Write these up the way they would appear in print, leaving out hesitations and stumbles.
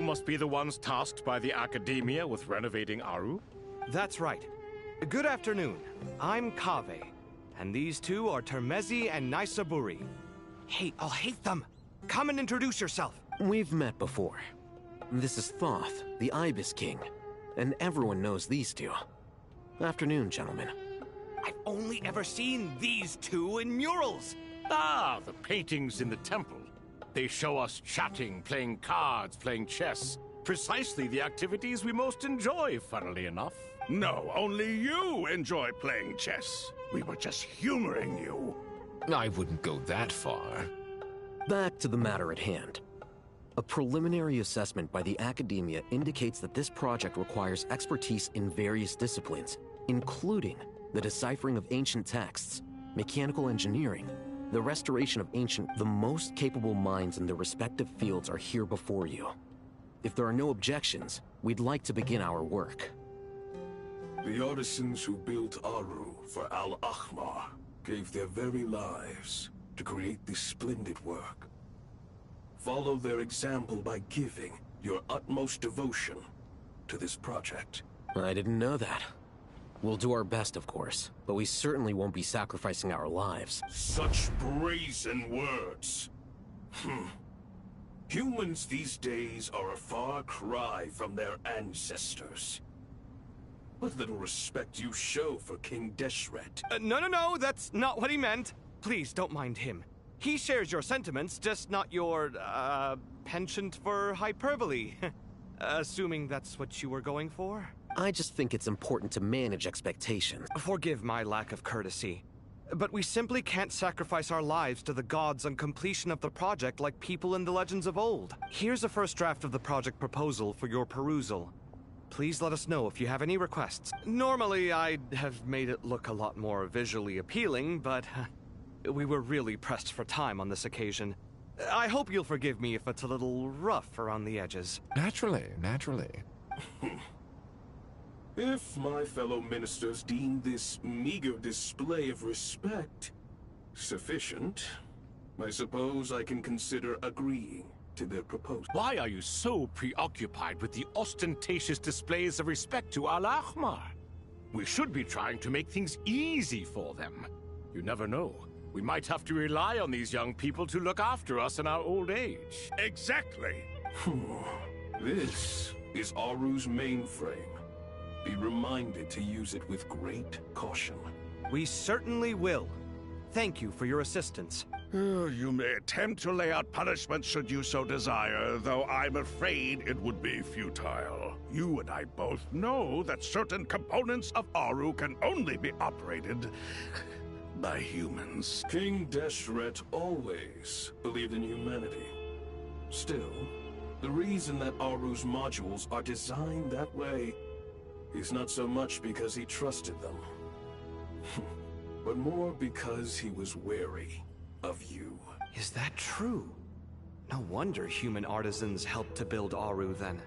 must be the ones tasked by the Academia with renovating Aru? That's right. Good afternoon. I'm Kave, and these two are Termezi and Naisaburi. Hey, I'll hate them. Come and introduce yourself. We've met before. This is Thoth, the Ibis King, and everyone knows these two. Afternoon, gentlemen. I've only ever seen these two in murals. Ah, the paintings in the temple. They show us chatting, playing cards, playing chess. Precisely the activities we most enjoy, funnily enough. No, only you enjoy playing chess. We were just humoring you. I wouldn't go that far. Back to the matter at hand. A preliminary assessment by the Academia indicates that this project requires expertise in various disciplines, including the deciphering of ancient texts, mechanical engineering, the restoration of ancient... The most capable minds in their respective fields are here before you. If there are no objections, we'd like to begin our work. The artisans who built Aru for Al-Ahmar gave their very lives to create this splendid work. Follow their example by giving your utmost devotion to this project. I didn't know that. We'll do our best, of course, but we certainly won't be sacrificing our lives. Such brazen words. Humans these days are a far cry from their ancestors. What little respect you show for King Deshret. No, that's not what he meant. Please, don't mind him. He shares your sentiments, just not your, penchant for hyperbole. Assuming that's what you were going for? I just think it's important to manage expectations. Forgive my lack of courtesy, but we simply can't sacrifice our lives to the gods on completion of the project like people in the legends of old. Here's a first draft of the project proposal for your perusal. Please let us know if you have any requests. Normally, I'd have made it look a lot more visually appealing, but we were really pressed for time on this occasion. I hope you'll forgive me if it's a little rough around the edges. Naturally. If my fellow ministers deem this meager display of respect sufficient, I suppose I can consider agreeing to their proposal. Why are you so preoccupied with the ostentatious displays of respect to Al-Ahmar? We should be trying to make things easy for them. You never know. We might have to rely on these young people to look after us in our old age. Exactly. This is Aru's mainframe. Be reminded to use it with great caution. We certainly will. Thank you for your assistance. You may attempt to lay out punishment should you so desire, though I'm afraid it would be futile. You and I both know that certain components of Aru can only be operated by humans. King Deshret always believed in humanity. Still, the reason that Aru's modules are designed that way is not so much because he trusted them, but more because he was wary of you. Is that true? No wonder human artisans helped to build Aru then.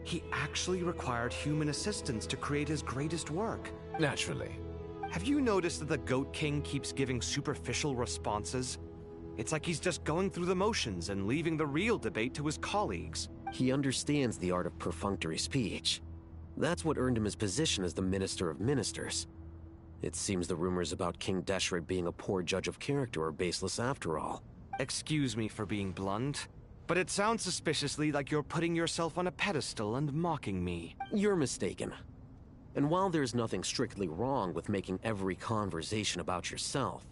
He actually required human assistance to create his greatest work. Naturally. Have you noticed that the Goat King keeps giving superficial responses? It's like he's just going through the motions and leaving the real debate to his colleagues. He understands the art of perfunctory speech. That's what earned him his position as the Minister of Ministers. It seems the rumors about King Deshret being a poor judge of character are baseless after all. Excuse me for being blunt, but it sounds suspiciously like you're putting yourself on a pedestal and mocking me. You're mistaken. And while there's nothing strictly wrong with making every conversation about yourself,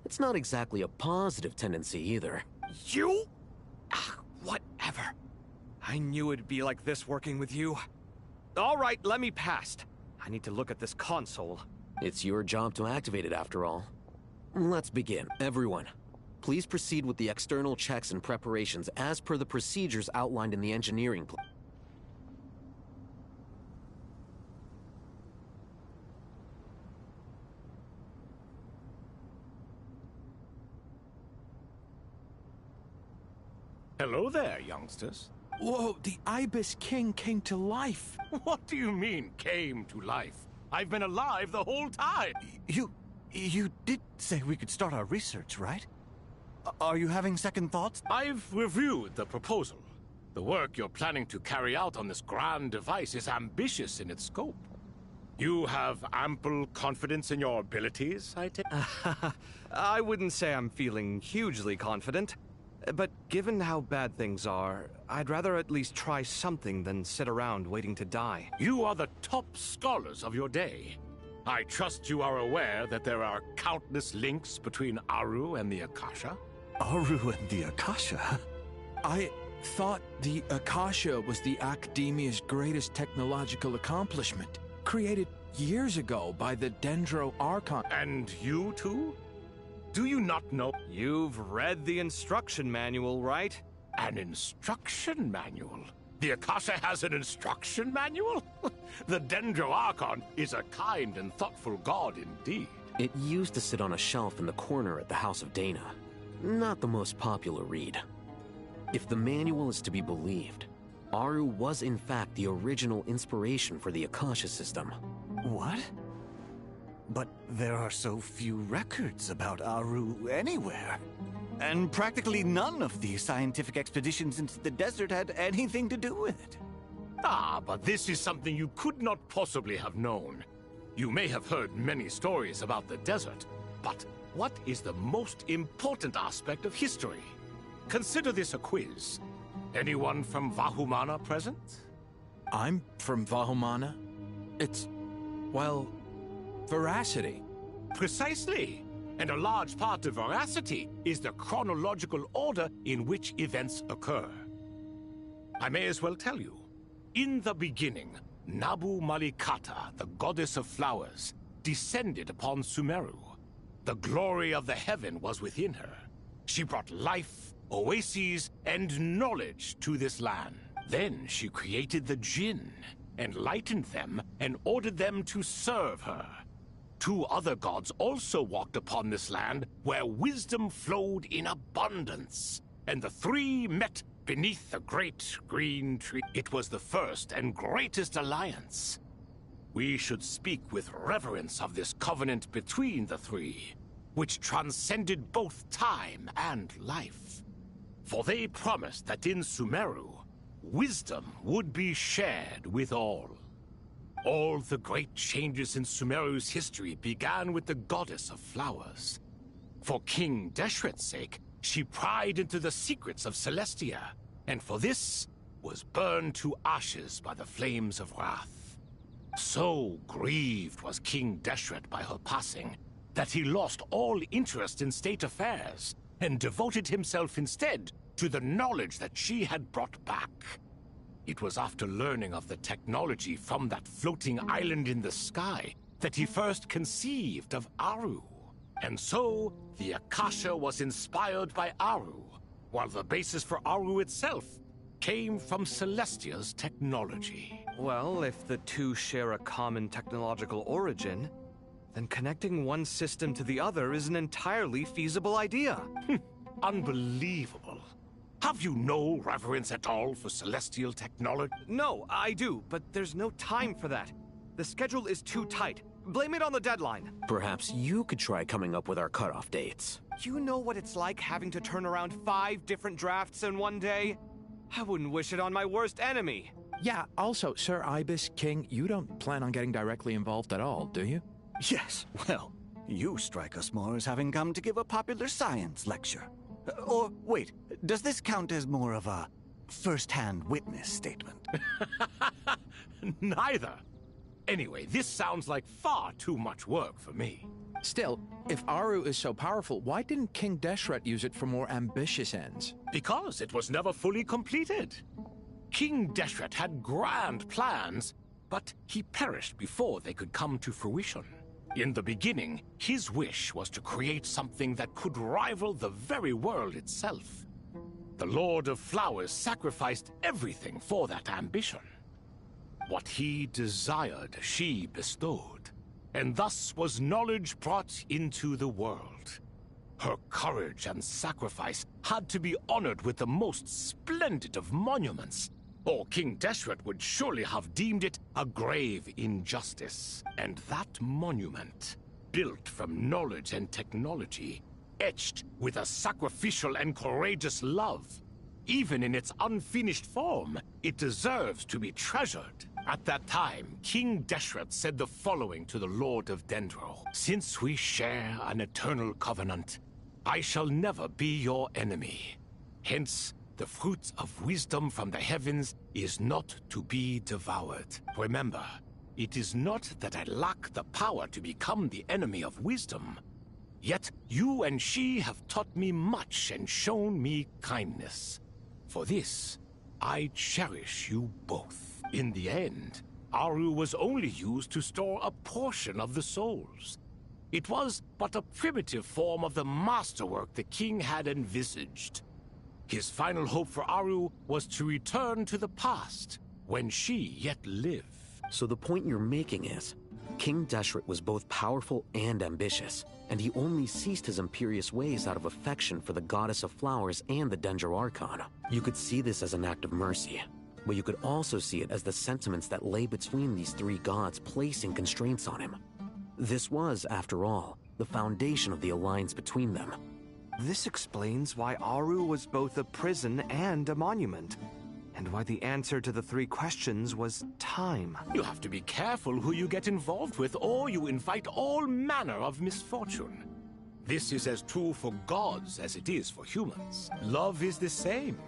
it's not exactly a positive tendency either. You? Whatever. I knew it'd be like this working with you. All right, let me past. I need to look at this console. It's your job to activate it after all. Let's begin. Everyone, please proceed with the external checks and preparations as per the procedures outlined in the engineering plan. Hello there, youngsters. Whoa, the Ibis King came to life. What do you mean, came to life? I've been alive the whole time. You did say we could start our research, right? Are you having second thoughts? I've reviewed the proposal. The work you're planning to carry out on this grand device is ambitious in its scope. You have ample confidence in your abilities, I take? I wouldn't say I'm feeling hugely confident. But given how bad things are, I'd rather at least try something than sit around waiting to die. You are the top scholars of your day. I trust you are aware that there are countless links between Aru and the Akasha? Aru and the Akasha? I thought the Akasha was the Academia's greatest technological accomplishment, created years ago by the Dendro Archon. And you too? Do you not know? You've read the instruction manual, right? An instruction manual? The Akasha has an instruction manual? The Dendro Archon is a kind and thoughtful god indeed. It used to sit on a shelf in the corner at the House of Dana. Not the most popular read. If the manual is to be believed, Aru was in fact the original inspiration for the Akasha system. What? But there are so few records about Aru anywhere. And practically none of the scientific expeditions into the desert had anything to do with it. Ah, but this is something you could not possibly have known. You may have heard many stories about the desert, but what is the most important aspect of history? Consider this a quiz. Anyone from Vahumana present? I'm from Vahumana. It's, well, veracity. Precisely. And a large part of veracity is the chronological order in which events occur. I may as well tell you. In the beginning, Nabu Malikata, the goddess of flowers, descended upon Sumeru. The glory of the heaven was within her. She brought life, oases, and knowledge to this land. Then she created the Jinn, enlightened them, and ordered them to serve her. Two other gods also walked upon this land where wisdom flowed in abundance, and the three met beneath the great green tree. It was the first and greatest alliance. We should speak with reverence of this covenant between the three, which transcended both time and life. For they promised that in Sumeru, wisdom would be shared with all. All the great changes in Sumeru's history began with the goddess of flowers. For King Deshret's sake, she pried into the secrets of Celestia, and for this was burned to ashes by the flames of wrath. So grieved was King Deshret by her passing, that he lost all interest in state affairs, and devoted himself instead to the knowledge that she had brought back. It was after learning of the technology from that floating island in the sky that he first conceived of Aru. And so, the Akasha was inspired by Aru, while the basis for Aru itself came from Celestia's technology. Well, if the two share a common technological origin, then connecting one system to the other is an entirely feasible idea. Unbelievable. Have you no reverence at all for celestial technology? No, I do, but there's no time for that. The schedule is too tight. Blame it on the deadline. Perhaps you could try coming up with our cutoff dates. You know what it's like having to turn around 5 different drafts in one day? I wouldn't wish it on my worst enemy. Yeah, also, Sir Ibis King, you don't plan on getting directly involved at all, do you? Yes, well, you strike us more as having come to give a popular science lecture. Or, wait, does this count as more of a first-hand witness statement? Neither. Anyway, this sounds like far too much work for me. Still, if Aru is so powerful, why didn't King Deshret use it for more ambitious ends? Because it was never fully completed. King Deshret had grand plans, but he perished before they could come to fruition. In the beginning, his wish was to create something that could rival the very world itself. The Lord of Flowers sacrificed everything for that ambition. What he desired, she bestowed, and thus was knowledge brought into the world. Her courage and sacrifice had to be honored with the most splendid of monuments, or King Deshret would surely have deemed it a grave injustice. And that monument, built from knowledge and technology, etched with a sacrificial and courageous love, Even in its unfinished form, it deserves to be treasured. At that time, King Deshret said the following to the Lord of Dendro. Since we share an eternal covenant, I shall never be your enemy. Hence, the fruit of wisdom from the heavens is not to be devoured. Remember, it is not that I lack the power to become the enemy of wisdom. Yet you and she have taught me much and shown me kindness. For this, I cherish you both. In the end, Aru was only used to store a portion of the souls. It was but a primitive form of the masterwork the king had envisaged. His final hope for Aru was to return to the past, when she yet lived. So the point you're making is, King Deshret was both powerful and ambitious, and he only ceased his imperious ways out of affection for the goddess of flowers and the Dendro Archon. You could see this as an act of mercy, but you could also see it as the sentiments that lay between these three gods placing constraints on him. This was, after all, the foundation of the alliance between them. This explains why Aru was both a prison and a monument, and why the answer to the three questions was time. You have to be careful who you get involved with, or you invite all manner of misfortune. This is as true for gods as it is for humans. Love is the same.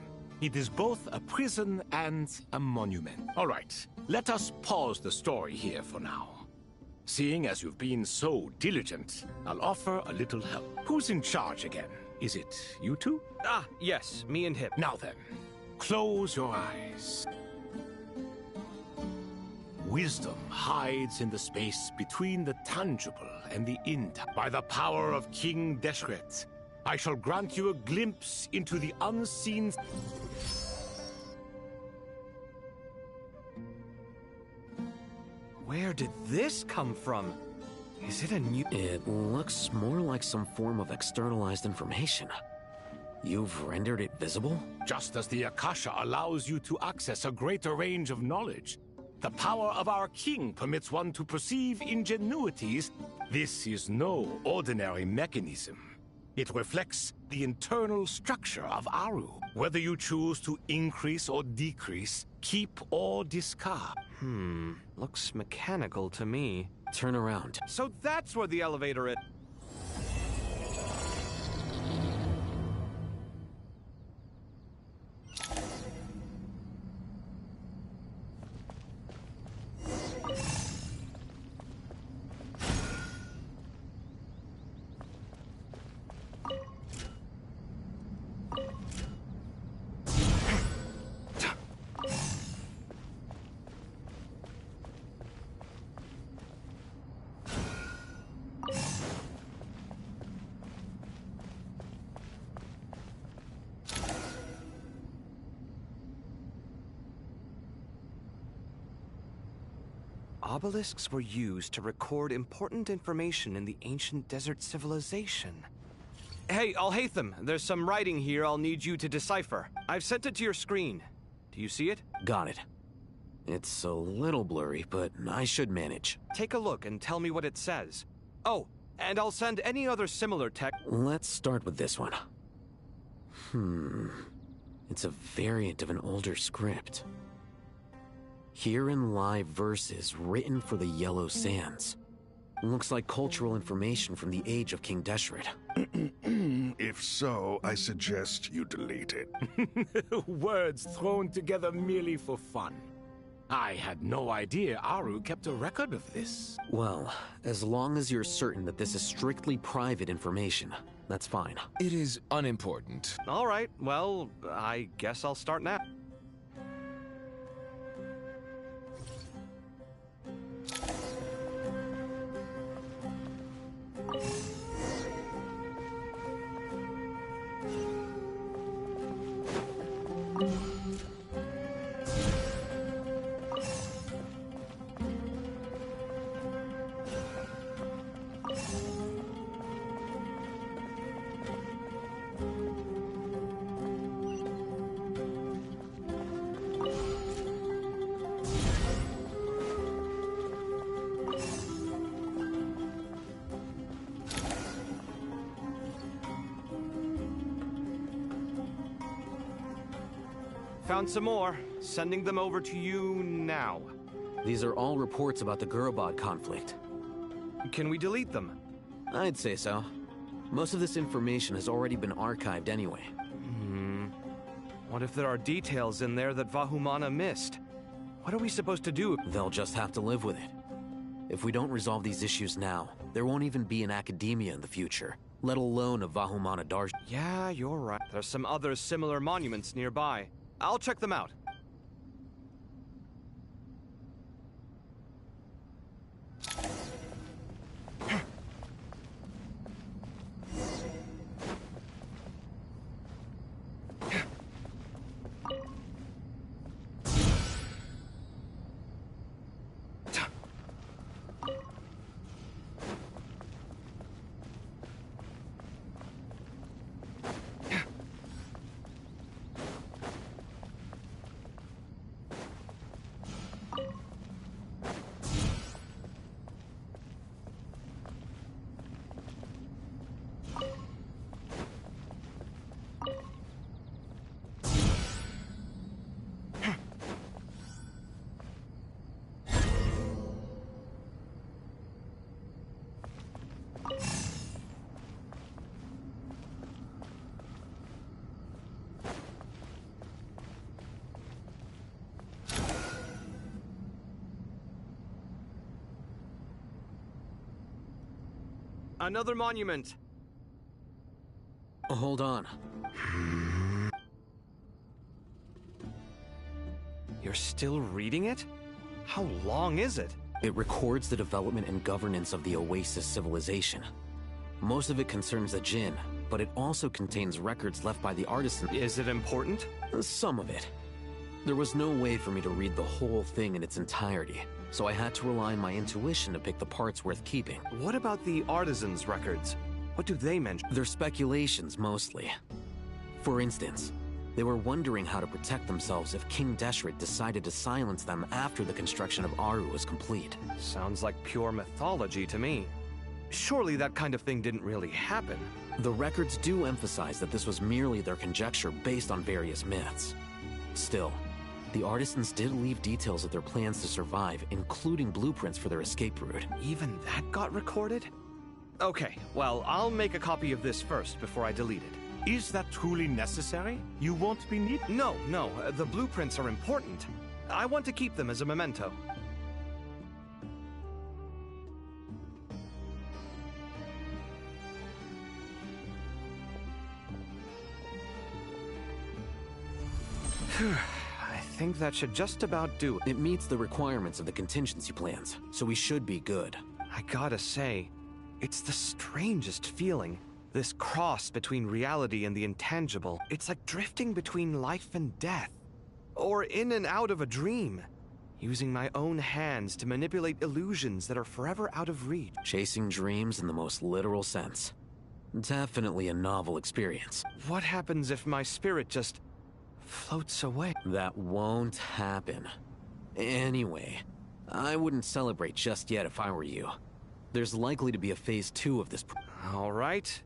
It is both a prison and a monument. All right, let us pause the story here for now. Seeing as you've been so diligent, I'll offer a little help. Who's in charge again? Is it you two? Ah, yes, me and Hip. Now then, close your eyes. Wisdom hides in the space between the tangible and the intangible. By the power of King Deshret, I shall grant you a glimpse into the unseen. Where did this come from? Is it a new... It looks more like some form of externalized information. You've rendered it visible? Just as the Akasha allows you to access a greater range of knowledge, the power of our king permits one to perceive ingenuities. This is no ordinary mechanism. It reflects the internal structure of Aru. Whether you choose to increase or decrease, keep or discard. Looks mechanical to me. Turn around. So that's where the elevator is. Obelisks were used to record important information in the ancient desert civilization. Hey, Alhaitham, there's some writing here I'll need you to decipher. I've sent it to your screen. Do you see it? Got it. It's a little blurry, but I should manage. Take a look and tell me what it says. Oh, and I'll send any other similar text. Let's start with this one. It's a variant of an older script. Herein lie verses written for the Yellow Sands. Looks like cultural information from the age of King Deshret. If so, I suggest you delete it. Words thrown together merely for fun. I had no idea Aru kept a record of this. Well, as long as you're certain that this is strictly private information, that's fine. It is unimportant. All right, well, I guess I'll start now. Found some more. Sending them over to you now. These are all reports about the Gurabad conflict. Can we delete them? I'd say so. Most of this information has already been archived anyway. What if there are details in there that Vahumana missed? What are we supposed to do? They'll just have to live with it. If we don't resolve these issues now, there won't even be an academia in the future, let alone a Vahumana Darsh. Yeah, you're right. There's some other similar monuments nearby. I'll check them out. Another monument. Hold on. You're still reading it? How long is it? It records the development and governance of the Oasis civilization. Most of it concerns the Jinn, but it also contains records left by the artisans. Is it important? Some of it. There was no way for me to read the whole thing in its entirety, so I had to rely on my intuition to pick the parts worth keeping. What about the artisans' records? What do they mention? They're speculations, mostly. For instance, they were wondering how to protect themselves if King Deshret decided to silence them after the construction of Aru was complete. Sounds like pure mythology to me. Surely that kind of thing didn't really happen. The records do emphasize that this was merely their conjecture based on various myths. Still, the artisans did leave details of their plans to survive, including blueprints for their escape route. Even that got recorded? Okay, well, I'll make a copy of this first before I delete it. Is that truly necessary? You won't be needed. No, the blueprints are important. I want to keep them as a memento. I think that should just about do it. It meets the requirements of the contingency plans, so we should be good. I gotta say, it's the strangest feeling. This cross between reality and the intangible. It's like drifting between life and death. Or in and out of a dream. Using my own hands to manipulate illusions that are forever out of reach. Chasing dreams in the most literal sense. Definitely a novel experience. What happens if my spirit just floats away? That won't happen. Anyway, I wouldn't celebrate just yet if I were you. There's likely to be a phase 2 of this. All right.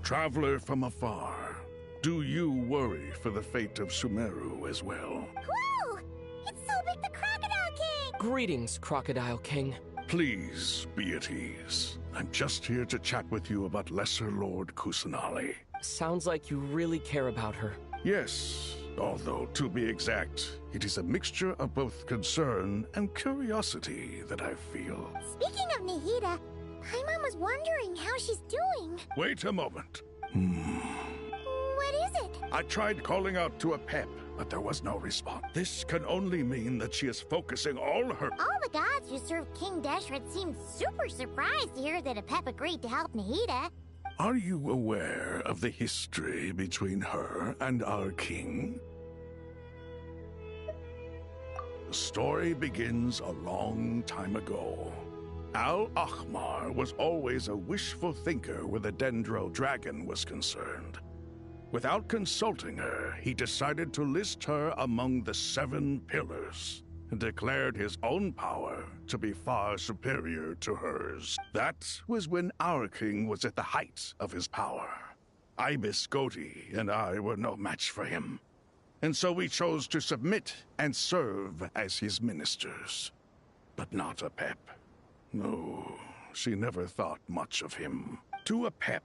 Traveler from afar, do you worry for the fate of Sumeru as well? Whoa! It's Sobek the Crocodile King! Greetings, Crocodile King. Please be at ease. I'm just here to chat with you about Lesser Lord Kusanali. Sounds like you really care about her. Yes, although to be exact, it is a mixture of both concern and curiosity that I feel. Speaking of Nihida, Paimon was wondering how she's doing. Wait a moment. What is it? I tried calling out to a pep, but there was no response. This can only mean that she is focusing all her... All the gods who served King Deshret seemed super surprised to hear that Apep agreed to help Nahida. Are you aware of the history between her and our king? The story begins a long time ago. Al-Ahmar was always a wishful thinker where the Dendro dragon was concerned. Without consulting her, he decided to list her among the 7 pillars and declared his own power to be far superior to hers. That was when our king was at the height of his power. Ibis Goti and I were no match for him, and so we chose to submit and serve as his ministers. But not Apep. No, she never thought much of him. To Apep,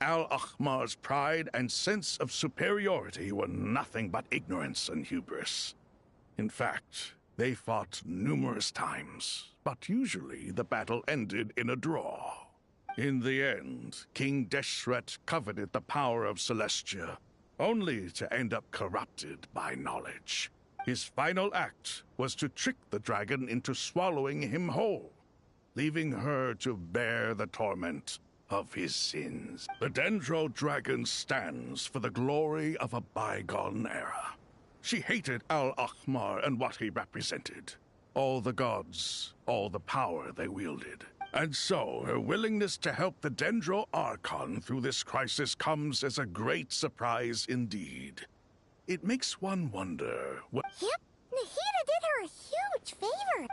Al-Ahmar's pride and sense of superiority were nothing but ignorance and hubris. In fact, they fought numerous times, but usually the battle ended in a draw. In the end, King Deshret coveted the power of Celestia, only to end up corrupted by knowledge. His final act was to trick the dragon into swallowing him whole, leaving her to bear the torment of his sins. The Dendro dragon stands for the glory of a bygone era. She hated Al-Ahmar and what he represented. All the gods, all the power they wielded. And so, her willingness to help the Dendro Archon through this crisis comes as a great surprise indeed. It makes one wonder what... Yep, Nahida did her a huge favor.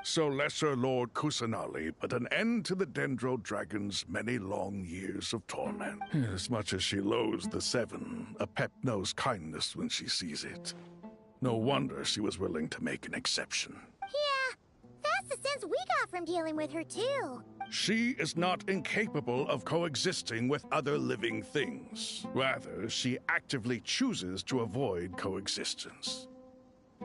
So Lesser Lord Kusanali put an end to the Dendro Dragon's many long years of torment. As much as she loathes the 7, Apep knows kindness when she sees it. No wonder she was willing to make an exception. Yeah, that's the sense we got from dealing with her too. She is not incapable of coexisting with other living things. Rather, she actively chooses to avoid coexistence.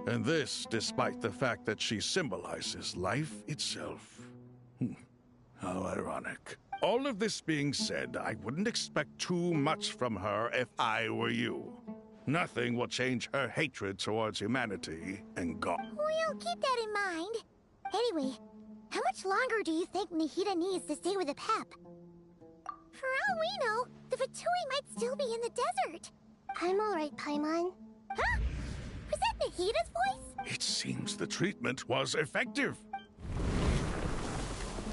And this despite the fact that she symbolizes life itself. How ironic. All of this being said, I wouldn't expect too much from her if I were you. Nothing will change her hatred towards humanity and God. We'll keep that in mind. Anyway, how much longer do you think Nahida needs to stay with Apep? For all we know, the Fatui might still be in the desert. I'm alright, Paimon. Huh? Was that Nahida's voice? It seems the treatment was effective.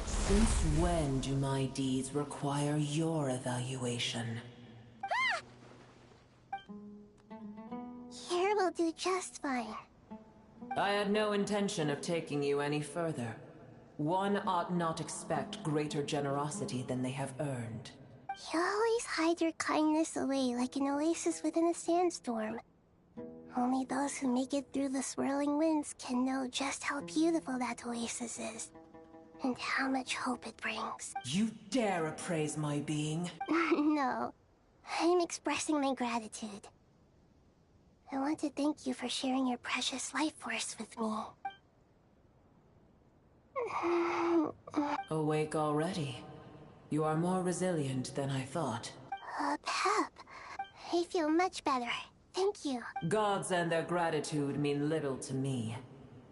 Since when do my deeds require your evaluation? Here will do just fine. I had no intention of taking you any further. One ought not expect greater generosity than they have earned. You always hide your kindness away like an oasis within a sandstorm. Only those who make it through the swirling winds can know just how beautiful that oasis is, and how much hope it brings. You dare appraise my being? No, I'm expressing my gratitude. I want to thank you for sharing your precious life force with me. Awake already? You are more resilient than I thought. Pep, I feel much better. Thank you. Gods and their gratitude mean little to me.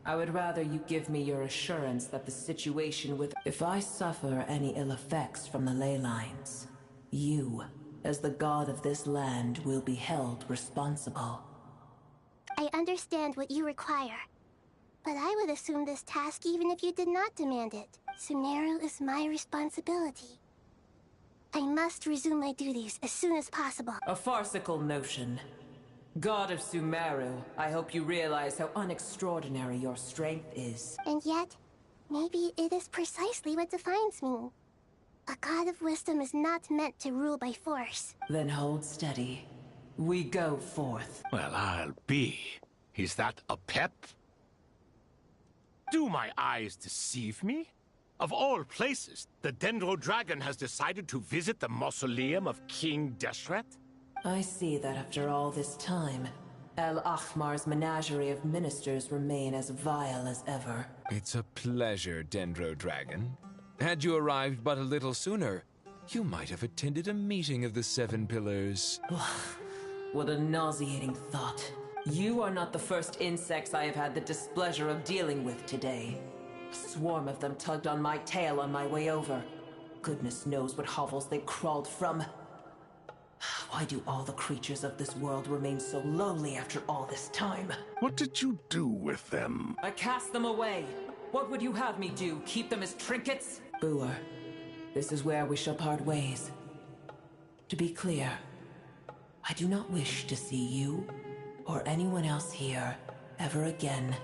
I would rather you give me your assurance that the situation with... If I suffer any ill effects from the ley lines, you, as the god of this land, will be held responsible. I understand what you require, but I would assume this task even if you did not demand it. Sumeru is my responsibility. I must resume my duties as soon as possible. A farcical notion. God of Sumeru, I hope you realize how unextraordinary your strength is. And yet, maybe it is precisely what defines me. A god of wisdom is not meant to rule by force. Then hold steady. We go forth. Well, I'll be. Is that Apep? Do my eyes deceive me? Of all places, the Dendro Dragon has decided to visit the mausoleum of King Deshret? I see that after all this time, Al-Ahmar's menagerie of ministers remain as vile as ever. It's a pleasure, Dendro Dragon. Had you arrived but a little sooner, You might have attended a meeting of the Seven Pillars. What a nauseating thought. You are not the first insects I have had the displeasure of dealing with today. A swarm of them tugged on my tail on my way over. Goodness knows what hovels they crawled from. Why do all the creatures of this world remain so lonely after all this time? What did you do with them? I cast them away. What would you have me do? Keep them as trinkets? Boer, this is where we shall part ways. To be clear, I do not wish to see you or anyone else here ever again,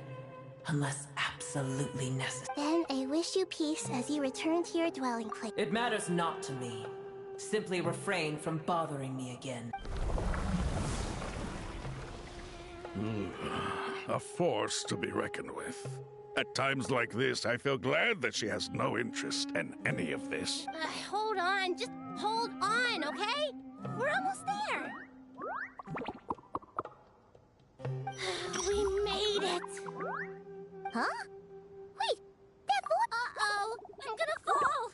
unless absolutely necessary. Then I wish you peace as you return to your dwelling place. It matters not to me. Simply refrain from bothering me again. A force to be reckoned with. At times like this, I feel glad that she has no interest in any of this. Hold on, just hold on, okay? We're almost there. We made it. Huh? Wait, that fool. Uh-oh, I'm gonna fall.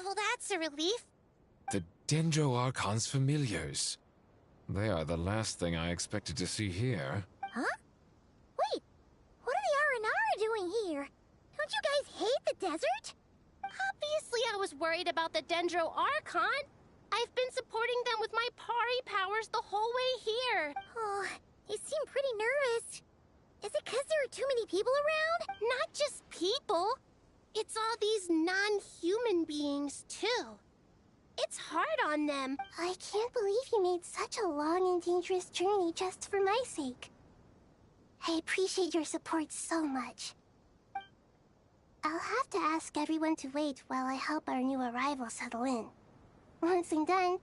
Well, that's a relief. The Dendro Archon's familiars. They are the last thing I expected to see here. Huh? Wait, what are the Aranara doing here? Don't you guys hate the desert? Obviously, I was worried about the Dendro Archon. I've been supporting them with my Pari powers the whole way here. Oh, you seem pretty nervous. Is it because there are too many people around? Not just people. It's all these non-human beings, too. It's hard on them. I can't believe you made such a long and dangerous journey just for my sake. I appreciate your support so much. I'll have to ask everyone to wait while I help our new arrival settle in. Once I'm done,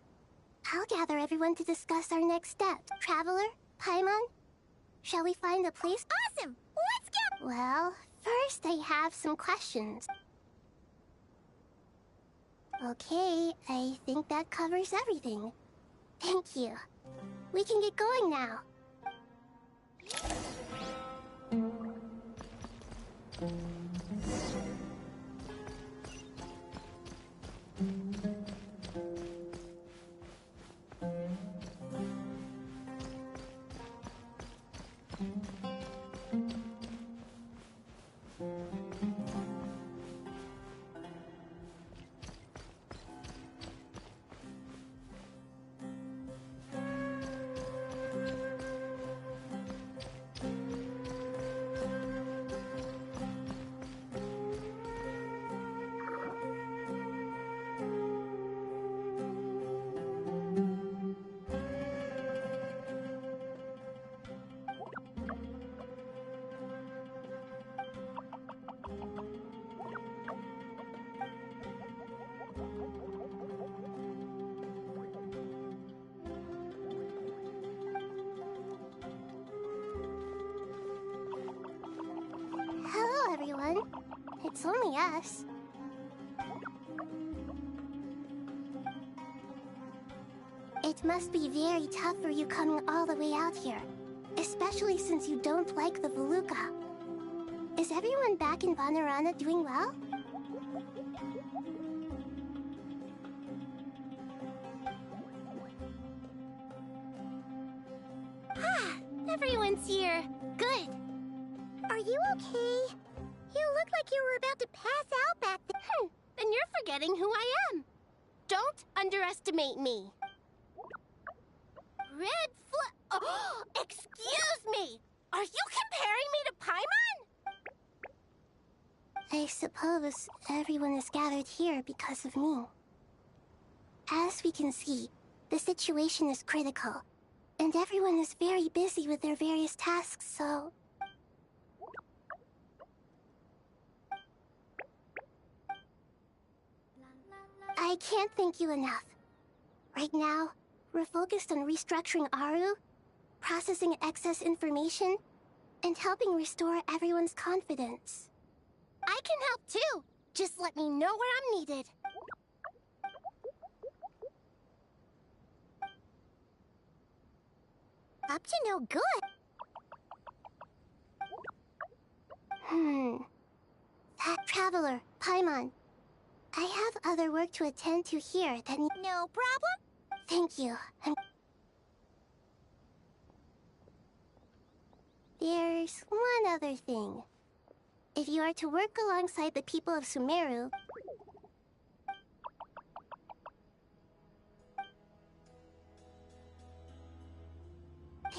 I'll gather everyone to discuss our next steps. Traveler, Paimon, shall we find a place? Awesome! Let's go! Well, first I have some questions. Okay, I think that covers everything. Thank you. We can get going now. Hello, everyone. It's only us. It must be very tough for you coming all the way out here, especially since you don't like the Voluka. Is everyone back in Vanarana doing well? Everyone's here. Good. Are you okay? You look like you were about to pass out back there. Then you're forgetting who I am. Don't underestimate me. Red Oh, excuse me! Are you comparing me to Paimon? I suppose everyone is gathered here because of me. As we can see, the situation is critical, and everyone is very busy with their various tasks, so... I can't thank you enough. Right now, we're focused on restructuring Aru, processing excess information, and helping restore everyone's confidence. I can help too. Just let me know where I'm needed. Up to no good. That traveler, Paimon. I have other work to attend to here that... No problem? Thank you. There's one other thing. If you are to work alongside the people of Sumeru...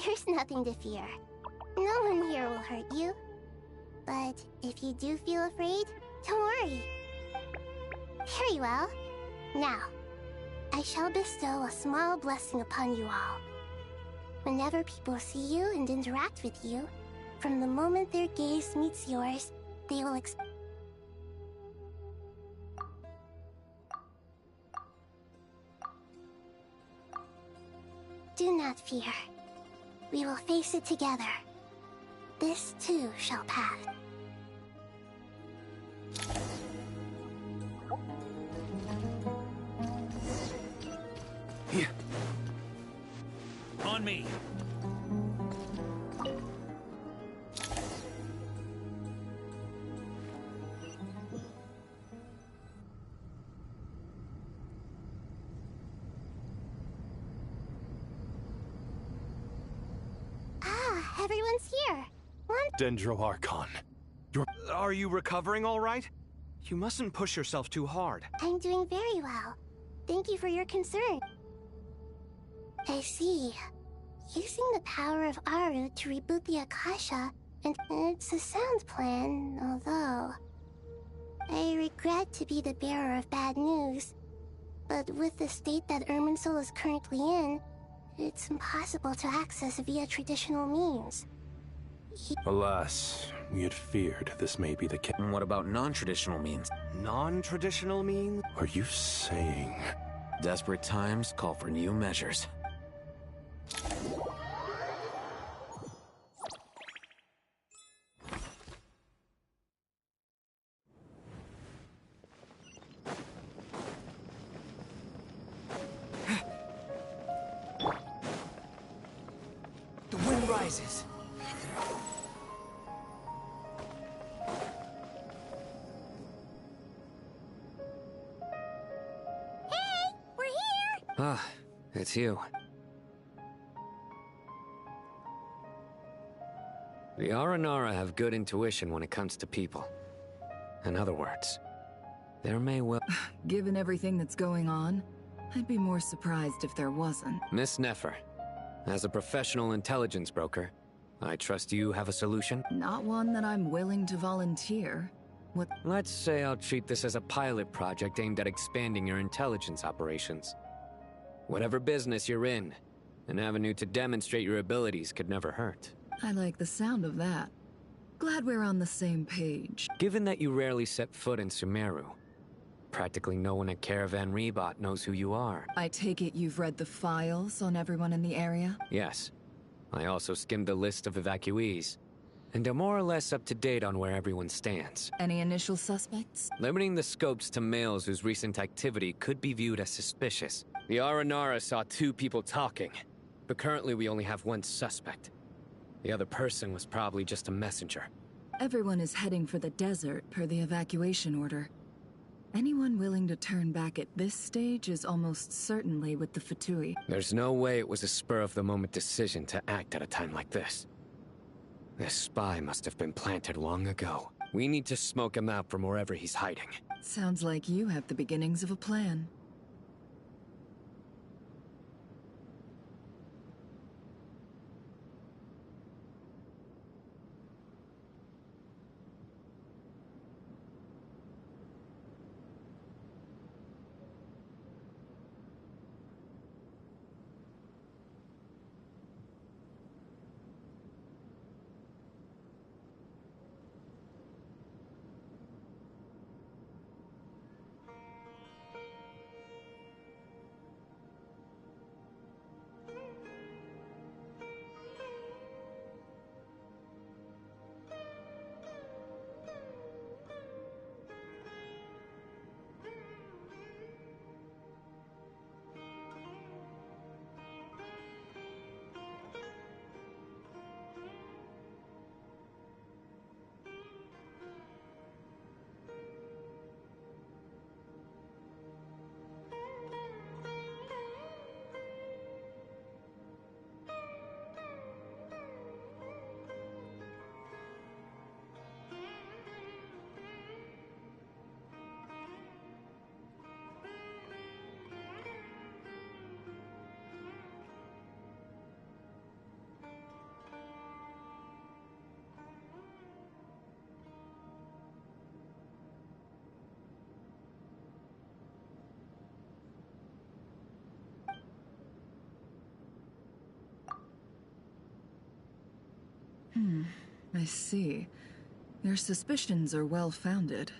There's nothing to fear. No one here will hurt you. But if you do feel afraid, don't worry. Very well. Now, I shall bestow a small blessing upon you all. Whenever people see you and interact with you, from the moment their gaze meets yours, they will Do not fear. We will face it together. This too shall pass. Here. On me. Everyone's here. Dendro Archon. Are you recovering all right? You mustn't push yourself too hard. I'm doing very well. Thank you for your concern. I see. Using the power of Aru to reboot the Akasha, and it's a sound plan, although... I regret to be the bearer of bad news, but with the state that Irminsul is currently in, it's impossible to access via traditional means. Alas, we had feared this may be the case. And what about non-traditional means? Non-traditional means? Are you saying... Desperate times call for new measures. The wind rises. Ah, it's you. The Aranara have good intuition when it comes to people. In other words, there may well... Given everything that's going on, I'd be more surprised if there wasn't. Miss Nefer, as a professional intelligence broker, I trust you have a solution? Not one that I'm willing to volunteer. What? Let's say I'll treat this as a pilot project aimed at expanding your intelligence operations. Whatever business you're in, an avenue to demonstrate your abilities could never hurt. I like the sound of that. Glad we're on the same page. Given that you rarely set foot in Sumeru, practically no one at Caravan Rebot knows who you are. I take it you've read the files on everyone in the area? Yes. I also skimmed the list of evacuees, and are more or less up to date on where everyone stands. Any initial suspects? Limiting the scopes to males whose recent activity could be viewed as suspicious. The Aranara saw 2 people talking, but currently we only have 1 suspect. The other person was probably just a messenger. Everyone is heading for the desert per the evacuation order. Anyone willing to turn back at this stage is almost certainly with the Fatui. There's no way it was a spur-of-the-moment decision to act at a time like this. This spy must have been planted long ago. We need to smoke him out from wherever he's hiding. Sounds like you have the beginnings of a plan. I see. Your suspicions are well-founded.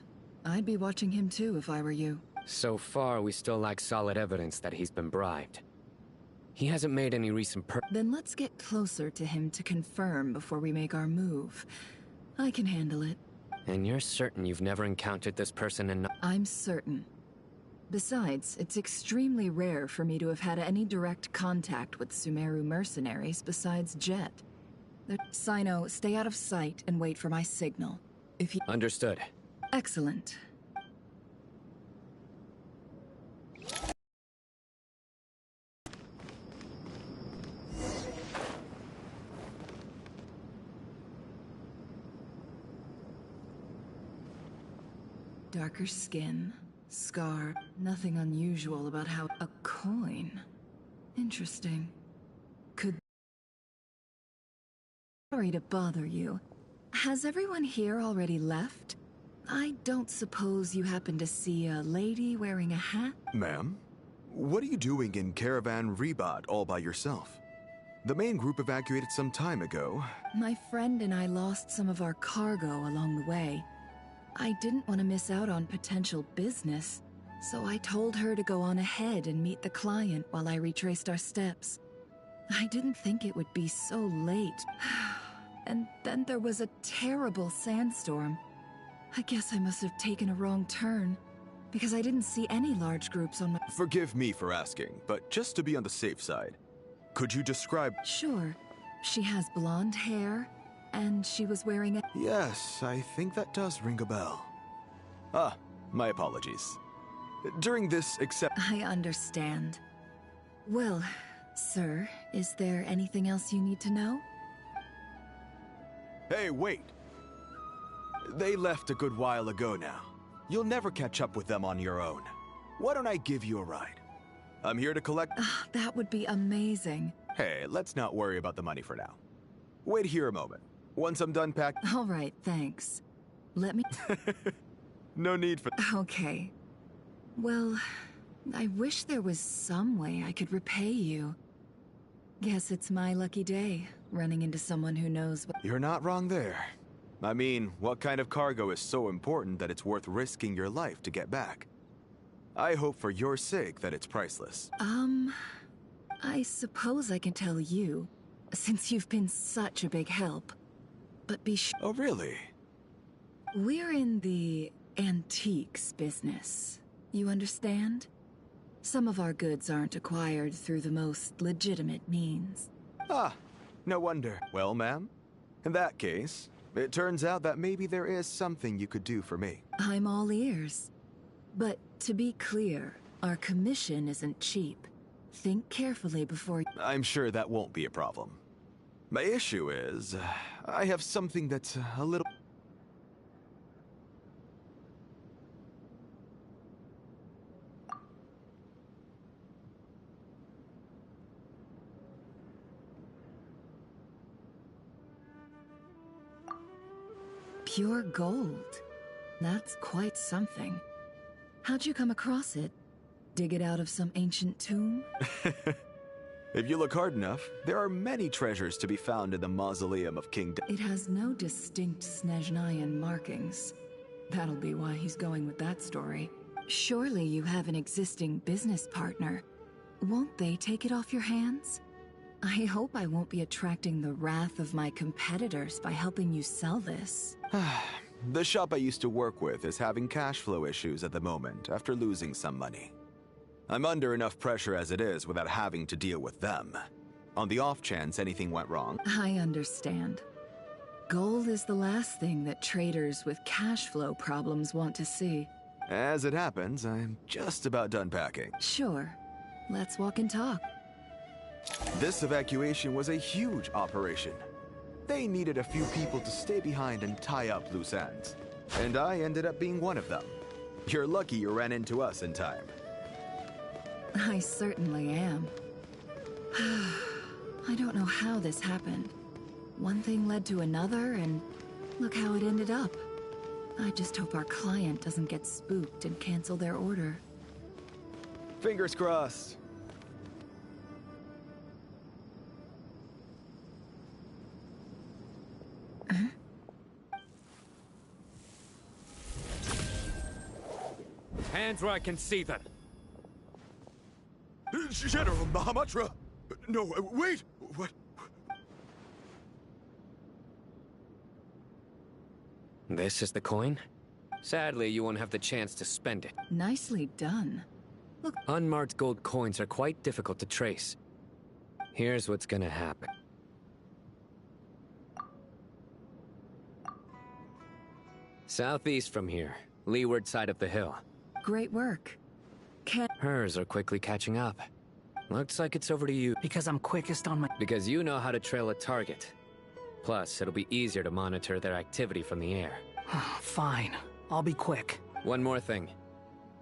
I'd be watching him too if I were you. So far, we still lack solid evidence that he's been bribed. He hasn't made any recent Then let's get closer to him to confirm before we make our move. I can handle it. And you're certain you've never encountered this person in... I'm certain. Besides, it's extremely rare for me to have had any direct contact with Sumeru mercenaries besides Jet. Sino, stay out of sight and wait for my signal. If you... Understood. Excellent. Darker skin, scar, nothing unusual about how... A coin? Interesting. Could... Sorry to bother you. Has everyone here already left? I don't suppose you happen to see a lady wearing a hat? Ma'am, what are you doing in Caravan Rebat all by yourself? The main group evacuated some time ago. My friend and I lost some of our cargo along the way. I didn't want to miss out on potential business, so I told her to go on ahead and meet the client while I retraced our steps. I didn't think it would be so late. And then there was a terrible sandstorm. I guess I must have taken a wrong turn, because I didn't see any large groups on my... Forgive me for asking, but just to be on the safe side, could you describe... Sure. She has blonde hair, and she was wearing a... Yes, I think that does ring a bell. Ah, my apologies. During this I understand. Well, sir, is there anything else you need to know? Hey, wait! They left a good while ago now. You'll never catch up with them on your own. Why don't I give you a ride? I'm here to collect... That would be amazing. Hey, let's not worry about the money for now. Wait here a moment. Once I'm done packing... All right, thanks. Let me... No need for... Okay. Well, I wish there was some way I could repay you. Guess it's my lucky day, running into someone who knows what... You're not wrong there. I mean, what kind of cargo is so important that it's worth risking your life to get back? I hope for your sake that it's priceless. I suppose I can tell you, since you've been such a big help. But be sure... Oh, really? We're in the antiques business. You understand? Some of our goods aren't acquired through the most legitimate means. Ah, no wonder. Well, ma'am, in that case, it turns out that maybe there is something you could do for me. I'm all ears. But to be clear, our commission isn't cheap. Think carefully before... I'm sure that won't be a problem. My issue is, I have something that's a little... Pure gold. That's quite something. How'd you come across it? Dig it out of some ancient tomb? If you look hard enough, there are many treasures to be found in the mausoleum of King... It has no distinct Snezhnayan markings. That'll be why he's going with that story. Surely you have an existing business partner. Won't they take it off your hands? I hope I won't be attracting the wrath of my competitors by helping you sell this. The shop I used to work with is having cash flow issues at the moment after losing some money. I'm under enough pressure as it is without having to deal with them. On the off chance anything went wrong... I understand. Gold is the last thing that traders with cash flow problems want to see. As it happens, I'm just about done packing. Sure. Let's walk and talk. This evacuation was a huge operation. They needed a few people to stay behind and tie up loose ends. And I ended up being one of them. You're lucky you ran into us in time. I certainly am. I don't know how this happened. One thing led to another, and look how it ended up. I just hope our client doesn't get spooked and cancel their order. Fingers crossed. Hands where I can see them. General Mahamatra! No, wait! What? This is the coin? Sadly, you won't have the chance to spend it. Nicely done. Look. Unmarked gold coins are quite difficult to trace. Here's what's gonna happen. Southeast from here, leeward side of the hill. Great work. Hers are quickly catching up. Looks like it's over to you. Because I'm quickest on my... Because you know how to trail a target. Plus, it'll be easier to monitor their activity from the air. Fine. I'll be quick. One more thing.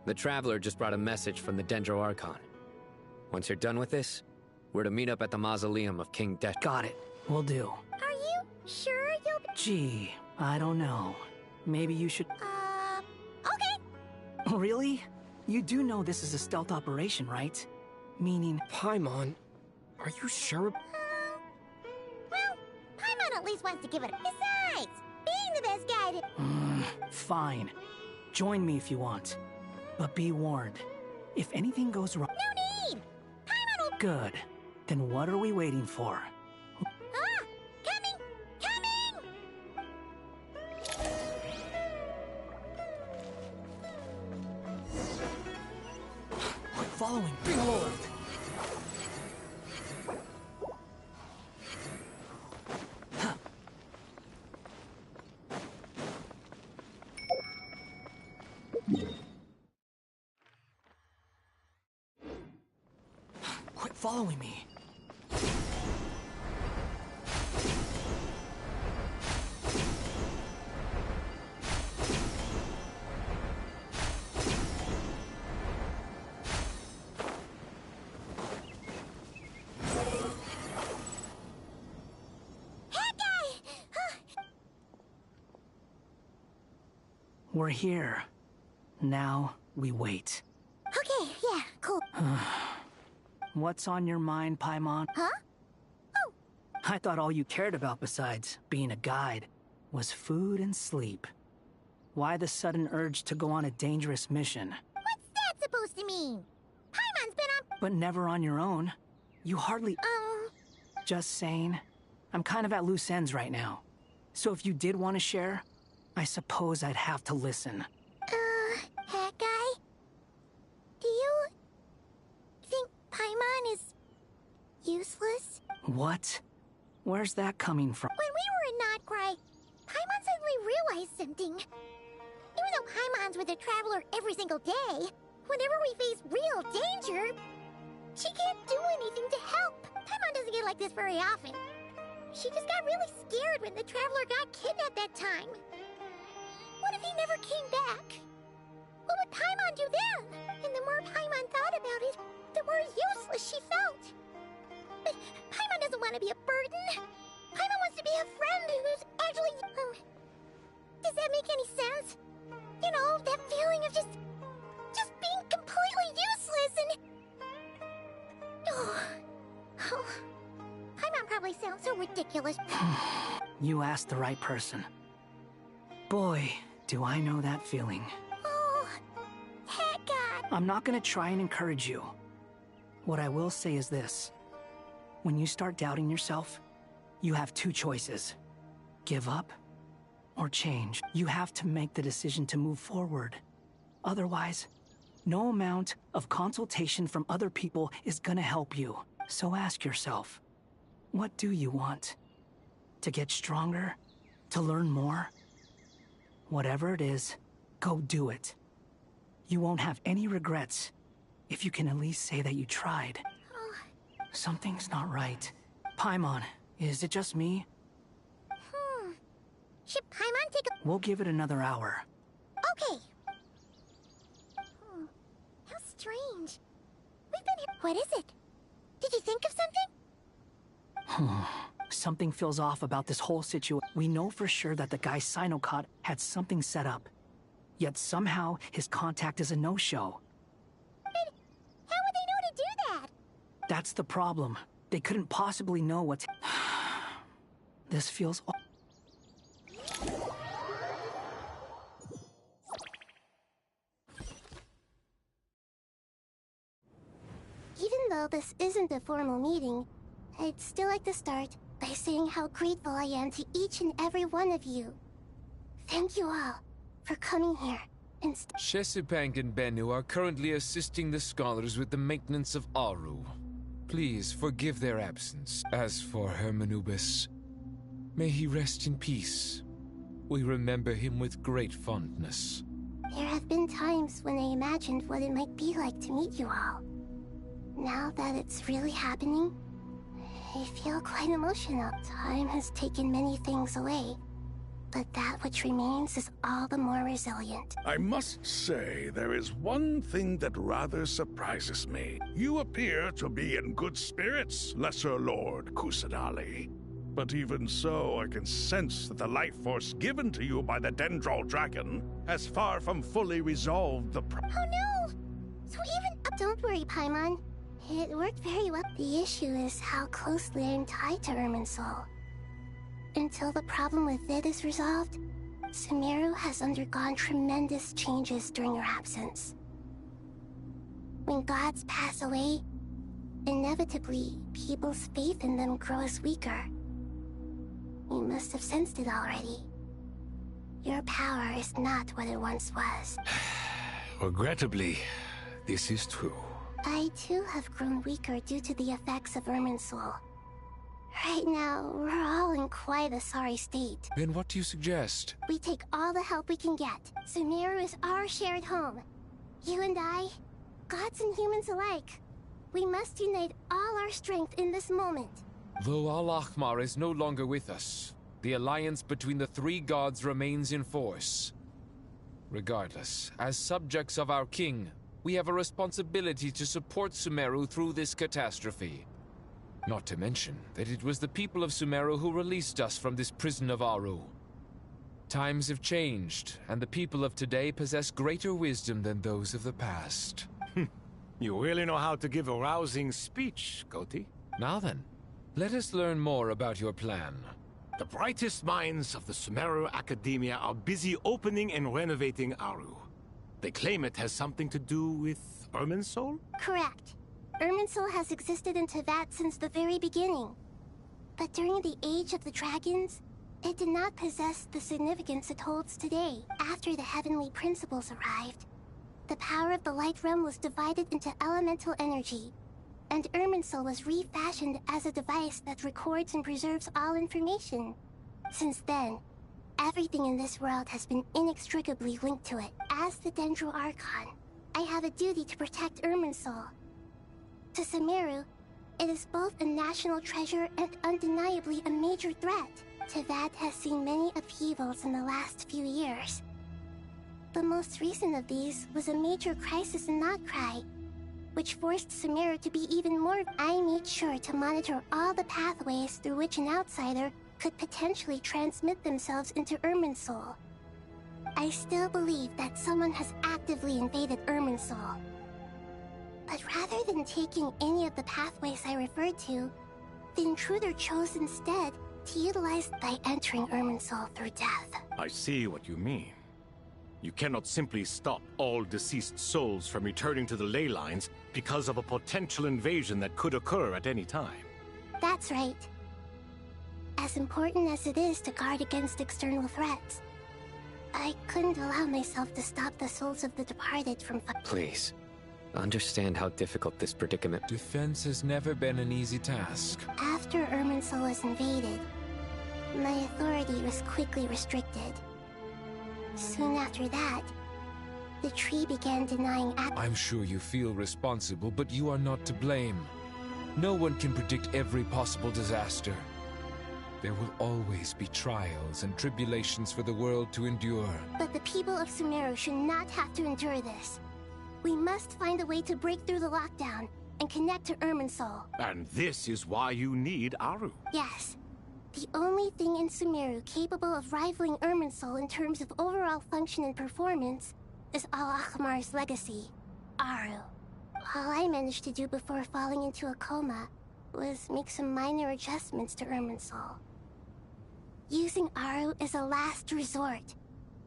The Traveler just brought a message from the Dendro Archon. Once you're done with this, we're to meet up at the mausoleum of King Desh. Got it. Will do. Are you sure you'll be... Gee, I don't know. Maybe you should... Okay. Really? You do know this is a stealth operation, right? Meaning... Paimon, are you sure? Well, Paimon at least wants to give it a... Besides, being the best guy to... Fine. Join me if you want. But be warned. If anything goes wrong... No need! Paimon will... Good. Then what are we waiting for? Coming! Coming! Quit following. Behold! Quit following me. We're here. Now, we wait. Okay, yeah, cool. What's on your mind, Paimon? Huh? Oh! I thought all you cared about besides being a guide was food and sleep. Why the sudden urge to go on a dangerous mission? What's that supposed to mean? Paimon's been on... But never on your own. You hardly... Just saying. I'm kind of at loose ends right now. So if you did want to share, I suppose I'd have to listen. Hat guy? Do you... think Paimon is... useless? What? Where's that coming from? When we were in Notcry, Paimon suddenly realized something. Even though Paimon's with the Traveler every single day, whenever we face real danger, she can't do anything to help. Paimon doesn't get like this very often. She just got really scared when the Traveler got kidnapped that time. What if he never came back? What would Paimon do then? And the more Paimon thought about it, the more useless she felt. But Paimon doesn't want to be a burden. Paimon wants to be a friend who's actually... does that make any sense? You know, that feeling of just being completely useless and... Oh, Paimon probably sounds so ridiculous. You asked the right person. Boy, do I know that feeling. Oh, Hat God. I'm not gonna try and encourage you. What I will say is this. When you start doubting yourself, you have two choices. Give up or change. You have to make the decision to move forward. Otherwise, no amount of consultation from other people is gonna help you. So ask yourself, what do you want? To get stronger? To learn more? Whatever it is, go do it. You won't have any regrets if you can at least say that you tried. Something's not right. Paimon, is it just me? Should Paimon take a... We'll give it another hour. Okay. How strange. We've been here... What is it? Did you think of something? Something feels off about this whole situation. We know for sure that the guy Sinocot had something set up. Yet somehow his contact is a no-show. But how would they know to do that? That's the problem. They couldn't possibly know what's... This feels... this isn't a formal meeting, I'd still like to start by saying how grateful I am to each and every one of you. Thank you all for coming here and Shesupank and Bennu are currently assisting the scholars with the maintenance of Aru. Please forgive their absence. As for Hermanubis, may he rest in peace. We remember him with great fondness. There have been times when I imagined what it might be like to meet you all. Now that it's really happening, I feel quite emotional. Time has taken many things away, but that which remains is all the more resilient. I must say, there is one thing that rather surprises me. You appear to be in good spirits, Lesser Lord Kusadali. But even so, I can sense that the life force given to you by the Dendral Dragon has far from fully resolved the Oh no! So even... Don't worry, Paimon. It worked very well. The issue is how closely I'm tied to Irminsul. Until the problem with it is resolved, Sumeru has undergone tremendous changes during your absence. When gods pass away, inevitably, people's faith in them grows weaker. You must have sensed it already. Your power is not what it once was. Regrettably, this is true. I too have grown weaker due to the effects of Irminsul. Right now, we're all in quite a sorry state. Then what do you suggest? We take all the help we can get. Sumeru is our shared home. You and I, gods and humans alike. We must unite all our strength in this moment. Though Al-Ahmar is no longer with us, the alliance between the three gods remains in force. Regardless, as subjects of our king, we have a responsibility to support Sumeru through this catastrophe. Not to mention that it was the people of Sumeru who released us from this prison of Aru. Times have changed, and the people of today possess greater wisdom than those of the past. You really know how to give a rousing speech, Goti. Now then, let us learn more about your plan. The brightest minds of the Sumeru Academia are busy opening and renovating Aru. They claim it has something to do with Irminsul? Correct. Irminsul has existed in Teyvat since the very beginning. But during the Age of the Dragons, it did not possess the significance it holds today. After the heavenly principles arrived, the power of the Light Realm was divided into elemental energy, and Irminsul was refashioned as a device that records and preserves all information. Since then, everything in this world has been inextricably linked to it. As the Dendro Archon, I have a duty to protect Irminsul. To Sumeru, it is both a national treasure and undeniably a major threat. Teyvat has seen many upheavals in the last few years. The most recent of these was a major crisis in Notcry, which forced Sumeru to be even more... I made sure to monitor all the pathways through which an outsider could potentially transmit themselves into Irminsul. I still believe that someone has actively invaded Irminsul. But rather than taking any of the pathways I referred to, the intruder chose instead to utilize by entering Irminsul through death. I see what you mean. You cannot simply stop all deceased souls from returning to the ley lines because of a potential invasion that could occur at any time. That's right. As important as it is to guard against external threats, I couldn't allow myself to stop the souls of the departed from... Please, understand how difficult this predicament... Defense has never been an easy task. After Irminsul was invaded, my authority was quickly restricted. Soon after that, the tree began denying I'm sure you feel responsible, but you are not to blame. No one can predict every possible disaster. There will always be trials and tribulations for the world to endure. But the people of Sumeru should not have to endure this. We must find a way to break through the lockdown and connect to Irminsul. And this is why you need Aru. Yes. The only thing in Sumeru capable of rivaling Irminsul in terms of overall function and performance is Al-Ahmar's legacy, Aru. All I managed to do before falling into a coma was make some minor adjustments to Irminsul. Using Aru is a last resort,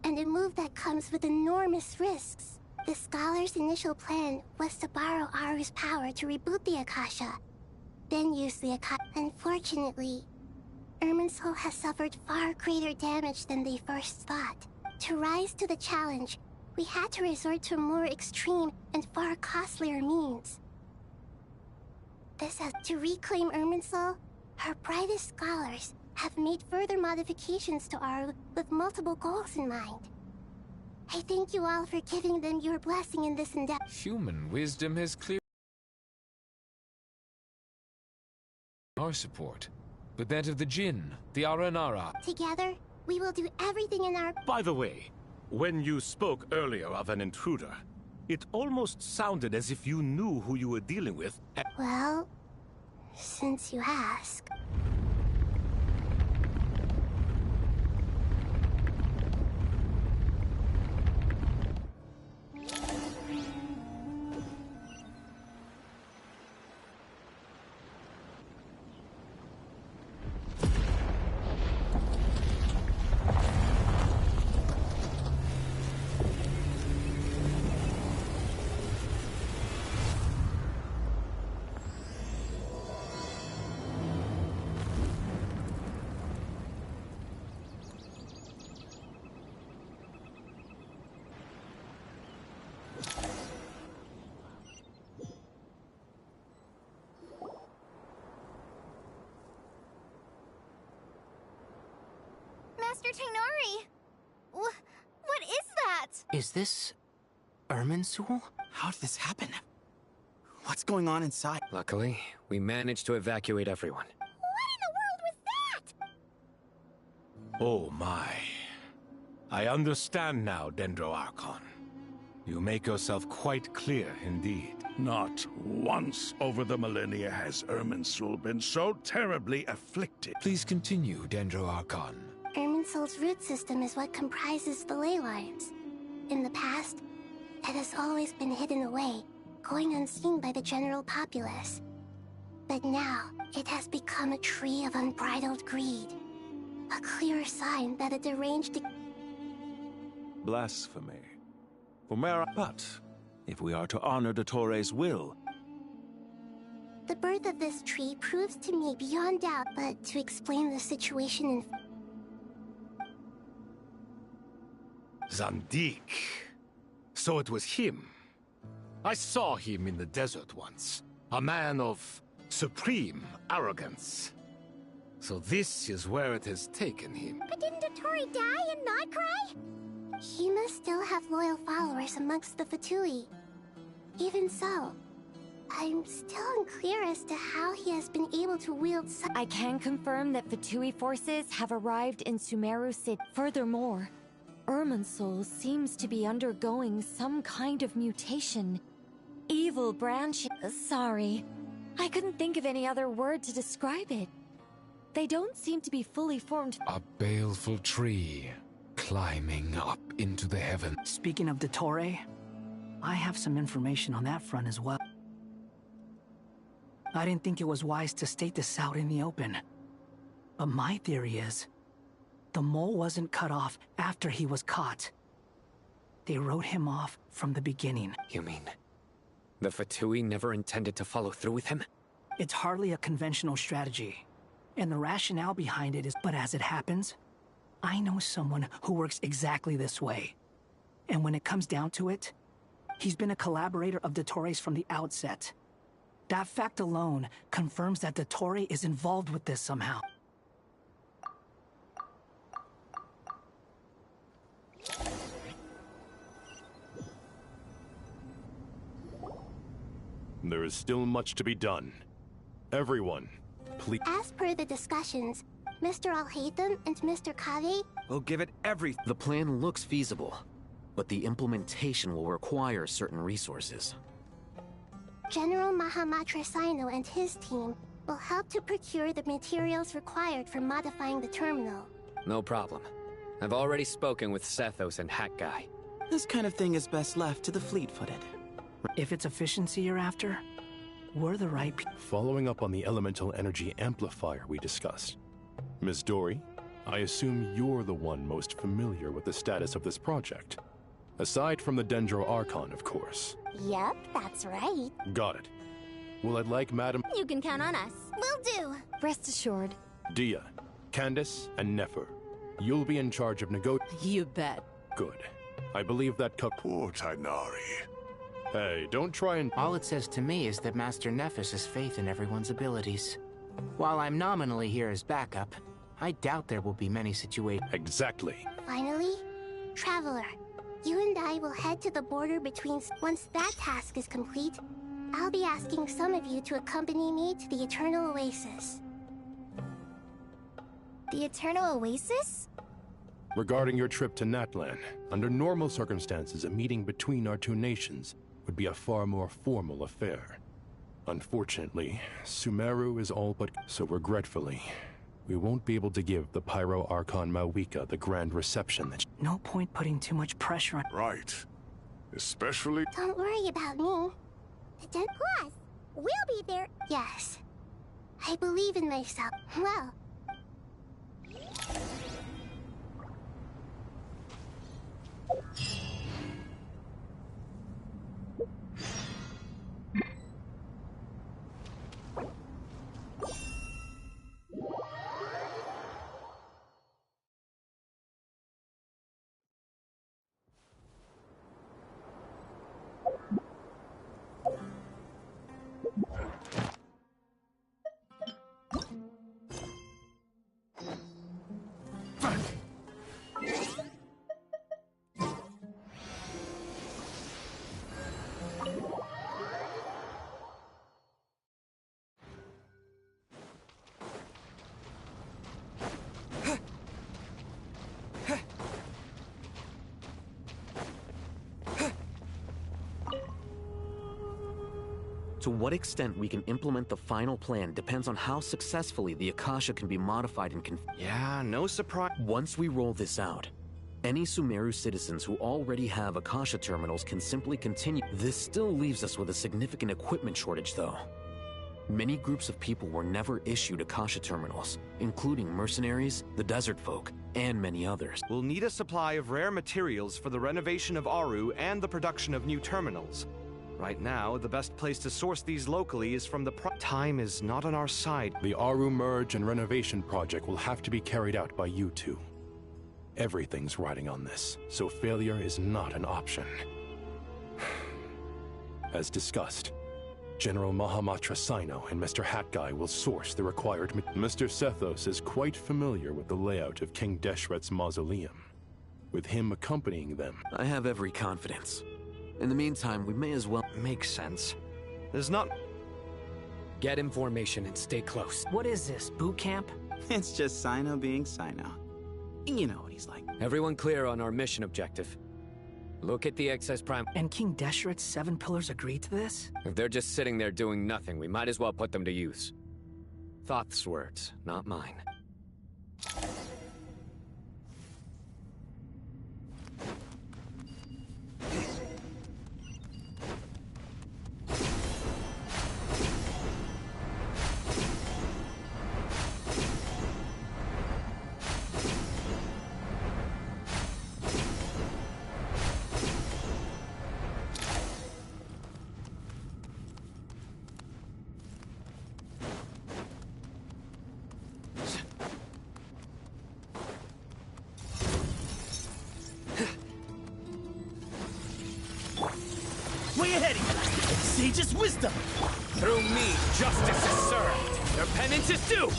and a move that comes with enormous risks. The scholar's initial plan was to borrow Aru's power to reboot the Akasha, then use the Akasha. Unfortunately, Irminsul has suffered far greater damage than they first thought. To rise to the challenge, we had to resort to more extreme and far costlier means. This has to reclaim Irminsul. Her brightest scholars have made further modifications to Aru with multiple goals in mind. I thank you all for giving them your blessing in this endeavor. Human wisdom has cleared our support, but that of the Jinn, the Aranara. Together, we will do everything in our... By the way, when you spoke earlier of an intruder, it almost sounded as if you knew who you were dealing with. Well, since you ask... Master Tainari! What is that? Is this... Irminsul? How did this happen? What's going on inside? Luckily, we managed to evacuate everyone. What in the world was that? Oh my. I understand now, Dendro Archon. You make yourself quite clear indeed. Not once over the millennia has Irminsul been so terribly afflicted. Please continue, Dendro Archon. Irminsul's root system is what comprises the ley lines. In the past, it has always been hidden away, going unseen by the general populace. But now, it has become a tree of unbridled greed. A clear sign that a deranged... Blasphemy. But, if we are to honor Dottores' will... The birth of this tree proves to me beyond doubt, but to explain the situation in... Zandik. So it was him. I saw him in the desert once. A man of supreme arrogance. So this is where it has taken him. But didn't Dottori die and not cry? He must still have loyal followers amongst the Fatui. Even so, I'm still unclear as to how he has been able to wield such... I can confirm that Fatui forces have arrived in Sumeru City. Furthermore, Irminsul seems to be undergoing some kind of mutation. Evil branch... Sorry. I couldn't think of any other word to describe it. They don't seem to be fully formed... A baleful tree, climbing up into the heavens. Speaking of Dottore, I have some information on that front as well. I didn't think it was wise to state this out in the open. But my theory is, the mole wasn't cut off after he was caught. They wrote him off from the beginning. You mean, the Fatui never intended to follow through with him? It's hardly a conventional strategy, and the rationale behind it is, but as it happens, I know someone who works exactly this way. And when it comes down to it, he's been a collaborator of Dottore's from the outset. That fact alone confirms that Dottore is involved with this somehow. There is still much to be done. Everyone, please... As per the discussions, Mr. Alhaitham and Mr. Kave... We'll give it everything. The plan looks feasible, but the implementation will require certain resources. General Mahamatra Sino and his team will help to procure the materials required for modifying the terminal. No problem. I've already spoken with Sethos and Hat Guy. This kind of thing is best left to the fleet-footed. If it's efficiency you're after, we're the right Following up on the elemental energy amplifier we discussed. Ms. Dory, I assume you're the one most familiar with the status of this project. Aside from the Dendro Archon, of course. Yep, that's right. Got it. Well, I'd like Madam You can count on us. Will do. Rest assured. Dia, Candace, and Nefer. You'll be in charge of You bet. Good. I believe that Poor Tainari. Hey, don't try and... All it says to me is that Master Nephis has faith in everyone's abilities. While I'm nominally here as backup, I doubt there will be many situations. Exactly. Finally, Traveler, you and I will head to the border between... Once that task is complete, I'll be asking some of you to accompany me to the Eternal Oasis. The Eternal Oasis? Regarding your trip to Natlan, under normal circumstances, a meeting between our two nations would be a far more formal affair. Unfortunately, Sumeru is all but... So regretfully, we won't be able to give the Pyro Archon Mawika the grand reception that... No point putting too much pressure on... Right. Especially... Don't worry about me. Plus, we'll be there. Yes. I believe in myself. Well... To what extent we can implement the final plan depends on how successfully the Akasha can be modified and Yeah, no surprise. Once we roll this out, any Sumeru citizens who already have Akasha terminals can simply continue. This still leaves us with a significant equipment shortage, though. Many groups of people were never issued Akasha terminals, including mercenaries, the desert folk, and many others. We'll need a supply of rare materials for the renovation of Aru and the production of new terminals. Right now, the best place to source these locally is from the time is not on our side. The Aru merge and renovation project will have to be carried out by you two. Everything's riding on this, so failure is not an option. As discussed, General Mahamatra Sino and Mr. Hat Guy will source the required... Mr. Sethos is quite familiar with the layout of King Deshret's mausoleum, with him accompanying them. I have every confidence. In the meantime, we may as well... Makes sense. There's not... Get information and stay close. What is this, boot camp? It's just Sino being Sino. You know what he's like. Everyone clear on our mission objective. Look at the excess prime. And King Deshret's 7 pillars agreed to this? If they're just sitting there doing nothing, we might as well put them to use. Thoth's words, not mine. Way ahead of you! Sage's wisdom! Through me, justice is served. Their penance is due!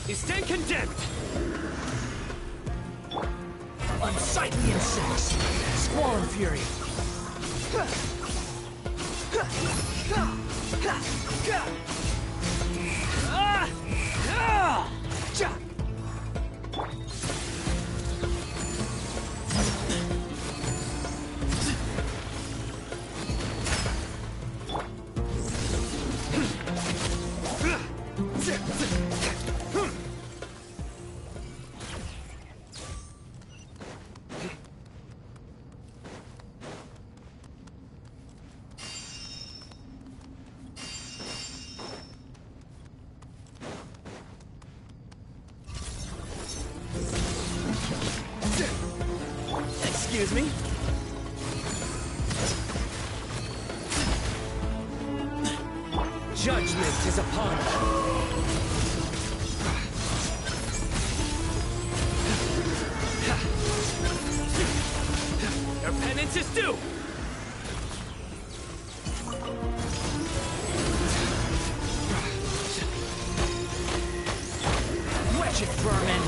You stand condemned! Unsightly insects! Squall and fury! Excuse me? Judgment is upon us. Your penance is due! Wedge it, vermin!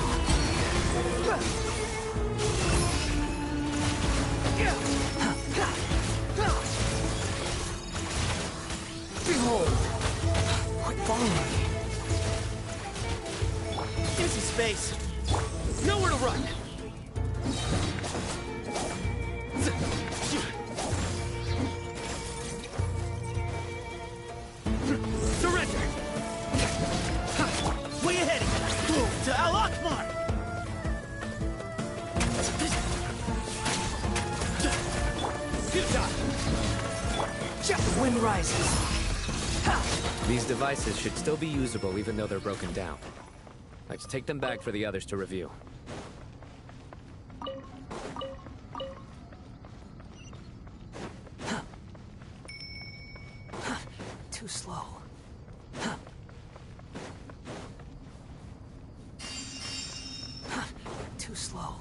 Behold! Quit following me. Empty space. Nowhere to run. Surrender! Where you heading? To Al Akbar! The wind rises. These devices should still be usable even though they're broken down. Let's take them back for the others to review. Too slow. Too slow.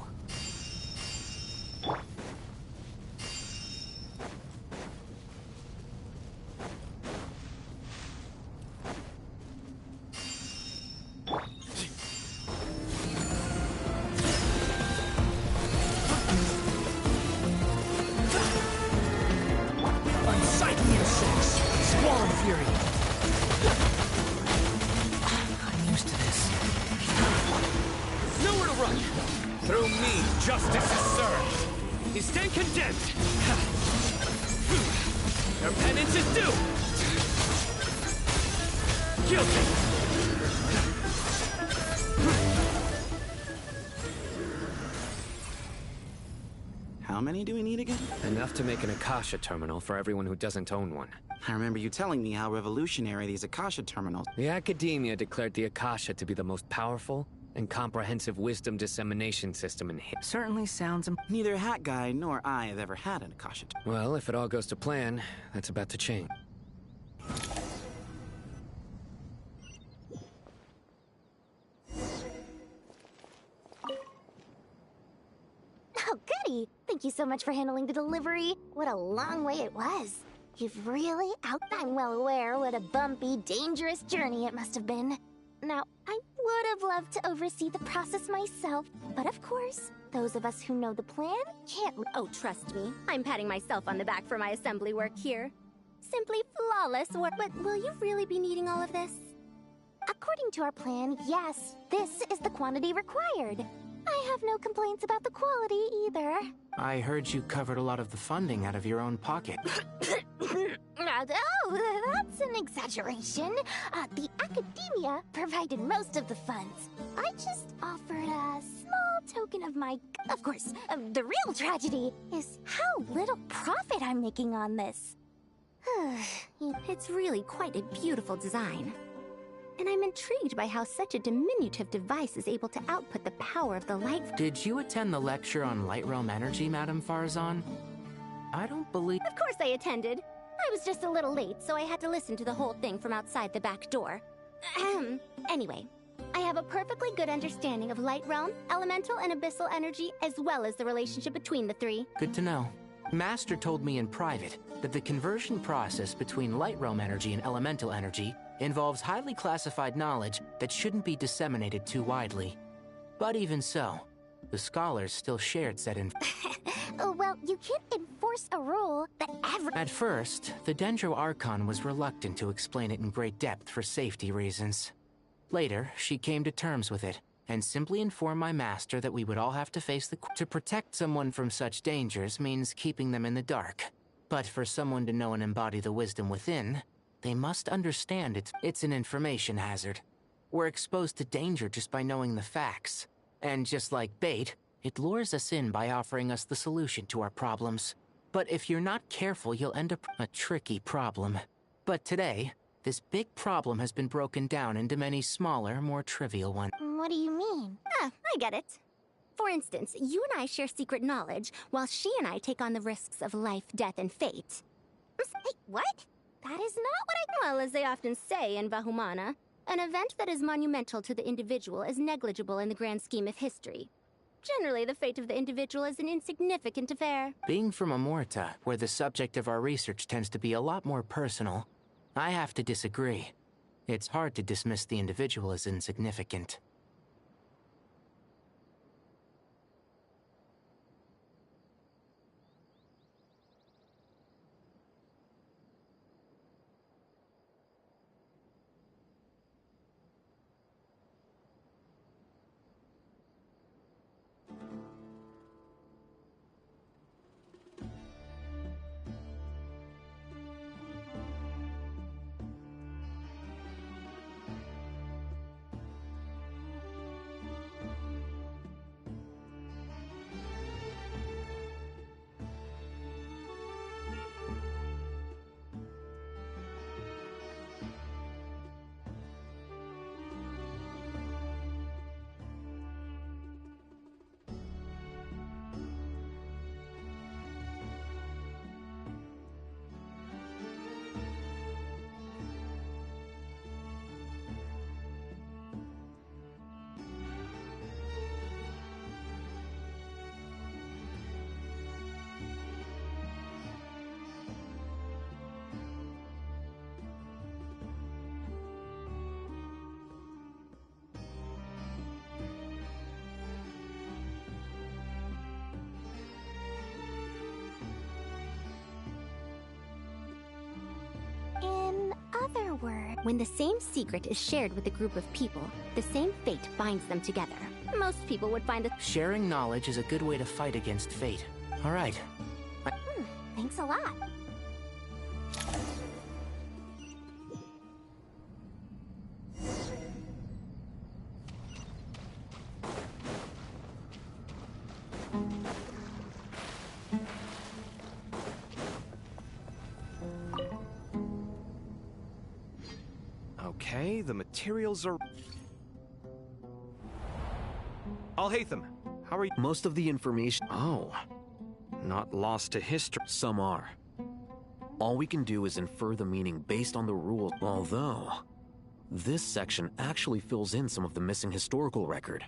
Unsightly insects! Squall fury! I'm used to this. Nowhere to run! Through me, justice is served! You stand condemned! Your penance is due! Guilty! How many do we need again? Enough to make an Akasha terminal for everyone who doesn't own one. I remember you telling me how revolutionary these Akasha terminals. The Academia declared the Akasha to be the most powerful and comprehensive wisdom dissemination system in history. Certainly sounds. Neither Hat Guy nor I have ever had an Akasha. Well, if it all goes to plan, that's about to change. Oh, goody! Thank you so much for handling the delivery. What a long way it was. You've really I'm well aware what a bumpy, dangerous journey it must have been. Now, I would have loved to oversee the process myself, but of course, those of us who know the plan can't. Oh, trust me. I'm patting myself on the back for my assembly work here. Simply flawless work. But will you really be needing all of this? According to our plan, yes, this is the quantity required. I have no complaints about the quality either. I heard you covered a lot of the funding out of your own pocket. Oh, that's an exaggeration. The Academia provided most of the funds. I just offered a small token of my... Of course, the real tragedy is how little profit I'm making on this. It's really quite a beautiful design. And I'm intrigued by how such a diminutive device is able to output the power of the light. Did you attend the lecture on Light Realm Energy, Madame Farzan? I don't believe... Of course I attended. I was just a little late, so I had to listen to the whole thing from outside the back door. Anyway, I have a perfectly good understanding of Light Realm, Elemental, and Abyssal energy, as well as the relationship between the three. Good to know. Master told me in private that the conversion process between Light Realm energy and Elemental energy involves highly classified knowledge that shouldn't be disseminated too widely. But even so, the scholars still shared said Well, you can't enforce a rule that At first, the Dendro Archon was reluctant to explain it in great depth for safety reasons. Later, she came to terms with it, and simply informed my master that we would all have to face the... To protect someone from such dangers means keeping them in the dark. But for someone to know and embody the wisdom within, they must understand it's an information hazard. We're exposed to danger just by knowing the facts. And just like bait, it lures us in by offering us the solution to our problems. But if you're not careful, you'll end up a tricky problem. But today, this big problem has been broken down into many smaller, more trivial ones. What do you mean? I get it. For instance, you and I share secret knowledge, while she and I take on the risks of life, death, and fate. Hey, what? That is not what I... Well, as they often say in Bahumana, an event that is monumental to the individual is negligible in the grand scheme of history. Generally, the fate of the individual is an insignificant affair. Being from Amorta, where the subject of our research tends to be a lot more personal, I have to disagree. It's hard to dismiss the individual as insignificant. In other words, when the same secret is shared with a group of people, the same fate binds them together. Most people would find that... Sharing knowledge is a good way to fight against fate. All right. Thanks a lot. Okay, the materials are... Alhaitham, how are you? Most of the information... Oh. Not lost to history. Some are. All we can do is infer the meaning based on the rules, although... this section actually fills in some of the missing historical record.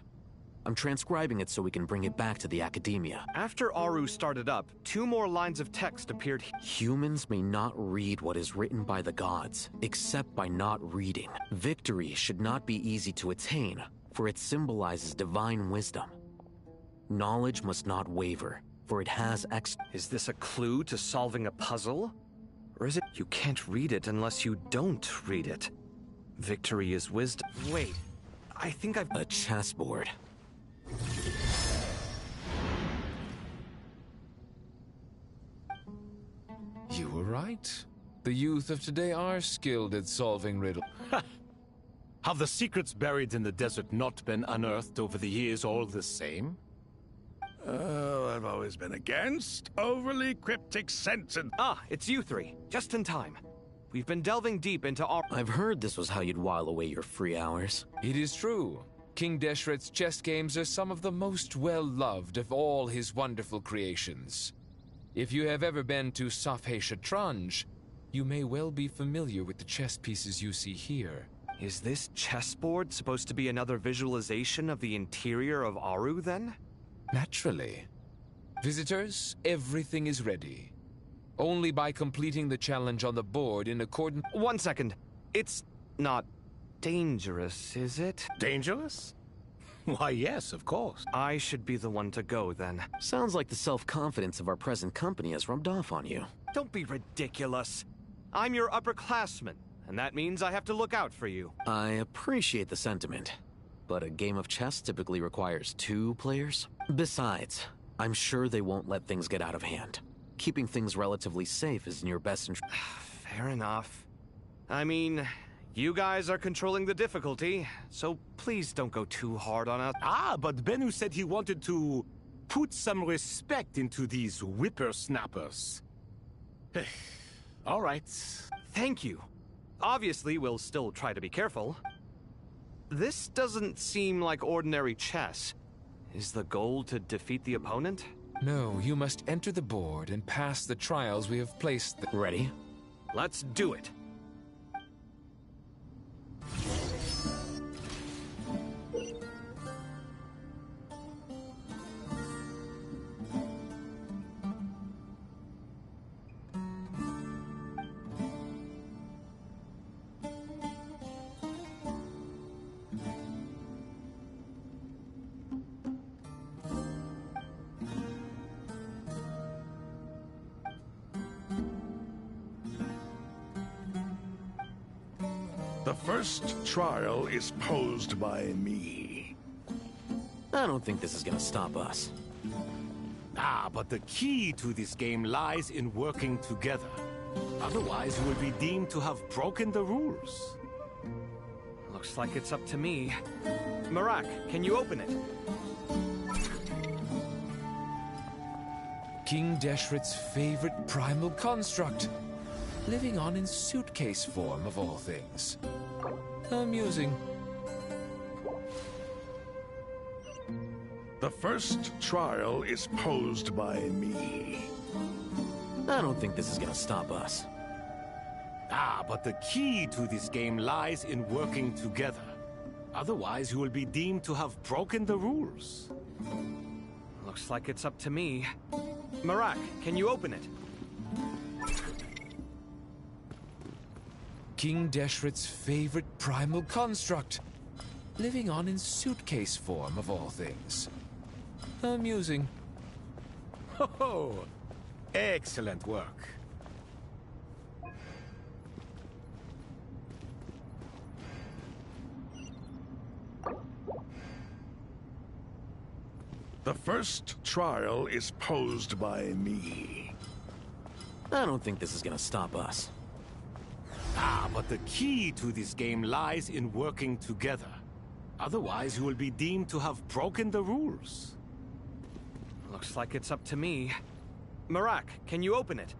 I'm transcribing it so we can bring it back to the academia. After Aru started up, 2 more lines of text appeared. Humans may not read what is written by the gods, except by not reading. Victory should not be easy to attain, for it symbolizes divine wisdom. Knowledge must not waver, for it has Is this a clue to solving a puzzle? Or is it you can't read it unless you don't read it? Victory is wisdom. Wait, I think I've... A chessboard. You were right. The youth of today are skilled at solving riddles. Have the secrets buried in the desert not been unearthed over the years all the same? Oh, I've always been against overly cryptic sentences. Ah, it's you 3. Just in time. We've been delving deep into our... I've heard this was how you'd while away your free hours. It is true. King Deshret's chess games are some of the most well-loved of all his wonderful creations. If you have ever been to Safhe Shatranj, you may well be familiar with the chess pieces you see here. Is this chessboard supposed to be another visualization of the interior of Aru, then? Naturally. Visitors, everything is ready. Only by completing the challenge on the board in accordance... 1 second. It's not dangerous, is it? Dangerous? Why, yes, of course. I should be the one to go, then. Sounds like the self-confidence of our present company has rubbed off on you. Don't be ridiculous. I'm your upperclassman, and that means I have to look out for you. I appreciate the sentiment, but a game of chess typically requires 2 players. Besides, I'm sure they won't let things get out of hand. Keeping things relatively safe is in your best interest. Fair enough. I mean, you guys are controlling the difficulty, so please don't go too hard on us. Ah, but Bennu said he wanted to put some respect into these whippersnappers. All right. Thank you. Obviously, we'll still try to be careful. This doesn't seem like ordinary chess. Is the goal to defeat the opponent? No, you must enter the board and pass the trials we have placed. Ready? Let's do it! The first trial is posed by me. I don't think this is gonna stop us. Ah, but the key to this game lies in working together. Otherwise, you will be deemed to have broken the rules. Looks like it's up to me. Marak, can you open it? King Deshret's favorite primal construct. Living on in suitcase form, of all things. Amusing. The first trial is posed by me. I don't think this is gonna stop us. Ah, but the key to this game lies in working together. Otherwise, you will be deemed to have broken the rules. Looks like it's up to me. Marak, can you open it? King Deshret's favorite primal construct. Living on in suitcase form, of all things. Amusing. Ho-ho! Excellent work. The first trial is posed by me. I don't think this is gonna stop us. Ah, but the key to this game lies in working together. Otherwise, you will be deemed to have broken the rules. Looks like it's up to me. Marak, can you open it?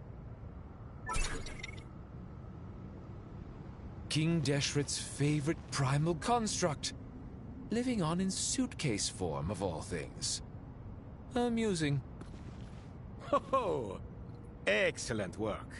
King Deshret's favorite primal construct. Living on in suitcase form, of all things. Amusing. Ho-ho! Excellent work.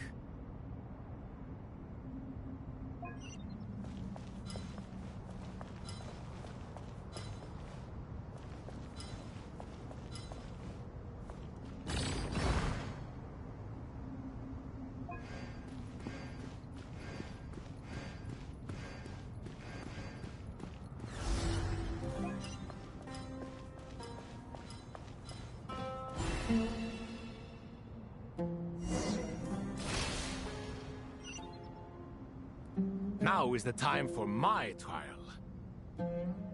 Now is the time for my trial.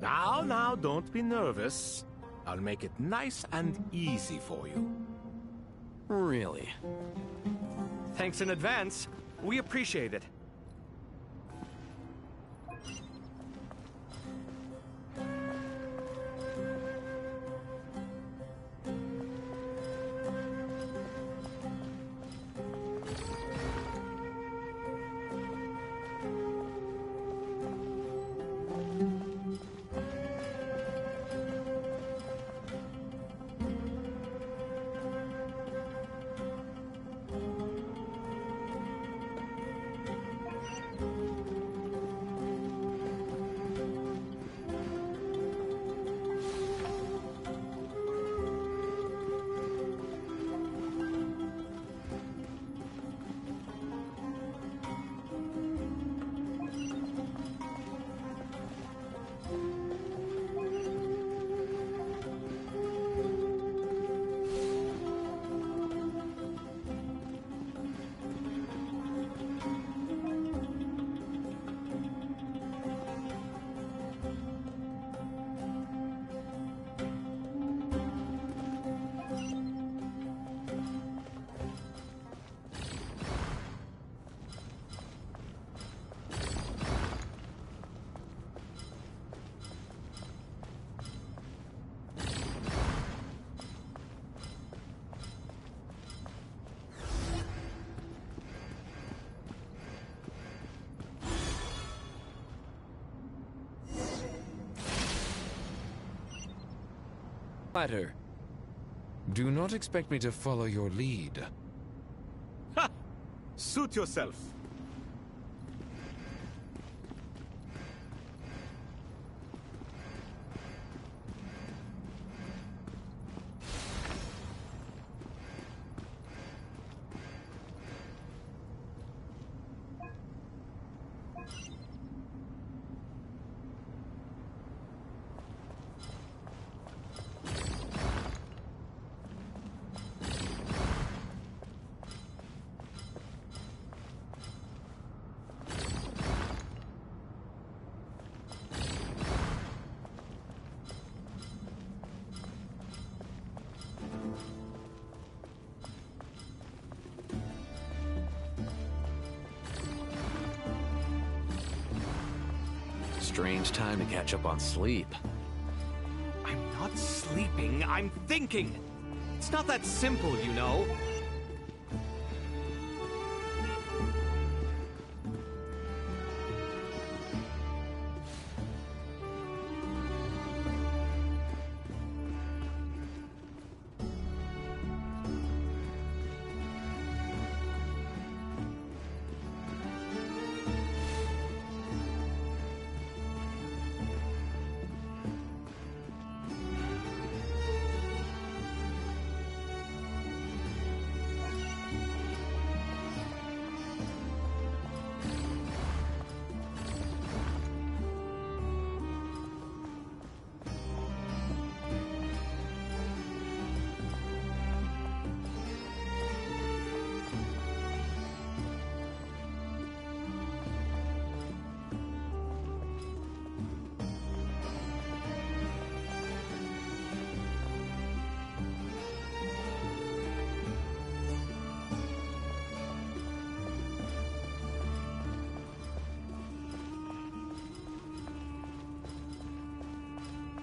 Now, don't be nervous. I'll make it nice and easy for you. Really? Thanks in advance. We appreciate it. Platter. Do not expect me to follow your lead. Ha! Suit yourself. Strange time to catch up on sleep. I'm not sleeping, I'm thinking! It's not that simple, you know.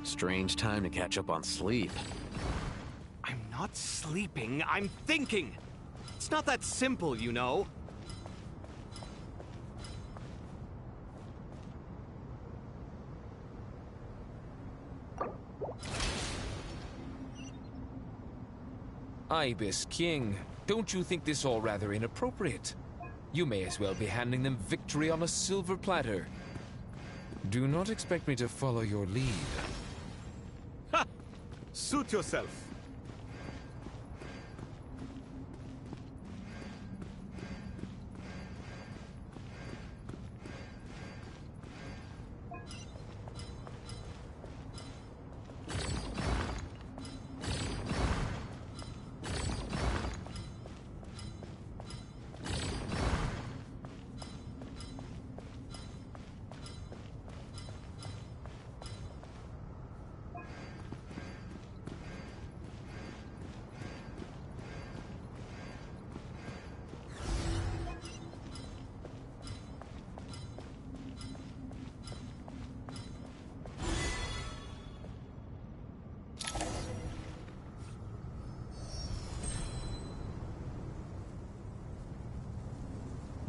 Strange time to catch up on sleep. I'm not sleeping, I'm thinking! It's not that simple, you know. Ibis King, don't you think this all rather inappropriate? You may as well be handing them victory on a silver platter. Do not expect me to follow your lead. Ha! Suit yourself.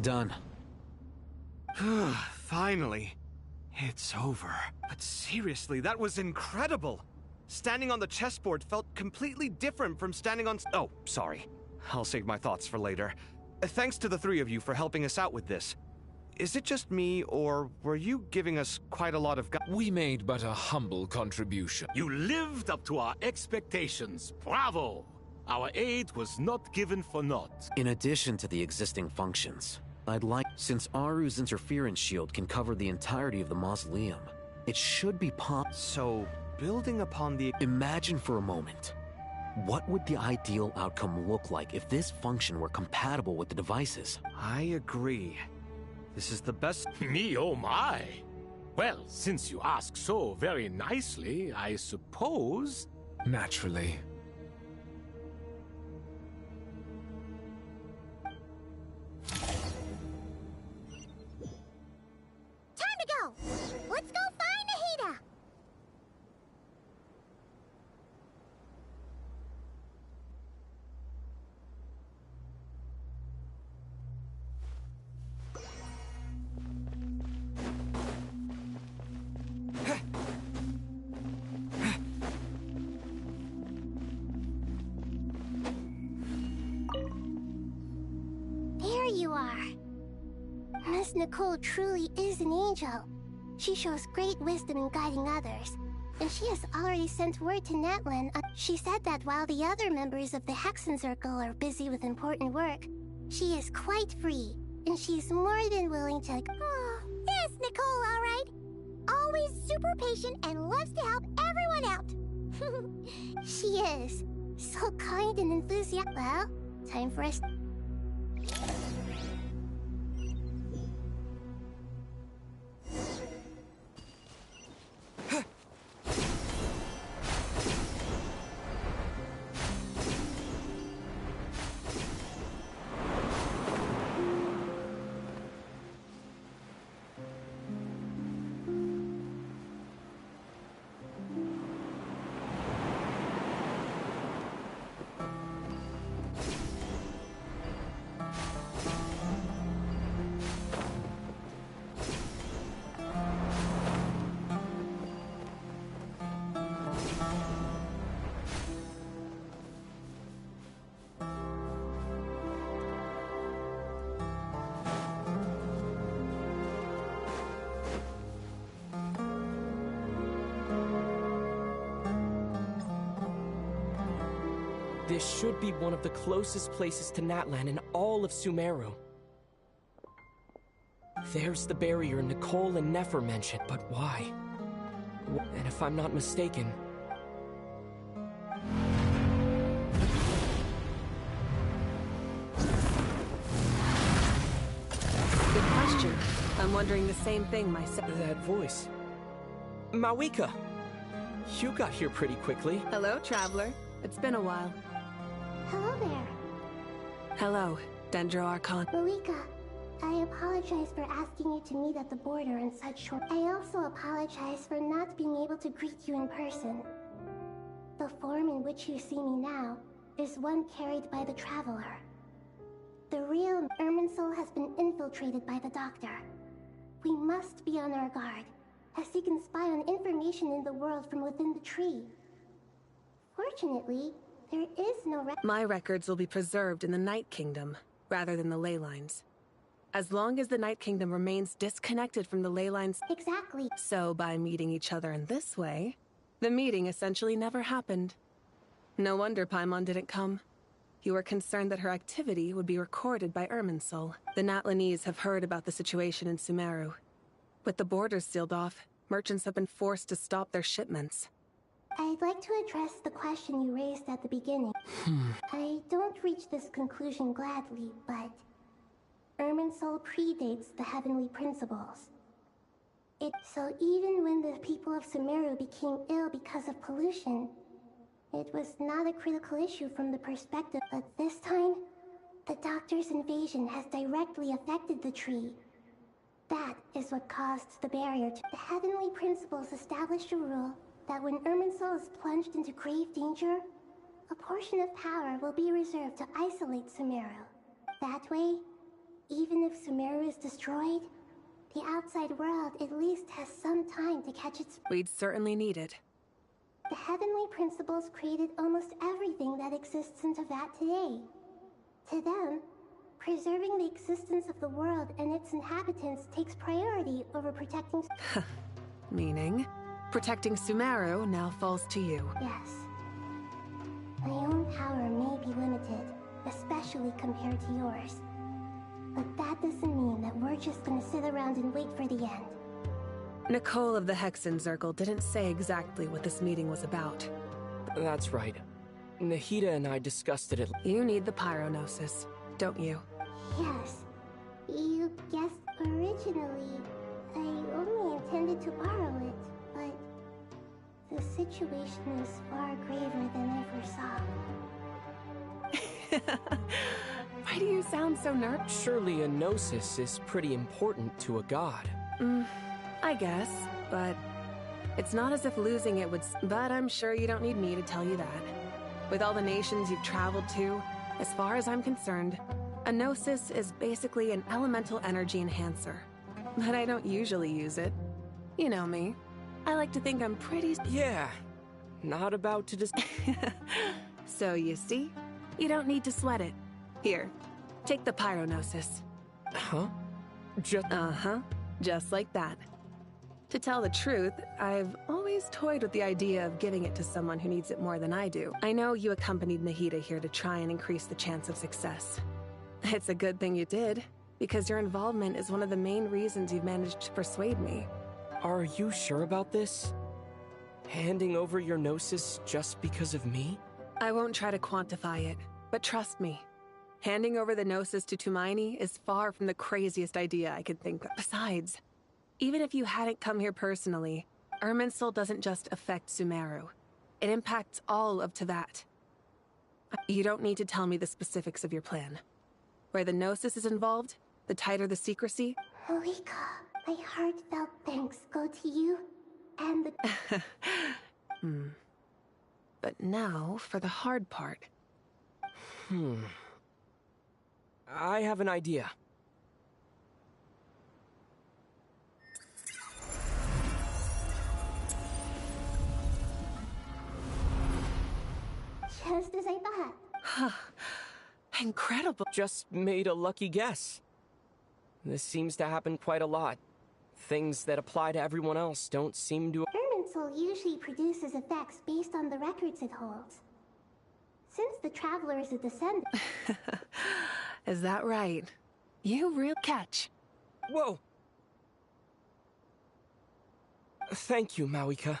Done. Finally. It's over. But seriously, that was incredible. Standing on the chessboard felt completely different from standing on... Oh, sorry. I'll save my thoughts for later. Thanks to the three of you for helping us out with this. Is it just me, or were you giving us quite a lot of... We made but a humble contribution. You lived up to our expectations. Bravo! Our aid was not given for naught. In addition to the existing functions, I'd like, since Aru's interference shield can cover the entirety of the mausoleum, it should be So, building upon the... Imagine for a moment, what would the ideal outcome look like if this function were compatible with the devices? I agree. This is the best... Me, oh my! Well, since you ask so very nicely, I suppose... Naturally. Time to go! Let's go find Nahida! are. Miss Nicole truly is an angel. She shows great wisdom in guiding others, and she has already sent word to Natlan. She said that while the other members of the Hexen Circle are busy with important work, she is quite free, and she's more than willing to... Oh, yes, Nicole, all right. Always super patient and loves to help everyone out. She is. So kind and enthusiastic. Well, time for us... This should be one of the closest places to Natlan in all of Sumeru. There's the barrier Nicole and Nefer mentioned, but why? And if I'm not mistaken... Good question. I'm wondering the same thing myself. That voice... Mawika! You got here pretty quickly. Hello, traveler. It's been a while. Hello there. Hello, Dendro Archon. Mawika, I apologize for asking you to meet at the border in such short... I also apologize for not being able to greet you in person. The form in which you see me now is one carried by the Traveler. The real Irminsul has been infiltrated by the Doctor. We must be on our guard, as he can spy on information in the world from within the tree. Fortunately, there is no My records will be preserved in the Night Kingdom, rather than the ley lines. As long as the Night Kingdom remains disconnected from the ley lines... Exactly. So by meeting each other in this way, the meeting essentially never happened. No wonder Paimon didn't come. You were concerned that her activity would be recorded by Irminsul. The Natlanese have heard about the situation in Sumeru. With the borders sealed off, merchants have been forced to stop their shipments. I'd like to address the question you raised at the beginning. I don't reach this conclusion gladly, but... Irminsul predates the Heavenly Principles. So even when the people of Sumeru became ill because of pollution, it was not a critical issue from the perspective. But this time, the Doctor's invasion has directly affected the tree. That is what caused the barrier to... The Heavenly Principles established a rule that when Irminsul is plunged into grave danger, a portion of power will be reserved to isolate Sumeru. That way, even if Sumeru is destroyed, the outside world at least has some time to catch its... We'd certainly need it. The Heavenly Principles created almost everything that exists in Teyvat today. To them, preserving the existence of the world and its inhabitants takes priority over protecting... Meaning? Protecting Sumeru now falls to you. Yes. My own power may be limited, especially compared to yours. But that doesn't mean that we're just gonna sit around and wait for the end. Nicole of the Hexen Circle didn't say exactly what this meeting was about. That's right. Nahida and I discussed it at... You need the Pyronosis, don't you? Yes. You guessed originally, I only intended to borrow it, but the situation is far graver than I foresaw. Why do you sound so nervous? Surely a gnosis is pretty important to a god. I guess, but it's not as if losing it would... But I'm sure you don't need me to tell you that. With all the nations you've traveled to, as far as I'm concerned, a gnosis is basically an elemental energy enhancer. But I don't usually use it. You know me. I like to think I'm pretty... Yeah, not about to So you see, you don't need to sweat it. Here, take the Pyronosis. Huh? Just... Uh-huh. Just like that. To tell the truth, I've always toyed with the idea of giving it to someone who needs it more than I do. I know you accompanied Nahida here to try and increase the chance of success. It's a good thing you did, because your involvement is one of the main reasons you've managed to persuade me. Are you sure about this? Handing over your Gnosis just because of me? I won't try to quantify it, but trust me. Handing over the Gnosis to Tumaini is far from the craziest idea I could think of. Besides, even if you hadn't come here personally, Irminsul doesn't just affect Sumeru. It impacts all of Teyvat. You don't need to tell me the specifics of your plan. Where the Gnosis is involved, the tighter the secrecy. Malika, my heartfelt thanks go to you and the... But now for the hard part. I have an idea. Just as I thought. Incredible. Just made a lucky guess. This seems to happen quite a lot. Things that apply to everyone else don't seem to... Irminsul usually produces effects based on the records it holds. Since the Traveler is a descendant... Is that right? You real catch. Whoa! Thank you, Mawika.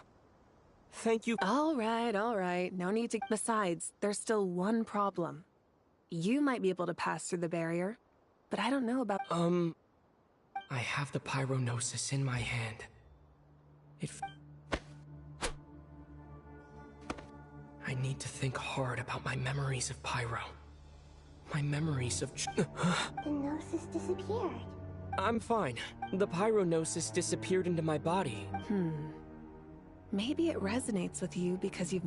Thank you. All right. No need to... Besides, there's still one problem. You might be able to pass through the barrier, but I don't know about... I have the Pyronosis in my hand. I need to think hard about my memories of Pyro. My memories of... The Gnosis disappeared. I'm fine. The Pyronosis disappeared into my body. Maybe it resonates with you because you've...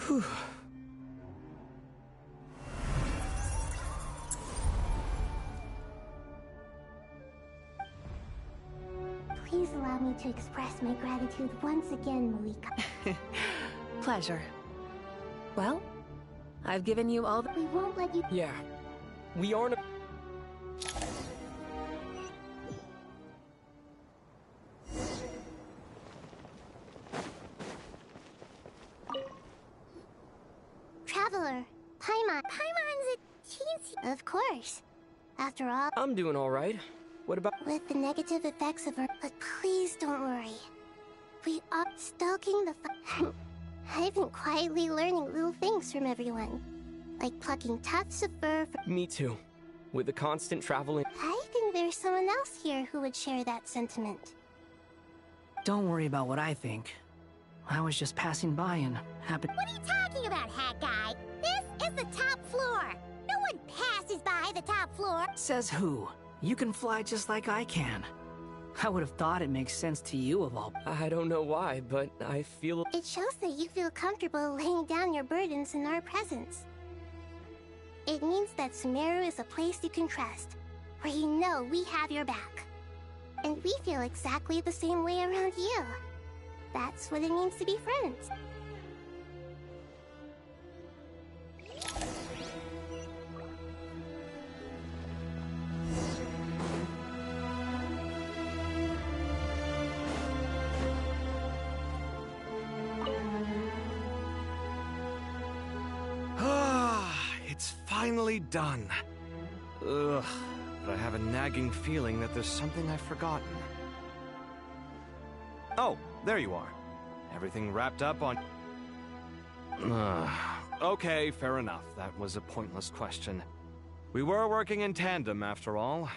Whew. Please allow me to express my gratitude once again, Malika. Pleasure. Well, I've given you all the... We won't let you... Yeah. We aren't... Traveler, Paimon. Paimon's a teensy... Of course. After all... I'm doing all right. What about... With the negative effects of our... But please don't worry. We are stalking the... I've been quietly learning little things from everyone. Like plucking tufts of fur from... Me too. With the constant traveling... I think there's someone else here who would share that sentiment. Don't worry about what I think. I was just passing by and happened... What are you talking about, hat guy? This is the top floor. No one passes by the top floor. Says who? You can fly just like I can. I would have thought it makes sense to you of all... I don't know why, but I feel... It shows that you feel comfortable laying down your burdens in our presence. It means that Sumeru is a place you can trust, where you know we have your back. And we feel exactly the same way around you. That's what it means to be friends. It's finally done. Ugh, but I have a nagging feeling that there's something I've forgotten. Oh, there you are. Everything wrapped up on... Okay, fair enough. That was a pointless question. We were working in tandem, after all.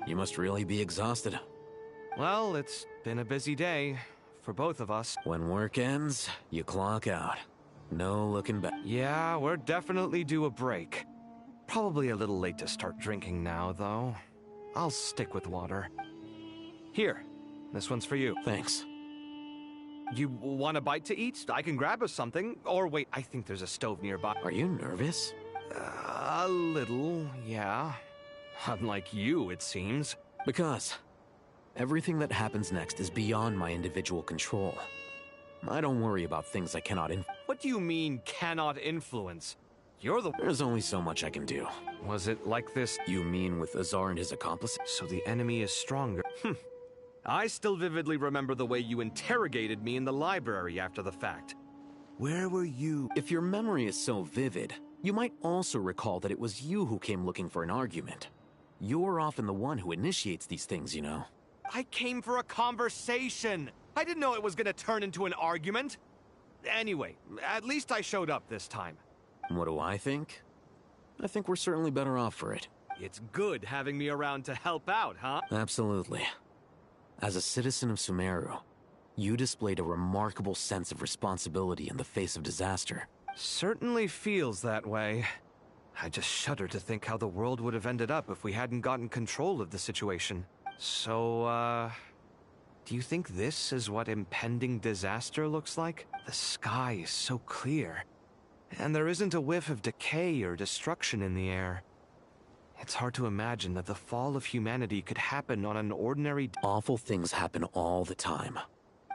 You must really be exhausted. Well, it's been a busy day for both of us. When work ends, you clock out. No looking back. Yeah, we're definitely due a break. Probably a little late to start drinking now, though. I'll stick with water. Here, this one's for you. Thanks. You want a bite to eat? I can grab us something. Or wait, I think there's a stove nearby. Are you nervous? A little, yeah. Unlike you, it seems. Because everything that happens next is beyond my individual control. I don't worry about things I cannot What do you mean, cannot influence? You're the— There's only so much I can do. Was it like this? You mean with Azar and his accomplices? So the enemy is stronger. I still vividly remember the way you interrogated me in the library after the fact. Where were you? If your memory is so vivid, you might also recall that it was you who came looking for an argument. You're often the one who initiates these things, you know. I came for a conversation. I didn't know it was gonna turn into an argument. Anyway, at least I showed up this time. What do I think? I think we're certainly better off for it. It's good having me around to help out, huh? Absolutely. As a citizen of Sumeru, you displayed a remarkable sense of responsibility in the face of disaster. Certainly feels that way. I just shudder to think how the world would have ended up if we hadn't gotten control of the situation. So, do you think this is what impending disaster looks like? The sky is so clear, and there isn't a whiff of decay or destruction in the air. It's hard to imagine that the fall of humanity could happen on an ordinary— Awful things happen all the time.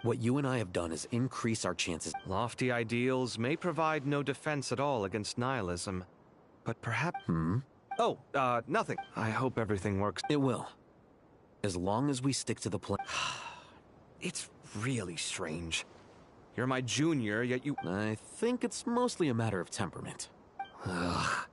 What you and I have done is increase our chances. Lofty ideals may provide no defense at all against nihilism, but perhaps— Oh, nothing. I hope everything works. It will. As long as we stick to the plan. It's really strange. You're my junior, yet you— I think it's mostly a matter of temperament. Ugh.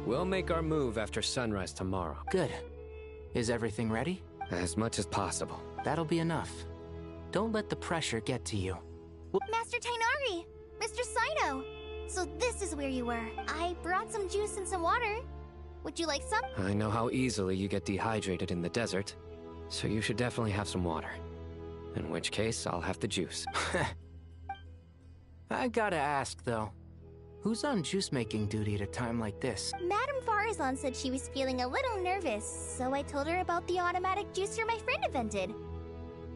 We'll make our move after sunrise tomorrow. Good. Is everything ready? As much as possible. That'll be enough. Don't let the pressure get to you. Master Tainari! Mr. Sino! So this is where you were. I brought some juice and some water. Would you like some? I know how easily you get dehydrated in the desert, so you should definitely have some water. In which case, I'll have the juice. I gotta ask, though. Who's on juice-making duty at a time like this? Madame Farazan said she was feeling a little nervous, so I told her about the automatic juicer my friend invented.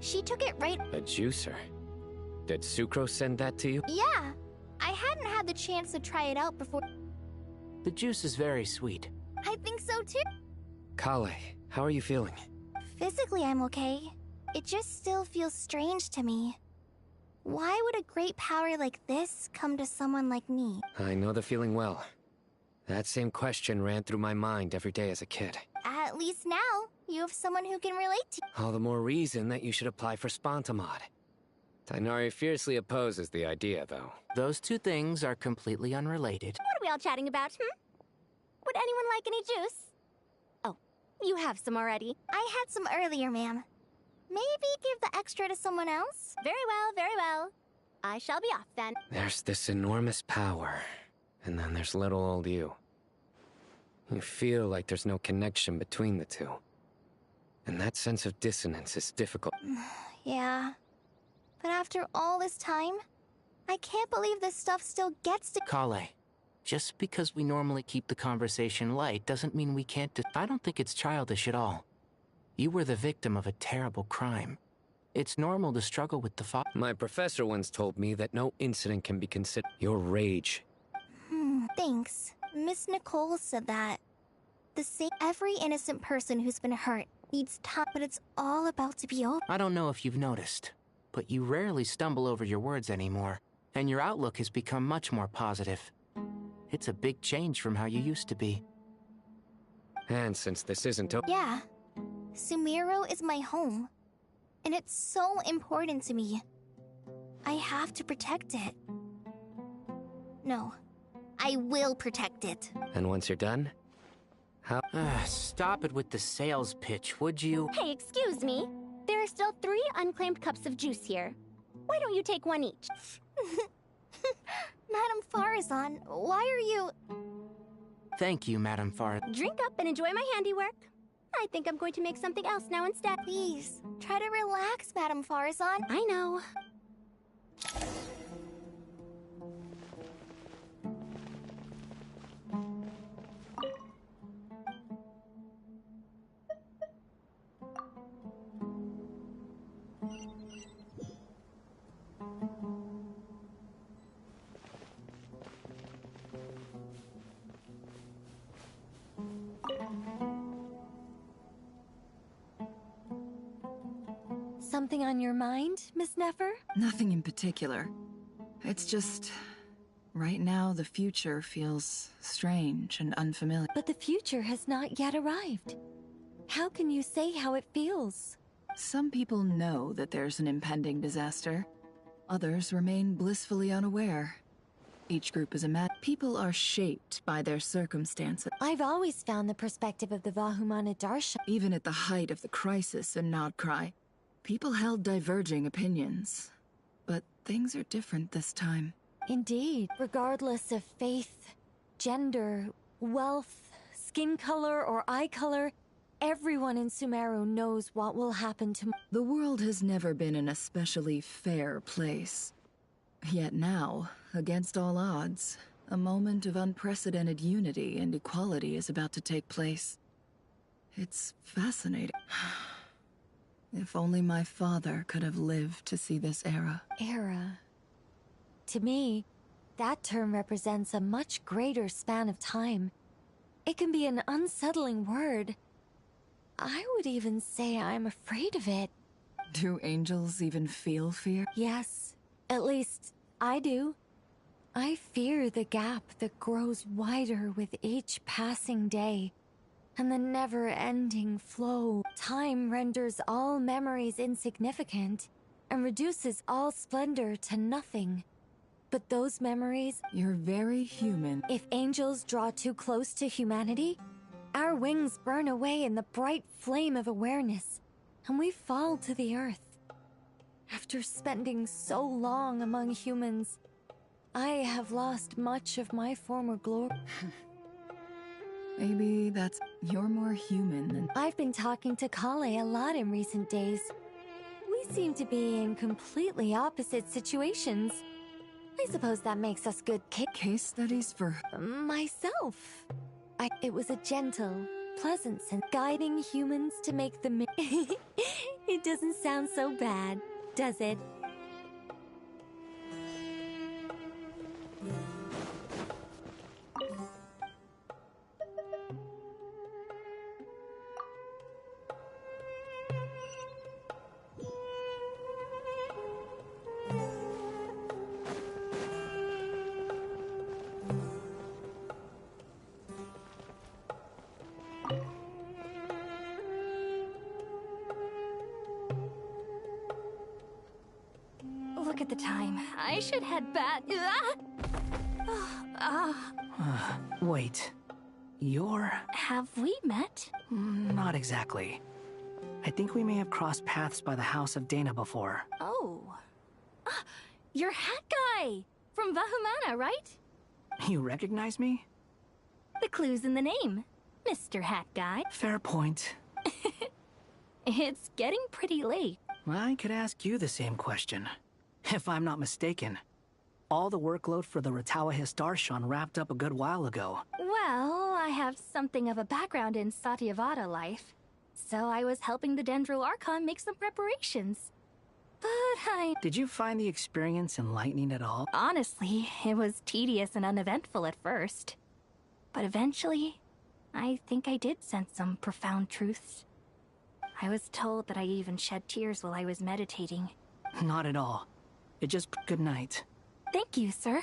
She took it right— A juicer? Did Sucrose send that to you? Yeah. I hadn't had the chance to try it out before— The juice is very sweet. I think so too. Kale, how are you feeling? Physically, I'm okay. It just still feels strange to me. Why would a great power like this come to someone like me? I know the feeling well. That same question ran through my mind every day as a kid. At least now, you have someone who can relate to you. All the more reason that you should apply for Spontamod. Tainari fiercely opposes the idea, though. Those two things are completely unrelated. What are we all chatting about, Would anyone like any juice? Oh, you have some already. I had some earlier, ma'am. Maybe give the extra to someone else? Very well, very well. I shall be off then. There's this enormous power, and then there's little old you. You feel like there's no connection between the two. And that sense of dissonance is difficult. Yeah. But after all this time, I can't believe this stuff still gets to— Kale, just because we normally keep the conversation light doesn't mean we can't— I don't think it's childish at all. You were the victim of a terrible crime. It's normal to struggle with the My professor once told me that no incident can be considered your rage. Thanks. Miss Nicole said that. The same— Every innocent person who's been hurt needs time, but it's all about to be over. I don't know if you've noticed, but you rarely stumble over your words anymore, and your outlook has become much more positive. It's a big change from how you used to be. And since this isn't Yeah. Sumeru is my home. And it's so important to me. I have to protect it. No. I will protect it. And once you're done, how? Stop it with the sales pitch, would you? Hey, excuse me. There are still 3 unclaimed cups of juice here. Why don't you take one each? Madame Farazan, why are you... Thank you, Madame Far. Drink up and enjoy my handiwork. I think I'm going to make something else now instead. Please, try to relax, Madame Farazan. I know. Something on your mind, Miss Nefer? Nothing in particular. It's just... right now, the future feels strange and unfamiliar. But the future has not yet arrived. How can you say how it feels? Some people know that there's an impending disaster. Others remain blissfully unaware. Each group is a People are shaped by their circumstances. I've always found the perspective of the Vahumana Darshan. Even at the height of the crisis in Nodcry, people held diverging opinions. But things are different this time. Indeed. Regardless of faith, gender, wealth, skin color, or eye color, everyone in Sumeru knows what will happen to... The world has never been an especially fair place. Yet now, against all odds, a moment of unprecedented unity and equality is about to take place. It's fascinating. If only my father could have lived to see this era. Era? To me, that term represents a much greater span of time. It can be an unsettling word. I would even say I'm afraid of it. Do angels even feel fear? Yes, at least I do. I fear the gap that grows wider with each passing day, and the never-ending flow. Time renders all memories insignificant, and reduces all splendor to nothing. But those memories... You're very human. If angels draw too close to humanity, our wings burn away in the bright flame of awareness, and we fall to the earth. After spending so long among humans, I have lost much of my former glory. Maybe that's... you're more human than... I've been talking to Kale a lot in recent days. We seem to be in completely opposite situations. I suppose that makes us good case studies for... myself. It was a gentle, pleasant sense, guiding humans to make the... It doesn't sound so bad, does it? Look at the time. I should head back. Wait. You're... Have we met? Not exactly. I think we may have crossed paths by the house of Dana before. Oh. You're Hat Guy! From Vahumana, right? You recognize me? The clue's in the name. Mr. Hat Guy. Fair point. It's getting pretty late. I could ask you the same question. If I'm not mistaken, all the workload for the Ratawa Darshan wrapped up a good while ago. Well, I have something of a background in Satyavada life, so I was helping the Dendro Archon make some preparations. But Did you find the experience enlightening at all? Honestly, it was tedious and uneventful at first. But eventually, I think I did sense some profound truths. I was told that I even shed tears while I was meditating. Not at all. It just... Good night. Thank you, sir.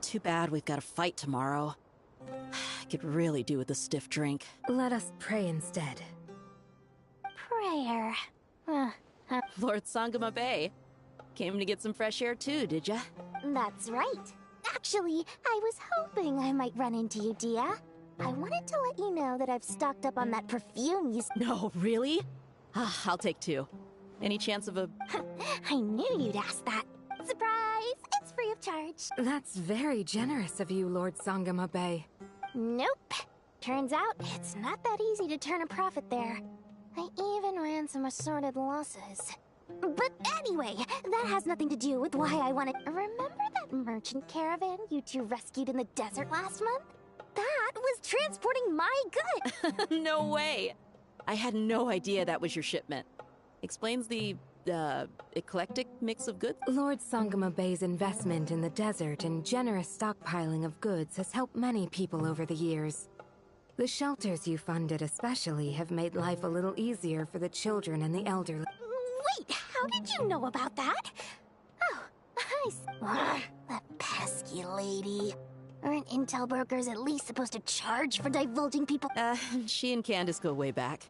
Too bad we've got a fight tomorrow. I could really do with a stiff drink. Let us pray instead. Prayer. Lord Sangama Bay. Came to get some fresh air too, did ya? That's right. Actually, I was hoping I might run into you, Dia. I wanted to let you know that I've stocked up on that perfume you... No, really? I'll take 2. Any chance of a... I knew you'd ask that. Surprise! It's free of charge. That's very generous of you, Lord Sangama Bay. Nope. Turns out, it's not that easy to turn a profit there. I even ran some assorted losses. But anyway, that has nothing to do with why I wanted... Remember that merchant caravan you two rescued in the desert last month? That was transporting my goods! No way! I had no idea that was your shipment. Explains the, eclectic mix of goods? Lord Sangama Bay's investment in the desert and generous stockpiling of goods has helped many people over the years. The shelters you funded especially have made life a little easier for the children and the elderly. Wait, how did you know about that? Oh, that pesky lady. Aren't intel brokers at least supposed to charge for divulging people? She and Candace go way back.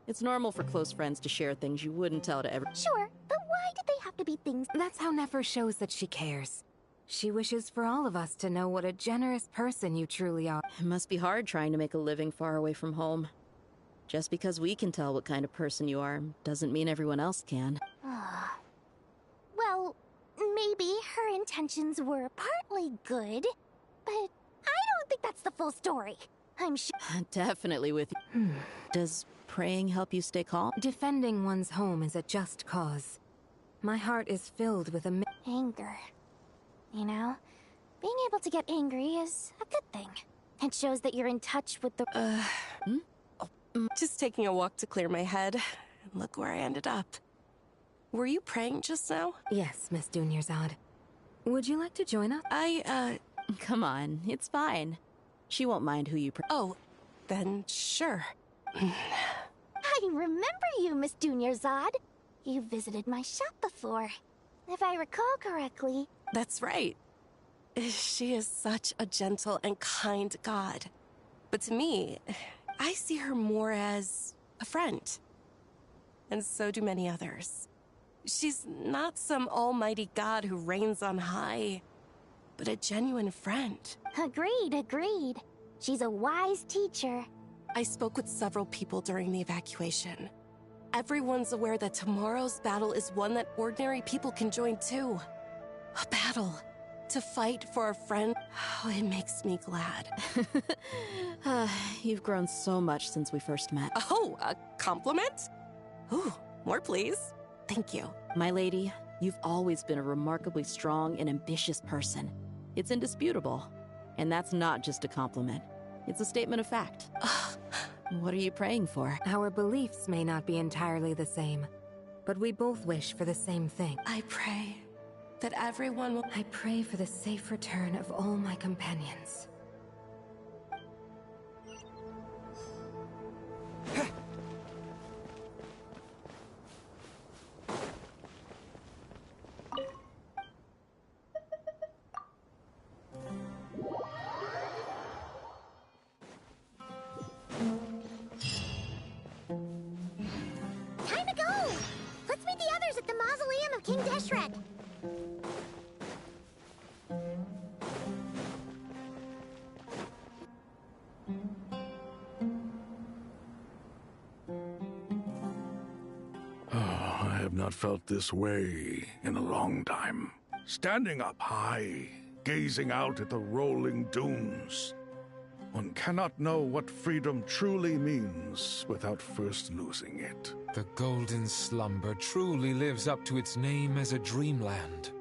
It's normal for close friends to share things you wouldn't tell to everyone. Sure, but why did they have to be things? That's how Nefer shows that she cares. She wishes for all of us to know what a generous person you truly are. It must be hard trying to make a living far away from home. Just because we can tell what kind of person you are, doesn't mean everyone else can. Well, maybe her intentions were partly good, but I don't think that's the full story. I'm sure... Definitely with you. Does praying help you stay calm? Defending one's home is a just cause. My heart is filled with anger. You know, being able to get angry is a good thing. It shows that you're in touch with the... Just taking a walk to clear my head. And look where I ended up. Were you praying just now? Yes, Miss Dunyarzad. Would you like to join us? Come on, it's fine. She won't mind who you pray. Oh, then sure. I remember you, Miss Dunyarzad. You visited my shop before. If I recall correctly. That's right. She is such a gentle and kind god. But to me, I see her more as a friend. And so do many others. She's not some almighty god who reigns on high, but a genuine friend. Agreed. She's a wise teacher. I spoke with several people during the evacuation. Everyone's aware that tomorrow's battle is one that ordinary people can join too. A battle. To fight for a friend. Oh, it makes me glad. You've grown so much since we first met. Oh, a compliment? Ooh, more please. Thank you. My lady, you've always been a remarkably strong and ambitious person. It's indisputable. And that's not just a compliment. It's a statement of fact. What are you praying for? Our beliefs may not be entirely the same, but we both wish for the same thing. I pray that everyone will... I pray for the safe return of all my companions. Time to go! Let's meet the others at the mausoleum of King Deshret. I have not felt this way in a long time. Standing up high, gazing out at the rolling dunes. One cannot know what freedom truly means without first losing it. The golden slumber truly lives up to its name as a dreamland.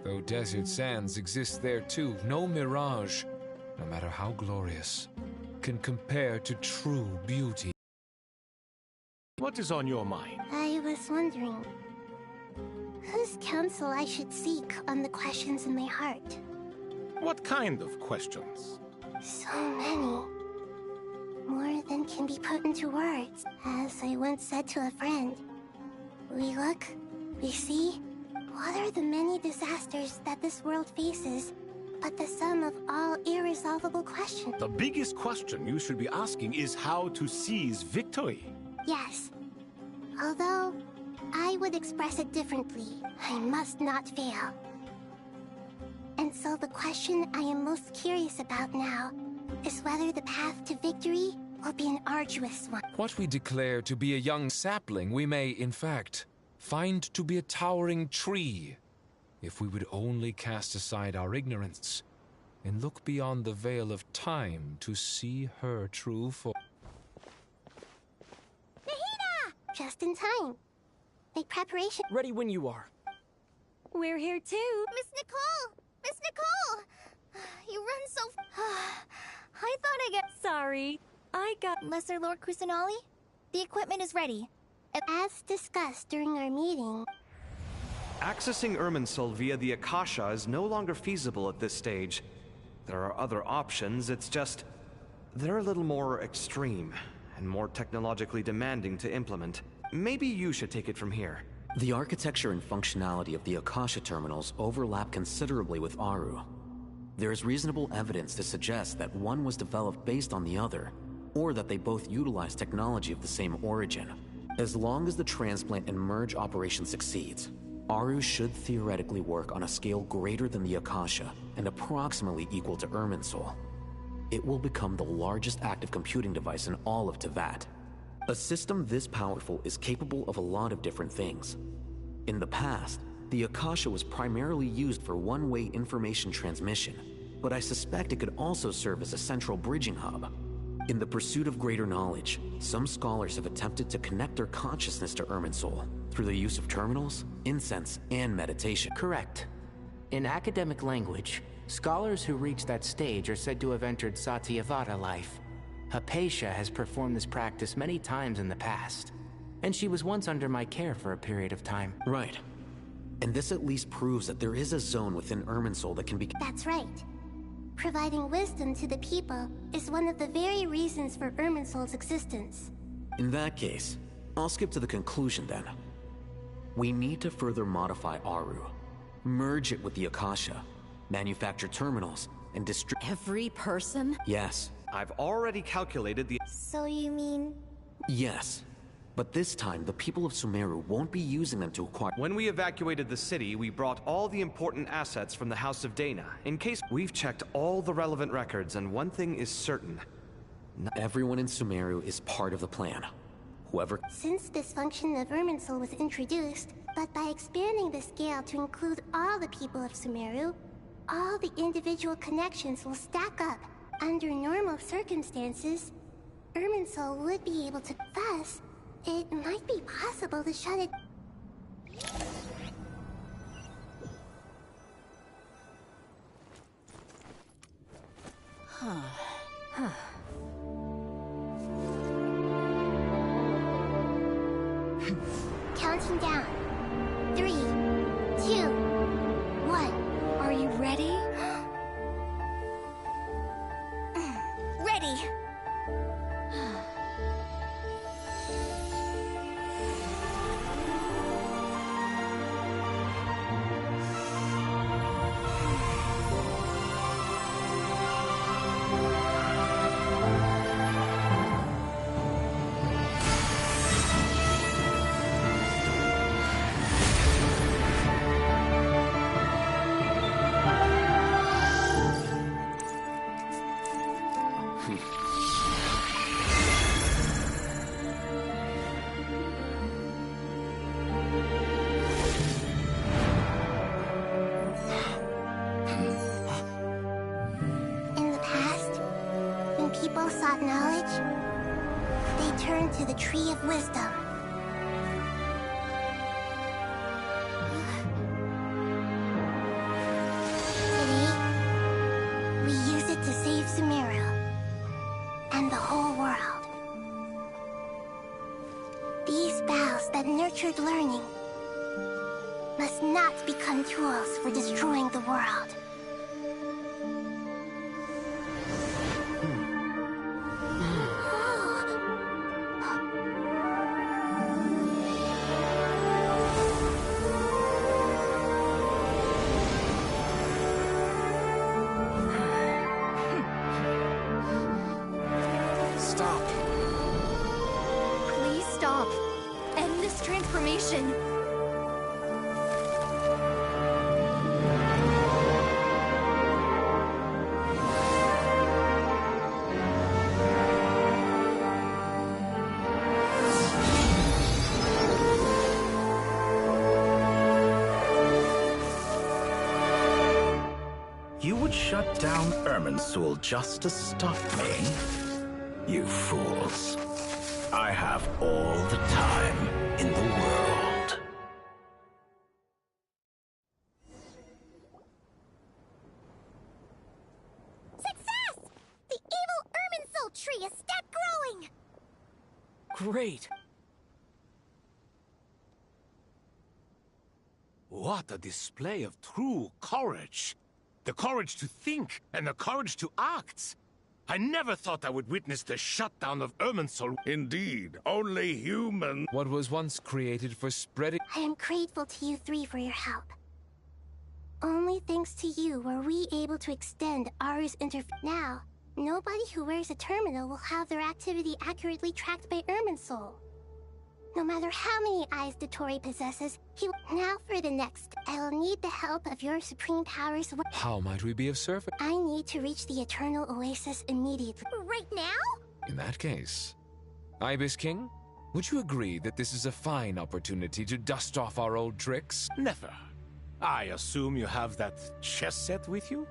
Though desert sands exist there too, no mirage, no matter how glorious, can compare to true beauty. What is on your mind? I was wondering, whose counsel I should seek on the questions in my heart. What kind of questions? So many. More than can be put into words. As I once said to a friend, we look, we see. What are the many disasters that this world faces but the sum of all irresolvable questions? The biggest question you should be asking is how to seize victory. Yes. Although, I would express it differently. I must not fail. And so the question I am most curious about now is whether the path to victory will be an arduous one. What we declare to be a young sapling, we may, in fact, find to be a towering tree, if we would only cast aside our ignorance and look beyond the veil of time to see her true form. Nahida! Just in time. Make preparation. Ready when you are. We're here too. Miss Nicole! Miss Nicole! You run so I thought I got... Sorry. I got... Lesser Lord Kusanali, the equipment is ready. As discussed during our meeting... Accessing Irminsul via the Akasha is no longer feasible at this stage. There are other options, it's just... they're a little more extreme, and more technologically demanding to implement. Maybe you should take it from here. The architecture and functionality of the Akasha terminals overlap considerably with Aru. There is reasonable evidence to suggest that one was developed based on the other, or that they both utilize technology of the same origin. As long as the transplant and merge operation succeeds, Aru should theoretically work on a scale greater than the Akasha and approximately equal to Irminsul. It will become the largest active computing device in all of Teyvat. A system this powerful is capable of a lot of different things. In the past, the Akasha was primarily used for one-way information transmission, but I suspect it could also serve as a central bridging hub. In the pursuit of greater knowledge, some scholars have attempted to connect their consciousness to Irminsul through the use of terminals, incense, and meditation. Correct. In academic language, scholars who reach that stage are said to have entered Satyavada life. Hypatia has performed this practice many times in the past, and she was once under my care for a period of time. Right. And this at least proves that there is a zone within Irminsul that can be... That's right. Providing wisdom to the people is one of the very reasons for Irminsul's existence. In that case, I'll skip to the conclusion then. We need to further modify Aru, merge it with the Akasha, manufacture terminals, and distribute... Every person? Yes. I've already calculated the... So you mean... Yes. But this time, the people of Sumeru won't be using them to acquire... When we evacuated the city, we brought all the important assets from the House of Dana. In case... We've checked all the relevant records, and one thing is certain. Everyone in Sumeru is part of the plan. Whoever... Since this function of Irminsul was introduced, but by expanding the scale to include all the people of Sumeru, all the individual connections will stack up. Under normal circumstances, Irminsul would be able to... Thus, it might be possible to shut it... Counting down. 3, 2, 1. Are you ready? Ready! People sought knowledge, they turned to the Tree of Wisdom. Today, we use it to save Sumeru and the whole world. These boughs that nurtured learning must not become tools for destroying the world. Stop. Please stop. End this transformation. You would shut down Irminsul just to stop me? You fools. I have all the time in the world. Success! The evil Irminsul tree is step growing! Great. What a display of true courage. The courage to think and the courage to act. I never thought I would witness the shutdown of Irminsul. Indeed, only human. What was once created for spreading... I am grateful to you three for your help. Only thanks to you were we able to extend Aru's Now, nobody who wears a terminal will have their activity accurately tracked by Irminsul. No matter how many eyes Dottore possesses, he will... Now for the next. I will need the help of your supreme powers. How might we be of service? I need to reach the Eternal Oasis immediately. Right now? In that case, Ibis King, would you agree that this is a fine opportunity to dust off our old tricks? Never. I assume you have that chess set with you?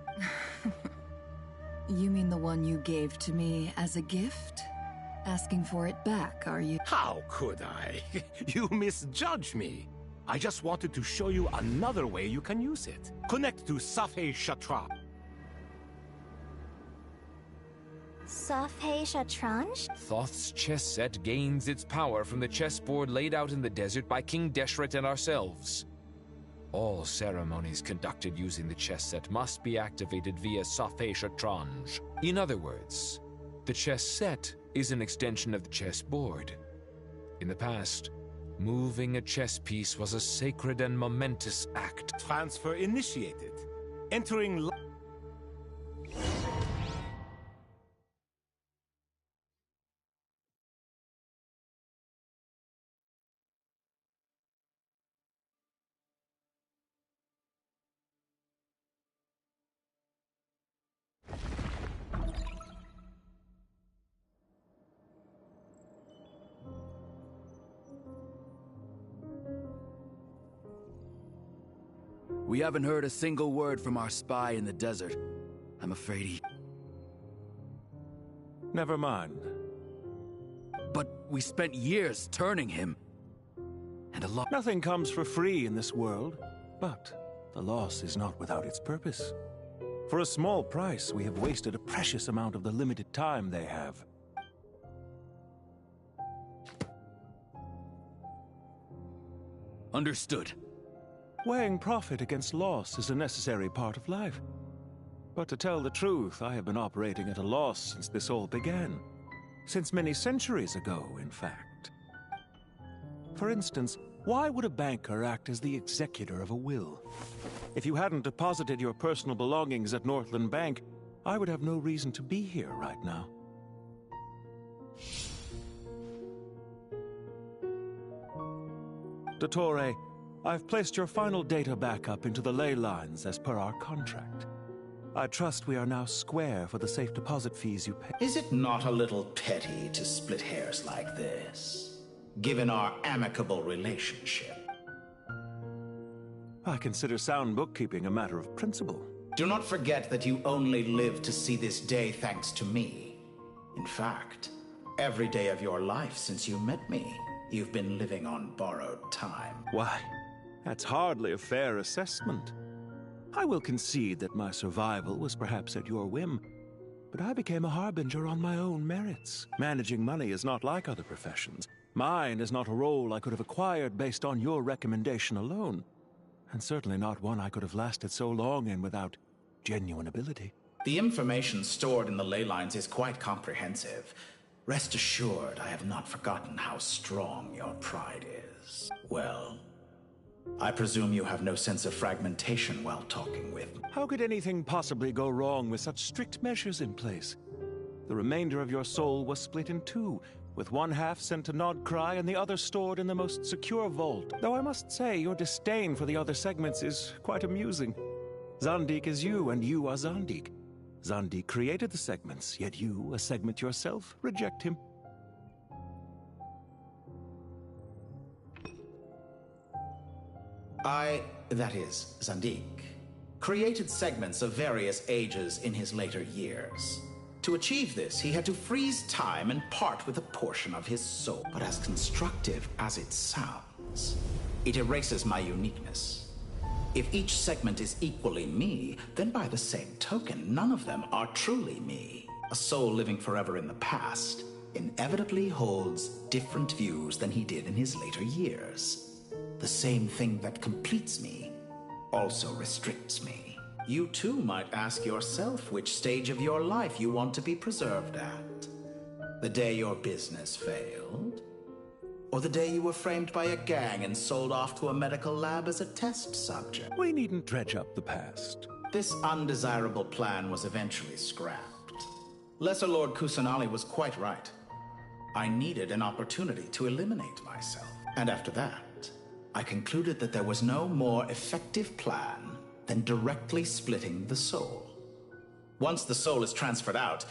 You mean the one you gave to me as a gift? Asking for it back, are you? How could I? You misjudge me. I just wanted to show you another way you can use it. Connect to Safei Shatran. Safei Shatranj? Thoth's chess set gains its power from the chessboard laid out in the desert by King Deshret and ourselves. All ceremonies conducted using the chess set must be activated via Safei Shatranj. In other words, the chess set is an extension of the chessboard. In the past, moving a chess piece was a sacred and momentous act. Transfer initiated. Entering... We haven't heard a single word from our spy in the desert. I'm afraid he... Never mind. But we spent years turning him. And a lot... Nothing comes for free in this world, but the loss is not without its purpose. For a small price, we have wasted a precious amount of the limited time they have. Understood. Weighing profit against loss is a necessary part of life. But to tell the truth, I have been operating at a loss since this all began. Since many centuries ago, in fact. For instance, why would a banker act as the executor of a will? If you hadn't deposited your personal belongings at Northland Bank, I would have no reason to be here right now. Dottore, I've placed your final data backup into the ley lines as per our contract. I trust we are now square for the safe deposit fees you pay. Is it not a little petty to split hairs like this, given our amicable relationship? I consider sound bookkeeping a matter of principle. Do not forget that you only live to see this day thanks to me. In fact, every day of your life since you met me, you've been living on borrowed time. Why, that's hardly a fair assessment. I will concede that my survival was perhaps at your whim, but I became a harbinger on my own merits. Managing money is not like other professions. Mine is not a role I could have acquired based on your recommendation alone. and certainly not one I could have lasted so long in without genuine ability. The information stored in the ley lines is quite comprehensive. Rest assured, I have not forgotten how strong your pride is. Well, I presume you have no sense of fragmentation while talking with me. How could anything possibly go wrong with such strict measures in place? The remainder of your soul was split in two, with one half sent to Nodcry and the other stored in the most secure vault. Though I must say, your disdain for the other segments is quite amusing. Zandik is you, and you are Zandik. Zandik created the segments, yet you, a segment yourself, reject him. That is, Zandik, created segments of various ages in his later years. To achieve this, he had to freeze time and part with a portion of his soul. But as constructive as it sounds, it erases my uniqueness. If each segment is equally me, then by the same token, none of them are truly me. A soul living forever in the past inevitably holds different views than he did in his later years. The same thing that completes me also restricts me. You too might ask yourself which stage of your life you want to be preserved at. The day your business failed? Or the day you were framed by a gang and sold off to a medical lab as a test subject? We needn't dredge up the past. This undesirable plan was eventually scrapped. Lesser Lord Kusanali was quite right. I needed an opportunity to eliminate myself. And after that, I concluded that there was no more effective plan than directly splitting the soul. Once the soul is transferred out,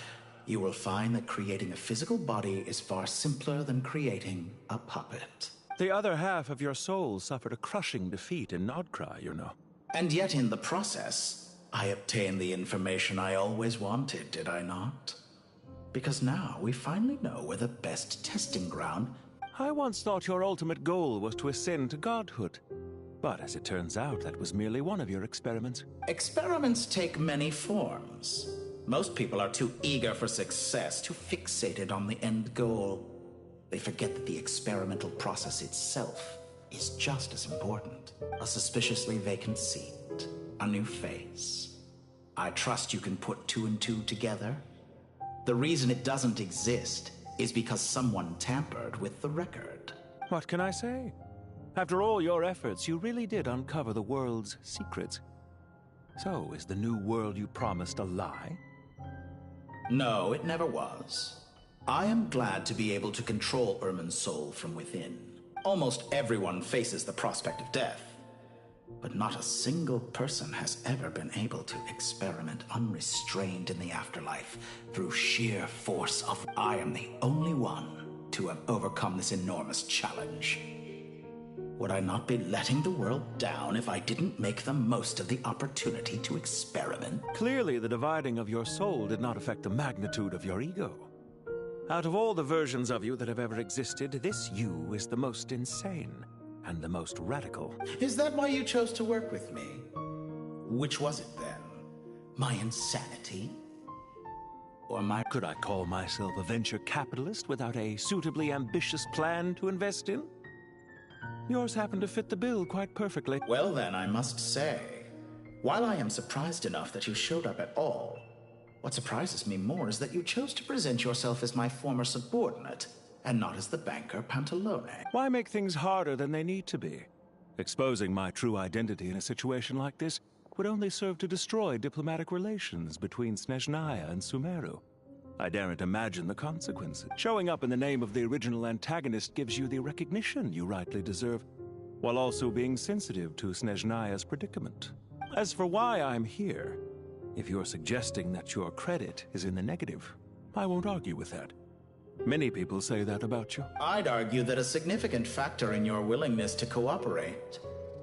you will find that creating a physical body is far simpler than creating a puppet. The other half of your soul suffered a crushing defeat in Nodcry, you know. And yet in the process, I obtained the information I always wanted, did I not? Because now we finally know where the best testing ground. I once thought your ultimate goal was to ascend to godhood. But as it turns out, that was merely one of your experiments. Experiments take many forms. Most people are too eager for success, too fixated on the end goal. They forget that the experimental process itself is just as important. A suspiciously vacant seat, a new face. I trust you can put two and two together. The reason it doesn't exist is because someone tampered with the record. What can I say? After all your efforts, you really did uncover the world's secrets. So, is the new world you promised a lie? No, it never was. I am glad to be able to control Irmin's soul from within. Almost everyone faces the prospect of death, but not a single person has ever been able to experiment unrestrained in the afterlife through sheer force of... I am the only one to have overcome this enormous challenge. Would I not be letting the world down if I didn't make the most of the opportunity to experiment? Clearly, the dividing of your soul did not affect the magnitude of your ego. Out of all the versions of you that have ever existed, this you is the most insane and the most radical. Is that why you chose to work with me? Which was it then? My insanity? Or my... Could I call myself a venture capitalist without a suitably ambitious plan to invest in? Yours happened to fit the bill quite perfectly. Well then, I must say, while I am surprised enough that you showed up at all, what surprises me more is that you chose to present yourself as my former subordinate, and not as the banker Pantalone. Why make things harder than they need to be? Exposing my true identity in a situation like this would only serve to destroy diplomatic relations between Snezhnaya and Sumeru. I daren't imagine the consequences. Showing up in the name of the original antagonist gives you the recognition you rightly deserve, while also being sensitive to Snezhnaya's predicament. As for why I'm here, if you're suggesting that your credit is in the negative, I won't argue with that. Many people say that about you. I'd argue that a significant factor in your willingness to cooperate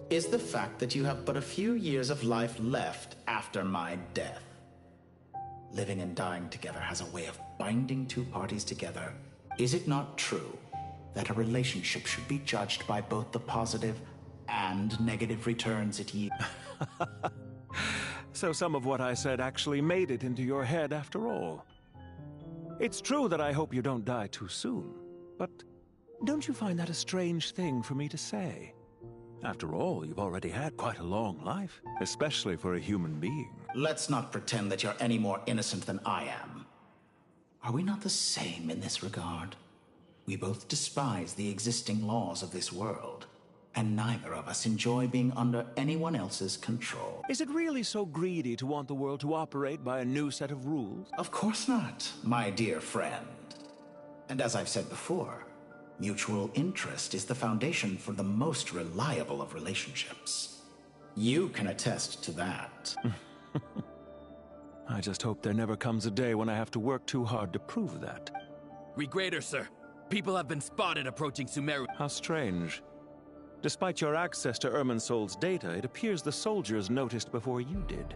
is the fact that you have but a few years of life left after my death. Living and dying together has a way of binding two parties together. Is it not true that a relationship should be judged by both the positive and negative returns it yields? So some of what I said actually made it into your head after all. It's true that I hope you don't die too soon, but don't you find that a strange thing for me to say? After all, you've already had quite a long life, especially for a human being. Let's not pretend that you're any more innocent than I am. Are we not the same in this regard? We both despise the existing laws of this world, and neither of us enjoy being under anyone else's control. Is it really so greedy to want the world to operate by a new set of rules? Of course not, my dear friend. And as I've said before, mutual interest is the foundation for the most reliable of relationships. You can attest to that. I just hope there never comes a day when I have to work too hard to prove that. Regrader, sir. People have been spotted approaching Sumeru. How strange. Despite your access to Irminsol's data, it appears the soldiers noticed before you did.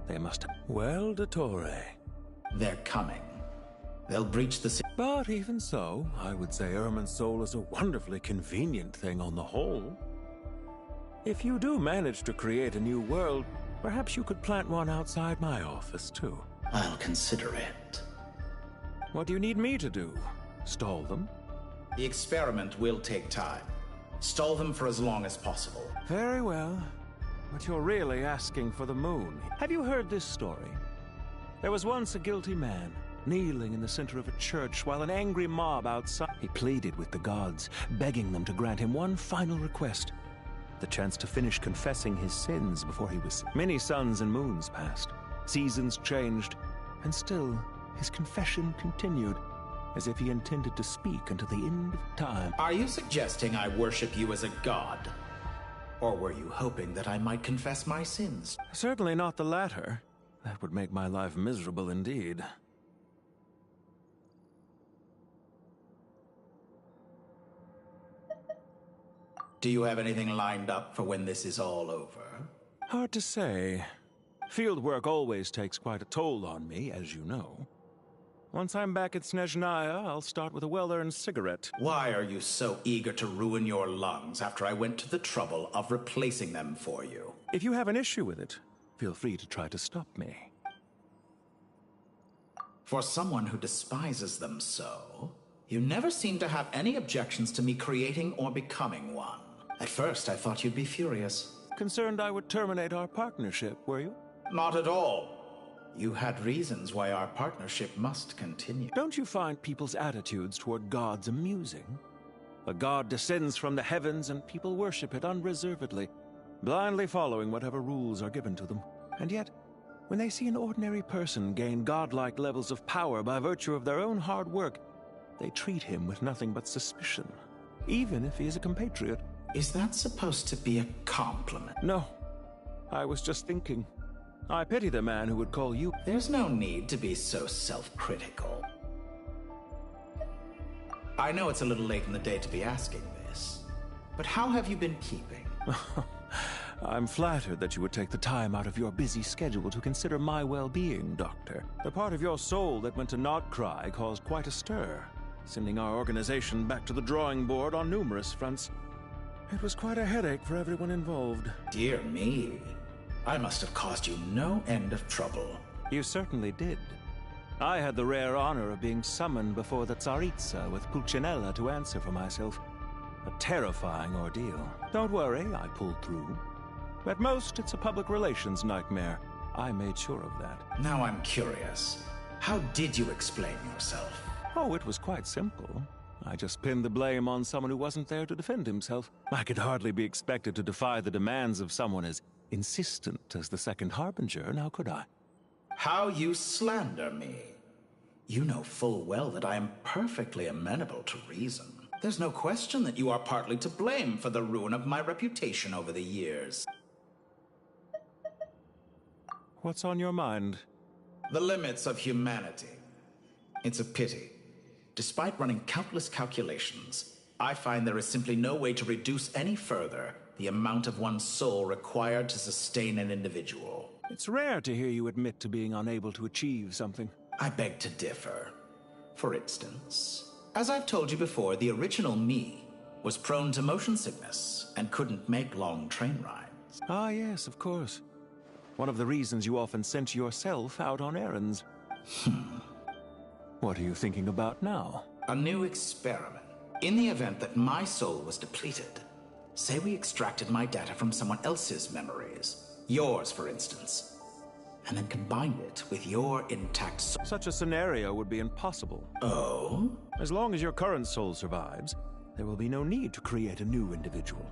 They must have... Well, Dottore. They're coming. They'll breach the... But even so, I would say Irminsol is a wonderfully convenient thing on the whole. If you do manage to create a new world, perhaps you could plant one outside my office, too. I'll consider it. What do you need me to do? Stall them? The experiment will take time. Stall them for as long as possible. Very well. But you're really asking for the moon. Have you heard this story? There was once a guilty man, kneeling in the center of a church while an angry mob outside... He pleaded with the gods, begging them to grant him one final request. The chance to finish confessing his sins before he was... Many suns and moons passed. Seasons changed. And still, his confession continued, as if he intended to speak until the end of time. Are you suggesting I worship you as a god? Or were you hoping that I might confess my sins? Certainly not the latter. That would make my life miserable indeed. Do you have anything lined up for when this is all over? Hard to say. Field work always takes quite a toll on me, as you know. Once I'm back at Snezhnaya, I'll start with a well-earned cigarette. Why are you so eager to ruin your lungs after I went to the trouble of replacing them for you? If you have an issue with it, feel free to try to stop me. For someone who despises them so, you never seem to have any objections to me creating or becoming one. At first, I thought you'd be furious. Concerned I would terminate our partnership, were you? Not at all. You had reasons why our partnership must continue. Don't you find people's attitudes toward gods amusing? A god descends from the heavens and people worship it unreservedly, blindly following whatever rules are given to them. And yet, when they see an ordinary person gain godlike levels of power by virtue of their own hard work, they treat him with nothing but suspicion, even if he is a compatriot. Is that supposed to be a compliment? No. I was just thinking. I pity the man who would call you... There's no need to be so self-critical. I know it's a little late in the day to be asking this, but how have you been keeping? I'm flattered that you would take the time out of your busy schedule to consider my well-being, Doctor. The part of your soul that went to Notcry caused quite a stir, sending our organization back to the drawing board on numerous fronts. It was quite a headache for everyone involved. Dear me. I must have caused you no end of trouble. You certainly did. I had the rare honor of being summoned before the Tsaritsa with Pulcinella to answer for myself. A terrifying ordeal. Don't worry, I pulled through. At most, it's a public relations nightmare. I made sure of that. Now I'm curious. How did you explain yourself? Oh, it was quite simple. I just pinned the blame on someone who wasn't there to defend himself. I could hardly be expected to defy the demands of someone as insistent as the Second Harbinger, now could I? How you slander me. You know full well that I am perfectly amenable to reason. There's no question that you are partly to blame for the ruin of my reputation over the years. What's on your mind? The limits of humanity. It's a pity. Despite running countless calculations, I find there is simply no way to reduce any further the amount of one's soul required to sustain an individual. It's rare to hear you admit to being unable to achieve something. I beg to differ. For instance, as I've told you before, the original me was prone to motion sickness and couldn't make long train rides. Ah, yes, of course. One of the reasons you often sent yourself out on errands. What are you thinking about now? A new experiment. In the event that my soul was depleted, Say we extracted my data from someone else's memories. Yours, for instance. And then combined it with your intact soul. Such a scenario would be impossible. Oh? As long as your current soul survives, there will be no need to create a new individual.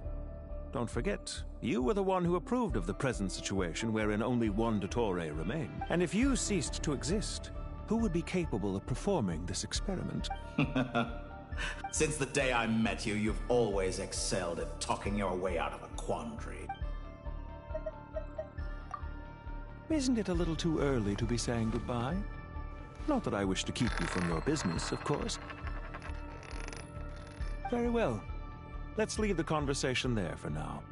Don't forget, you were the one who approved of the present situation wherein only one Dottore remained. And if you ceased to exist, who would be capable of performing this experiment? Since the day I met you, you've always excelled at talking your way out of a quandary. Isn't it a little too early to be saying goodbye? Not that I wish to keep you from your business, of course. Very well. Let's leave the conversation there for now.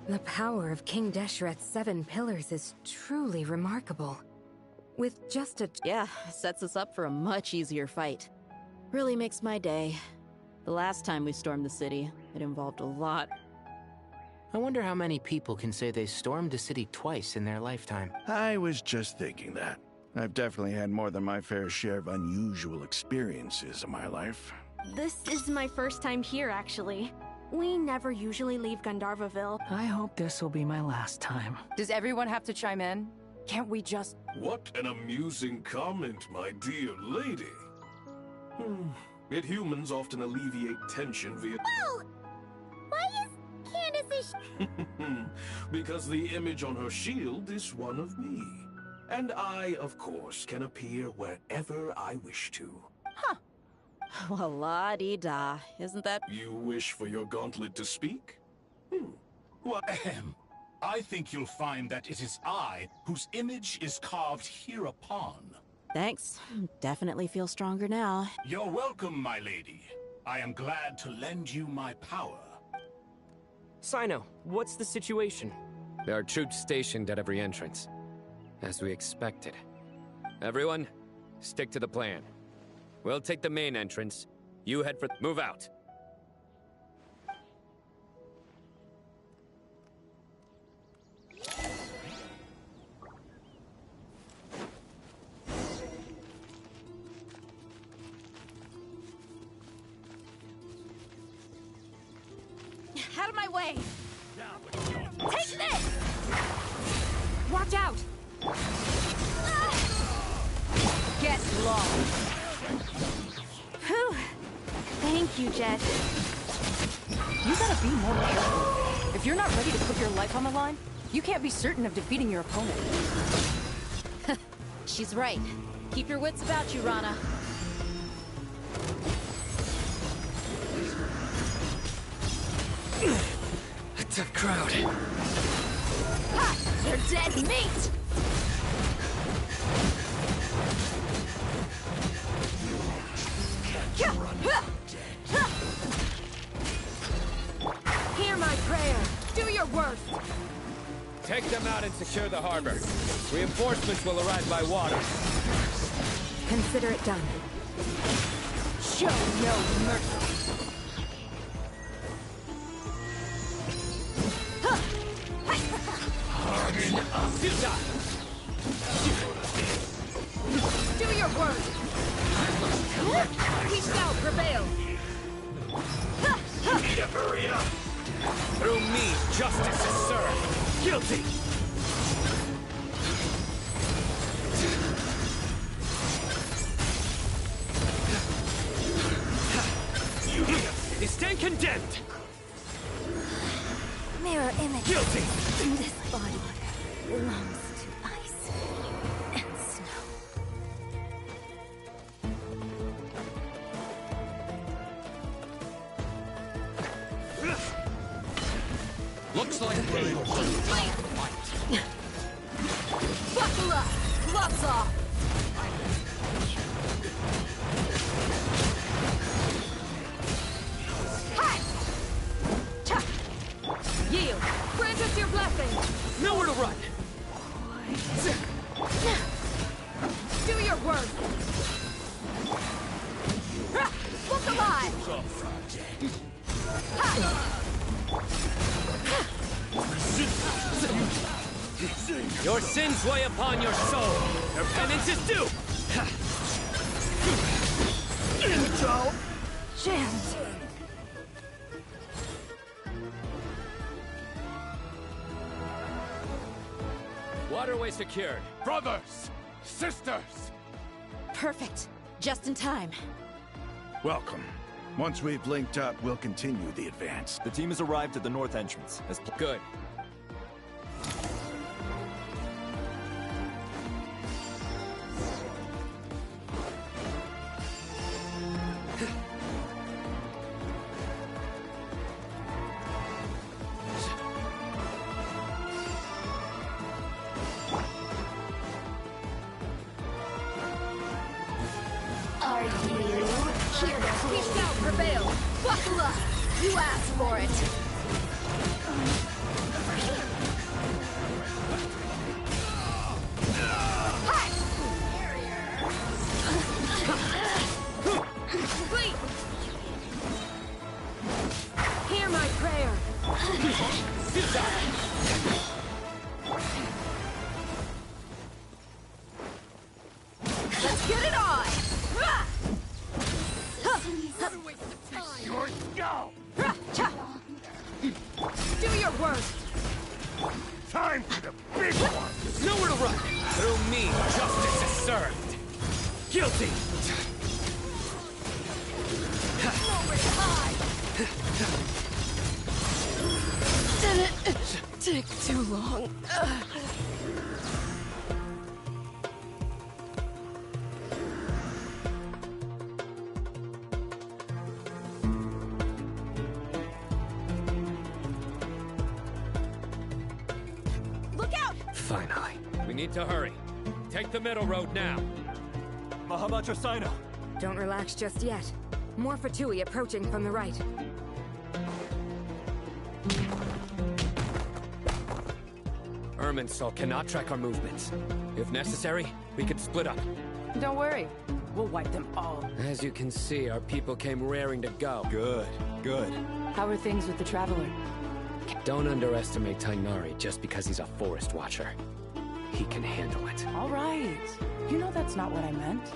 The power of King Desheret's 7 pillars is truly remarkable. With just a... Yeah, sets us up for a much easier fight. Really makes my day. The last time we stormed the city, it involved a lot. I wonder how many people can say they stormed a city twice in their lifetime. I was just thinking that. I've definitely had more than my fair share of unusual experiences in my life. This is my first time here, actually. We never usually leave Gandharvaville. I hope this will be my last time. Does everyone have to chime in? Can't we just... What an amusing comment, my dear lady. Yet humans often alleviate tension via... Whoa! Why is Candace's... Because the image on her shield is one of me. And I, of course, can appear wherever I wish to. Huh. Well, la-dee-da. Isn't that... You wish for your gauntlet to speak? Well, I think you'll find that it is I whose image is carved hereupon. Thanks. Definitely feel stronger now. You're welcome, my lady. I am glad to lend you my power. Sino, what's the situation? There are troops stationed at every entrance, as we expected. Everyone, stick to the plan. We'll take the main entrance. You head for... Move out! Out of my way! Take this! Watch out! Get lost! Whew. Thank you, Jet. You gotta be more careful. If you're not ready to put your life on the line, you can't be certain of defeating your opponent. She's right. Keep your wits about you, Rana. A tough crowd. Ha! They're dead meat! Hear my prayer. Do your worst. Take them out and secure the harbor. Reinforcements will arrive by water. Consider it done. Show no mercy. Do your worst. We shall prevail. You need to hurry up! Through me, justice is served. Guilty! You stand condemned! Mirror image. Guilty! This body belongs to ice and snow. Looks like we're in for a fight. Buckle up. Gloves off. Your sins weigh upon your soul. Their penance is due. No chance. Waterway secured. Brothers! Sisters! Perfect. Just in time. Welcome. Once we've linked up, we'll continue the advance. The team has arrived at the north entrance. Good. Are you here? Peace out, prevail. Buckle up. You asked for it. Wait. Hear my prayer. Let's get it on. Your go! Do your worst. Time for the big one! There's nowhere to run. Through me, justice is served. Guilty. Didn't take too long. Look out! Finally. We need to hurry. Take the middle road now. Mahamacho Sino. Don't relax just yet. More Fatui approaching from the right. Irminsul cannot track our movements. If necessary, we could split up. Don't worry. We'll wipe them all. As you can see, our people came raring to go. Good, good. How are things with the Traveler? Don't underestimate Tainari just because he's a forest watcher. He can handle it. All right. You know that's not what I meant.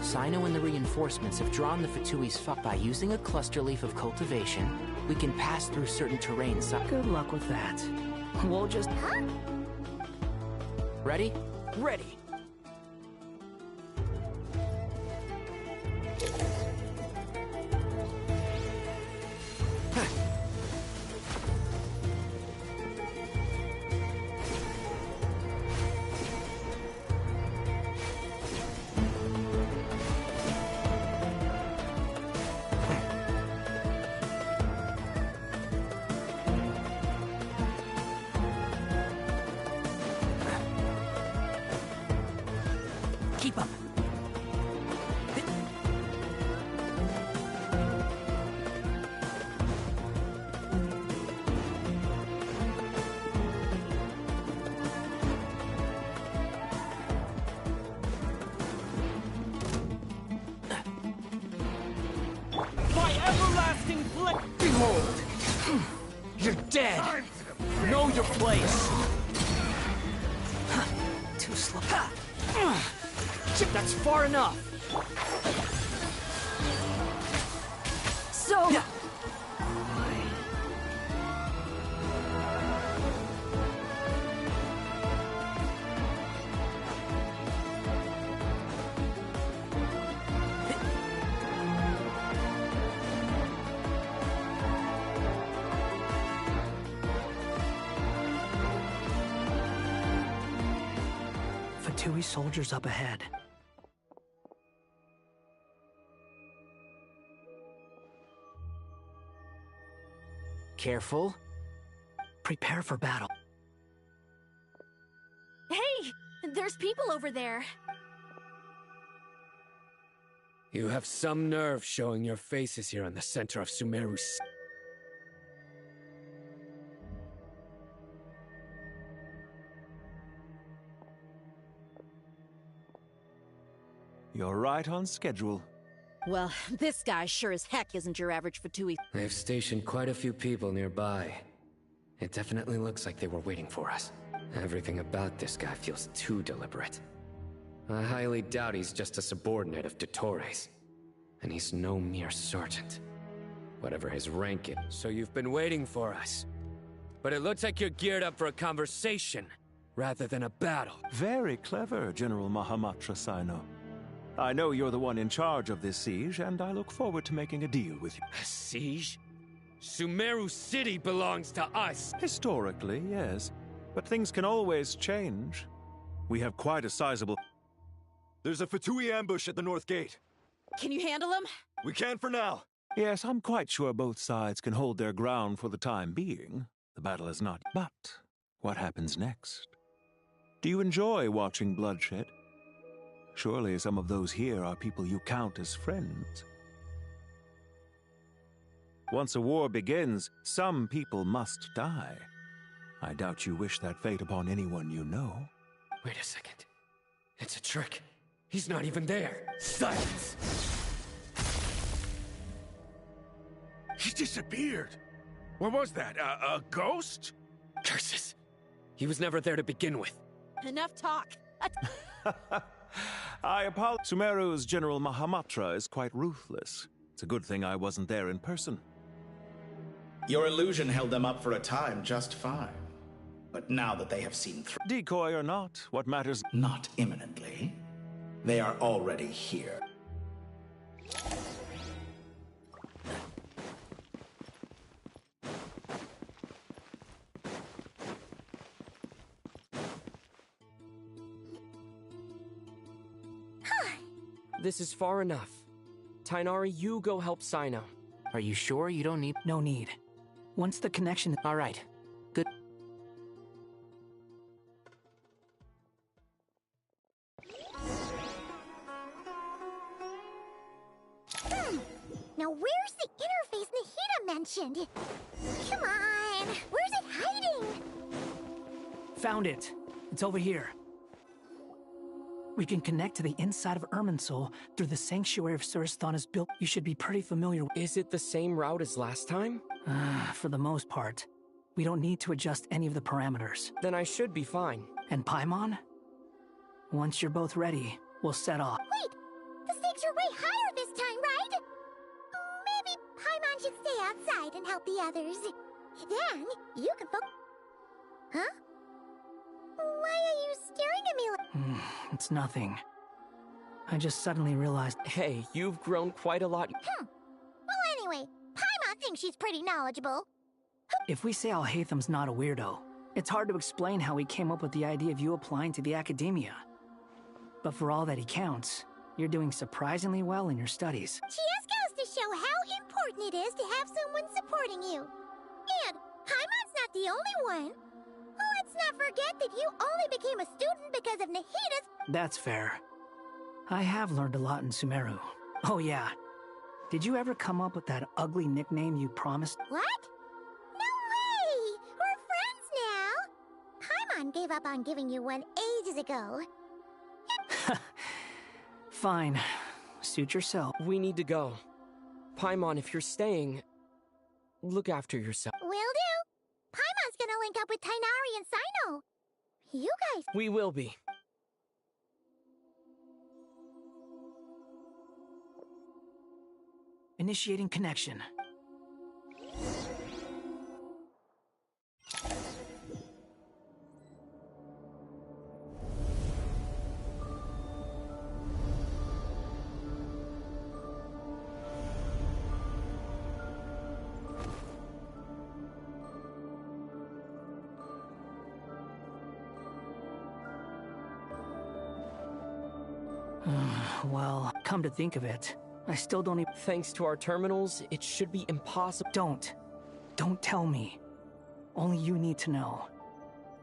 Sino and the reinforcements have drawn the Fatui's fuck. By using a cluster leaf of cultivation, we can pass through certain terrain. Good luck with that. We'll just... Ready? Ready. Keep up. My everlasting flame! Behold! You're dead! Know your place! Too slow. That's far enough! So... Fatui soldiers up ahead. Careful. Prepare for battle. Hey! There's people over there. You have some nerve showing your faces here in the center of Sumeru's. You're right on schedule. Well, this guy sure as heck isn't your average Fatui. They've stationed quite a few people nearby. It definitely looks like they were waiting for us. Everything about this guy feels too deliberate. I highly doubt he's just a subordinate of Dottores. And he's no mere sergeant. Whatever his rank is. So you've been waiting for us. But it looks like you're geared up for a conversation, rather than a battle. Very clever, General Mahamatra Sino. I know you're the one in charge of this siege, and I look forward to making a deal with you. A siege? Sumeru City belongs to us! Historically, yes. But things can always change. We have quite a sizable... There's a Fatui ambush at the north gate. Can you handle him? We can for now. Yes, I'm quite sure both sides can hold their ground for the time being. The battle is not... But what happens next? Do you enjoy watching bloodshed? Surely some of those here are people you count as friends. Once a war begins, some people must die. I doubt you wish that fate upon anyone you know. Wait a second. It's a trick. He's not even there. Silence! He disappeared. What was that? A ghost? Curses. He was never there to begin with. Enough talk. I apologize. Sumeru's General Mahamatra is quite ruthless. It's a good thing I wasn't there in person. Your illusion held them up for a time just fine. But now that they have seen through... Decoy or not, what matters... Not imminently. They are already here. This is far enough. Tainari, you go help Sino. Are you sure you don't need... No need. Once the connection... All right. Good. Now where's the interface Nahida mentioned? Come on, where's it hiding? Found it. It's over here. We can connect to the inside of Irminsul through the sanctuary of Surasthana's built. You should be pretty familiar with. Is it the same route as last time? For the most part. We don't need to adjust any of the parameters. Then I should be fine. And Paimon? Once you're both ready, we'll set off. Wait! The stakes are way higher this time, right? Maybe Paimon should stay outside and help the others. Then, you can Huh? Why are you staring at me like... It's nothing. I just suddenly realized... Hey, you've grown quite a lot. Well, anyway, Paimon thinks she's pretty knowledgeable. If we say Alhatham's not a weirdo, it's hard to explain how he came up with the idea of you applying to the academia. But for all that he counts, you're doing surprisingly well in your studies. She just goes to show how important it is to have someone supporting you. And Paimon's not the only one. Let's not forget that you only became a student because of Nahida's... That's fair. I have learned a lot in Sumeru. Oh yeah. Did you ever come up with that ugly nickname you promised? What? No way! We're friends now! Paimon gave up on giving you one ages ago. Fine. Suit yourself. We need to go. Paimon, if you're staying, look after yourself. Will do. Paimon's gonna link up with Tainari and Sino. You guys... We will be. Initiating connection. Well, come to think of it, I still don't even... Thanks to our terminals, it should be impossible. Don't tell me. Only you need to know.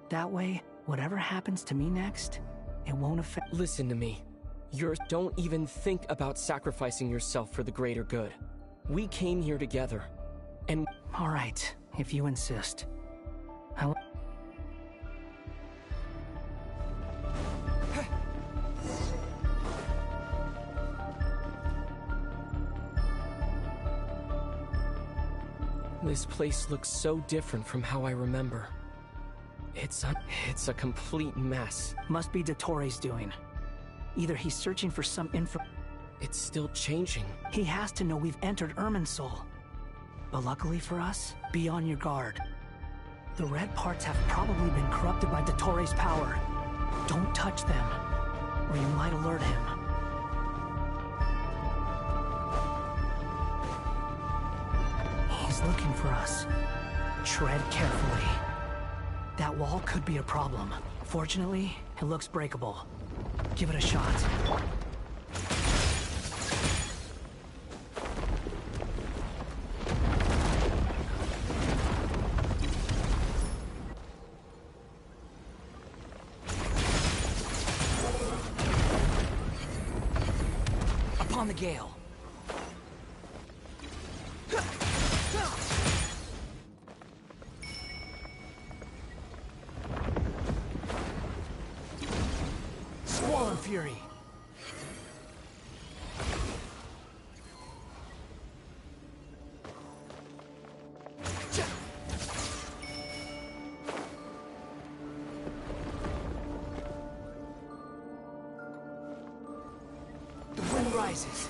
That way, whatever happens to me next, it won't affect... Listen to me. Don't even think about sacrificing yourself for the greater good. We came here together, and... All right, if you insist. This place looks so different from how I remember. It's a complete mess. Must be Dottore doing. Either he's searching for some info... It's still changing. He has to know we've entered Irminsul. But luckily for us, be on your guard. The red parts have probably been corrupted by Dottore's power. Don't touch them, or you might alert him. He's looking for us. Tread carefully. That wall could be a problem. Fortunately, it looks breakable. Give it a shot. Upon the gale. Squall Fury. The wind rises.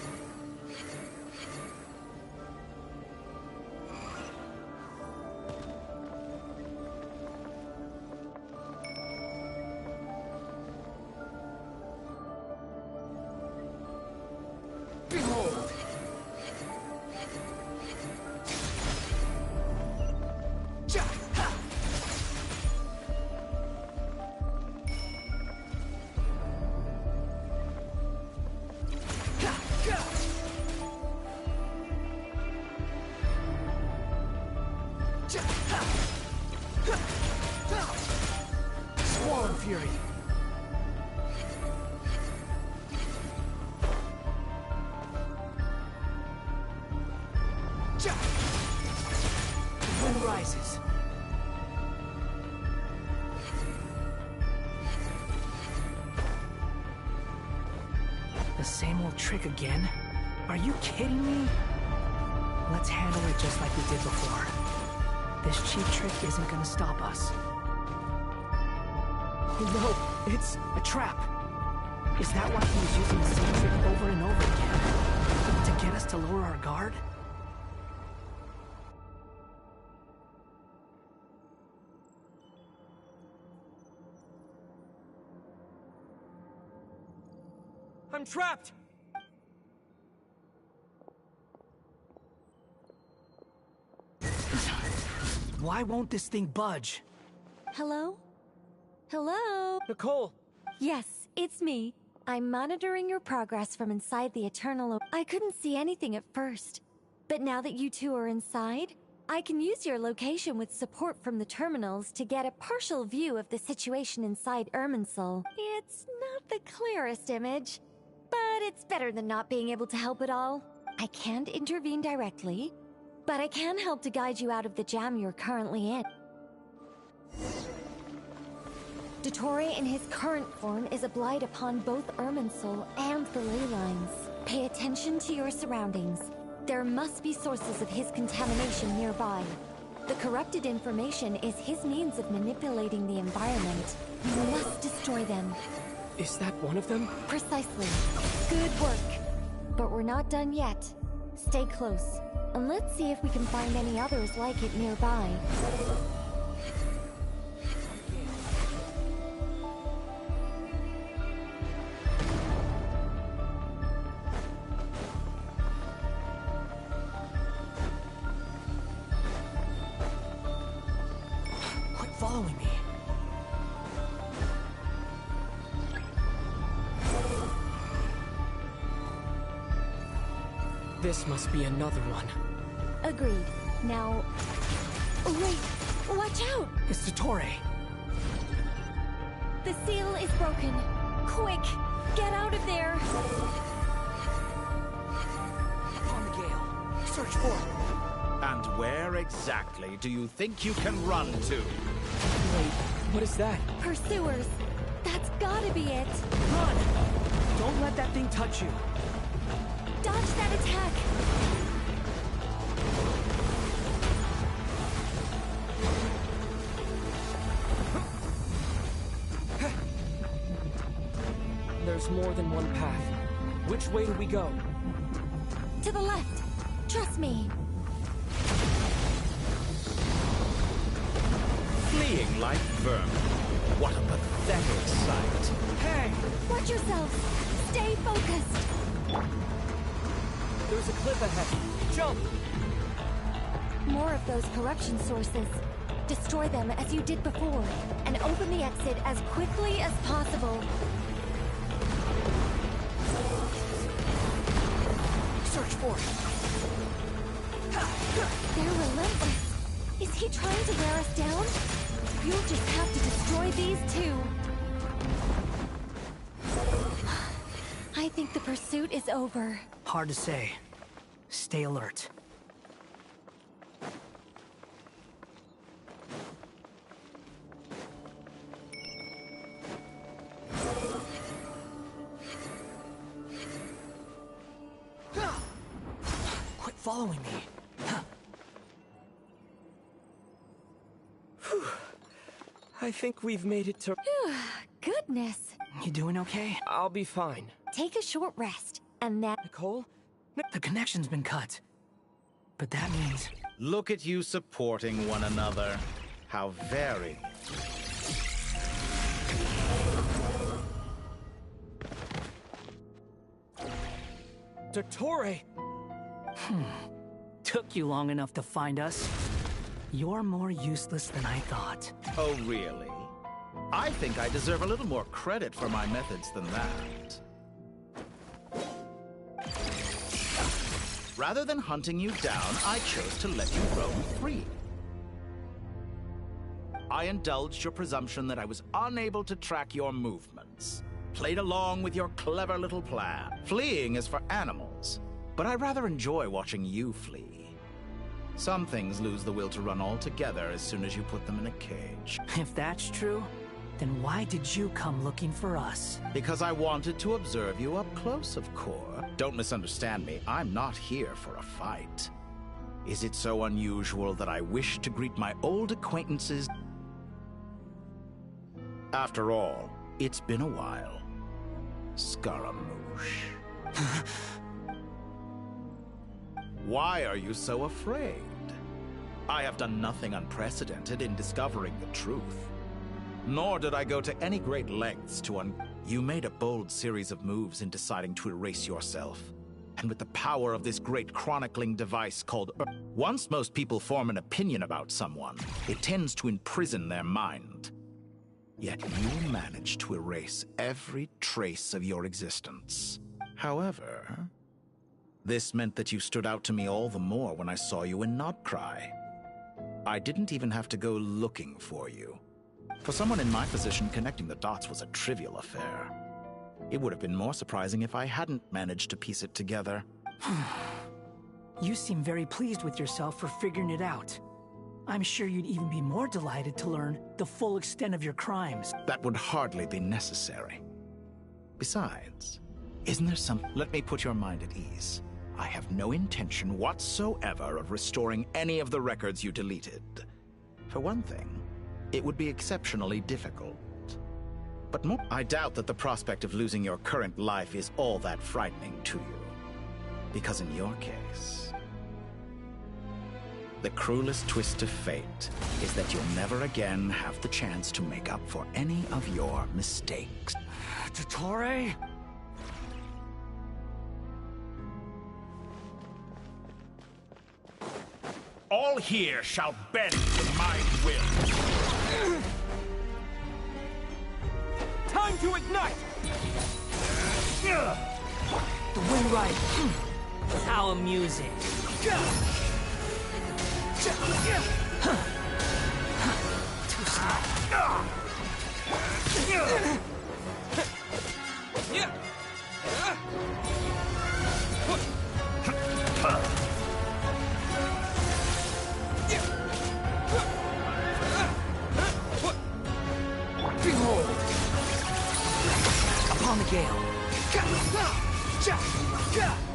Behold! Squall Fury. The wind rises. The same old trick again? Are you kidding me? Let's handle it just like we did before. This cheap trick isn't gonna stop us. No, it's a trap. Is that why he was using the same trick over and over again? To get us to lower our guard? I'm trapped! Why won't this thing budge? Hello? Hello? Nicole! Yes, it's me. I'm monitoring your progress from inside the Eternal. I couldn't see anything at first. But now that you two are inside, I can use your location with support from the terminals to get a partial view of the situation inside Irminsul. It's not the clearest image, but it's better than not being able to help at all. I can't intervene directly, but I can help to guide you out of the jam you're currently in. Dottore in his current form is a blight upon both Irminsul and the ley lines. Pay attention to your surroundings. There must be sources of his contamination nearby. The corrupted information is his means of manipulating the environment. You must destroy them. Is that one of them? Precisely. Good work. But we're not done yet. Stay close, and let's see if we can find any others like it nearby. Quit following me. This must be another one. Agreed. Now... Wait! Watch out! It's Dottore. The seal is broken. Quick! Get out of there! Upon the gale. Search for it. And where exactly do you think you can run to? Wait, what is that? Pursuers! That's gotta be it! Run! Don't let that thing touch you. Dodge that attack! there's more than one path. Which way do we go? To the left. Trust me. Fleeing like vermin. What a pathetic sight. Hey! Watch yourself. Stay focused. There's a cliff ahead. Jump! More of those corruption sources. Destroy them as you did before, and open the exit as quickly as possible. Search for it. They're relentless. Is he trying to wear us down? You'll just have to destroy these too. I think the pursuit is over. Hard to say. Stay alert. Quit following me. I think we've made it to... Goodness. You doing okay? I'll be fine. Take a short rest, and that... Nicole? The connection's been cut. But that means... Look at you supporting one another. How very... Dottore! Took you long enough to find us. You're more useless than I thought. Oh, really? I think I deserve a little more credit for my methods than that. Rather than hunting you down, I chose to let you roam free. I indulged your presumption that I was unable to track your movements. Played along with your clever little plan. Fleeing is for animals, but I rather enjoy watching you flee. Some things lose the will to run altogether as soon as you put them in a cage. If that's true, then why did you come looking for us? Because I wanted to observe you up close, of course. Don't misunderstand me, I'm not here for a fight. Is it so unusual that I wish to greet my old acquaintances? After all, it's been a while. Scaramouche. Why are you so afraid? I have done nothing unprecedented in discovering the truth. Nor did I go to any great lengths to You made a bold series of moves in deciding to erase yourself. And with the power of this great chronicling device called Once most people form an opinion about someone, it tends to imprison their mind. Yet you managed to erase every trace of your existence. However, this meant that you stood out to me all the more when I saw you in Nobcry. I didn't even have to go looking for you. For someone in my position, connecting the dots was a trivial affair. It would have been more surprising if I hadn't managed to piece it together. You seem very pleased with yourself for figuring it out. I'm sure you'd even be more delighted to learn the full extent of your crimes. That would hardly be necessary. Besides, isn't there some... Let me put your mind at ease. I have no intention whatsoever of restoring any of the records you deleted. For one thing, it would be exceptionally difficult. But more, I doubt that the prospect of losing your current life is all that frightening to you. Because in your case, the cruelest twist of fate is that you'll never again have the chance to make up for any of your mistakes. Dottore? All here shall bend to my will. Time to ignite! The wind ride. How amusing. Too Behold! Upon the gale.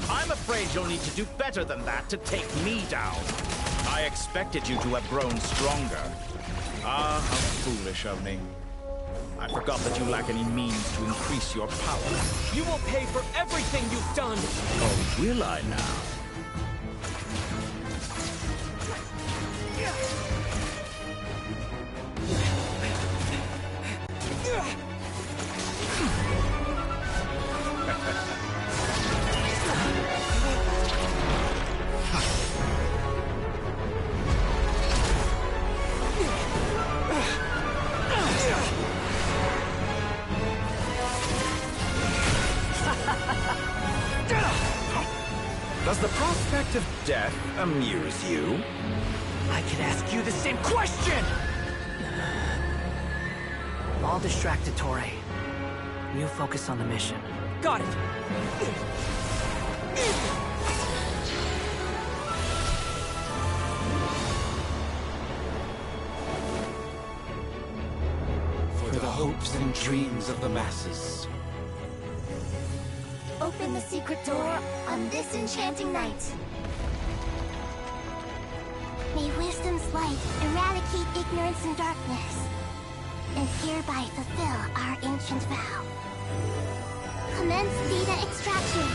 I'm afraid you'll need to do better than that to take me down. I expected you to have grown stronger. Ah, how foolish of me. I forgot that you lack any means to increase your power. You will pay for everything you've done! Oh, will I now? Does the prospect of death amuse you? I could ask you the same question! I'll distract Ettore. You focus on the mission. Got it! For the hopes and dreams of the masses. Open the secret door on this enchanting night. May wisdom's light eradicate ignorance and darkness, and hereby fulfill our ancient vow. Commence data extraction.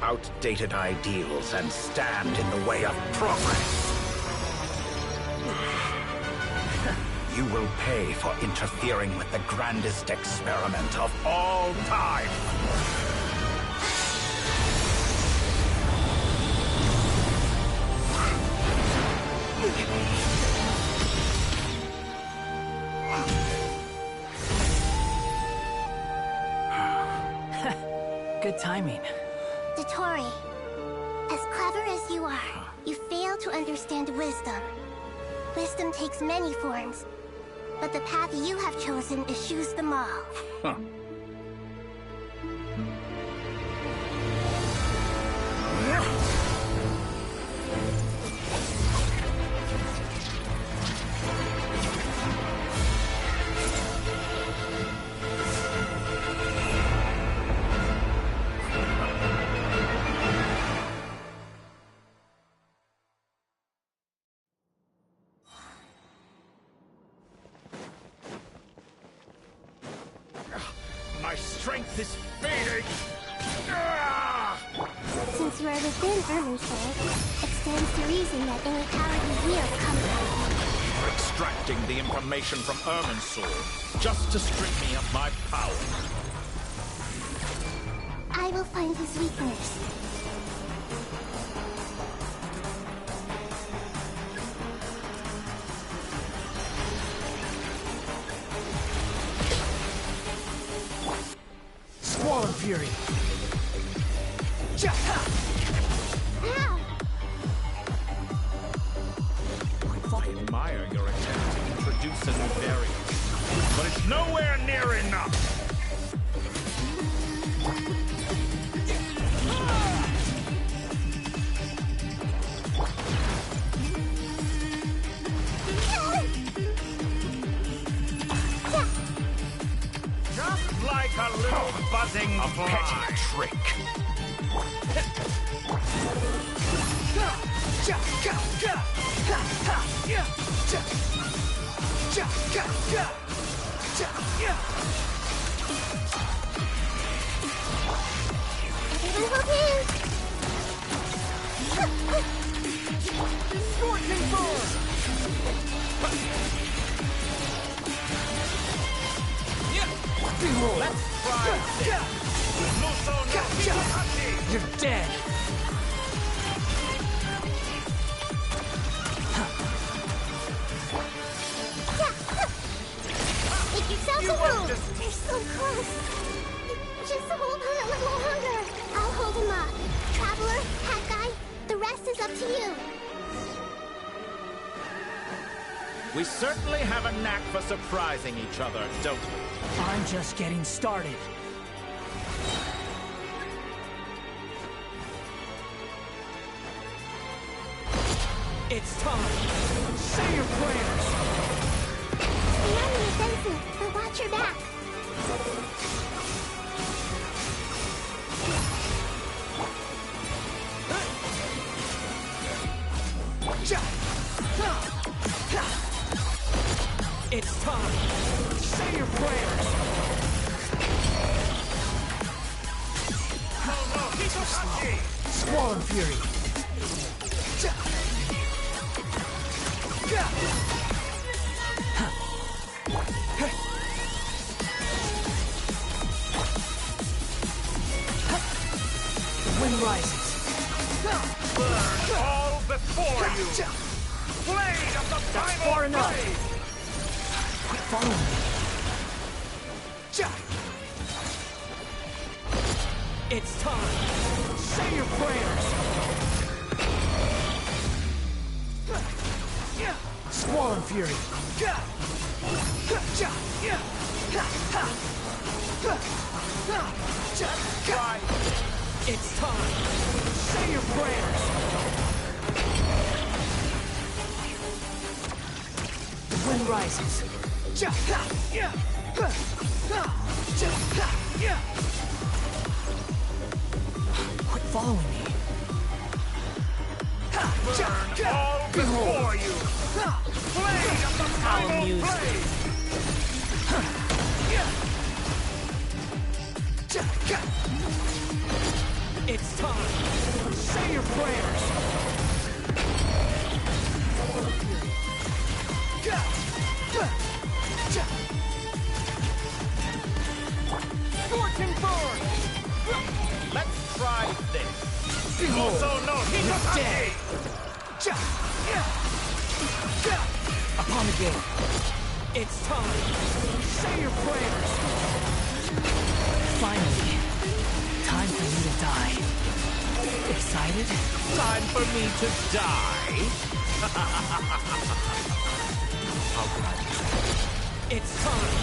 Outdated ideals and stand in the way of progress. You will pay for interfering with the grandest experiment of all time. Good timing. Ettore, as clever as you are, you fail to understand wisdom. Wisdom takes many forms, but the path you have chosen eschews them all. Huh. My strength is fading! Since you are within Ermin's soul, it stands to reason that any power you wield comes from him. You're extracting the information from Ermin's soul, just to strip me of my power. I will find his weakness. Squall and Fury! I admire your attempt to introduce a new variant, but it's nowhere near enough! Just like a little buzzing fly. Petty trick. Everyone hold hands! Scorching Burn! Let's try this. You're dead! Make yourself a room! They're so close! Just hold on a little longer! I'll hold him up. Traveler, Hat Guy, the rest is up to you. We certainly have a knack for surprising each other, don't we? I'm just getting started. It's time. Say your prayers. The enemy defensive, but watch your back. It's time. Say your prayers. Squall and Fury. Wind rises. Burn all before you! Blade of the final far enough. blade! Quit following me. It's time. Say your prayers. Squall and Fury. Right. It's time. Say your prayers. The wind rises. Quit following me. Burn all before you! Blade of the final blade! It's time. Say your prayers. Scorching burn! Let's try this. Behold, Also known you're dead. Upon the gate. It's time. Say your prayers. Finally. Time for you to die. Excited? Time for me to die? How glad you said. It's time.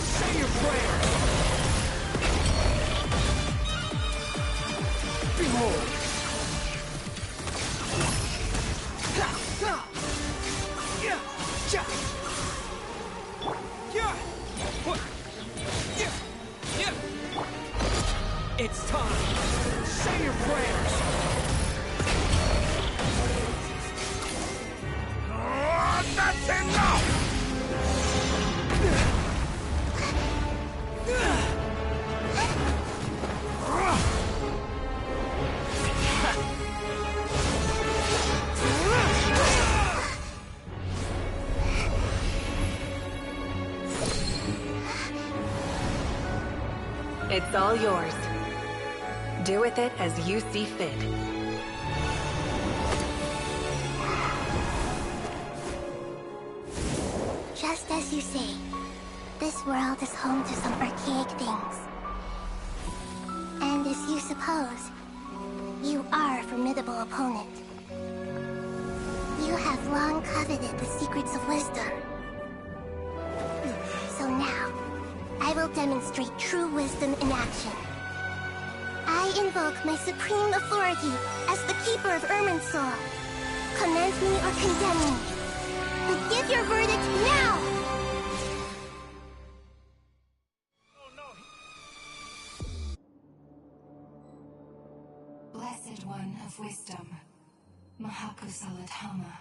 Say your prayers. Behold. It's time. Say your prayers. That's enough! It's all yours. Do with it as you see fit. Just as you say, this world is home to some archaic things. And as you suppose, you are a formidable opponent. You have long coveted the secrets of wisdom. So now, I will demonstrate true wisdom in action. I invoke my supreme authority as the keeper of Irminsul. Commend me or condemn me. But give your verdict now! Blessed One of Wisdom, Mahakusalatama,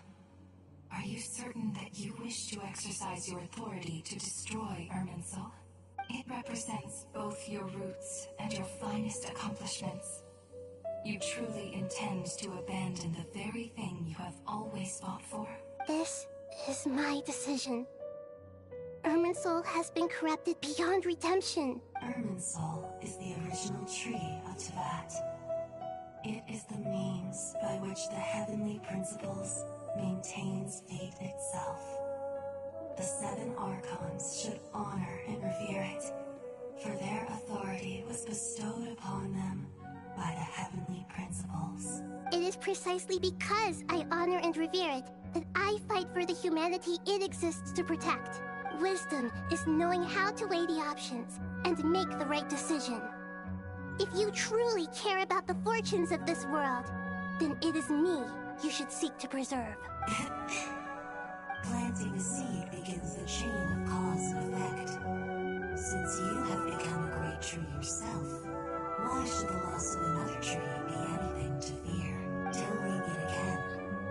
are you certain that you wish to exercise your authority to destroy Irminsul? It represents both your roots and your finest accomplishments. You truly intend to abandon the very thing you have always fought for? This is my decision. Irminsul has been corrupted beyond redemption. Irminsul is the original tree of Teyvat. It is the means by which the heavenly principles maintains fate itself. The 7 Archons should honor and revere it, for their authority was bestowed upon them by the heavenly principles. It is precisely because I honor and revere it that I fight for the humanity it exists to protect. Wisdom is knowing how to weigh the options and make the right decision. If you truly care about the fortunes of this world, then it is me you should seek to preserve. Planting a seed begins the chain of cause and effect. Since you have become a great tree yourself, why should the loss of another tree be anything to fear? Till we meet again,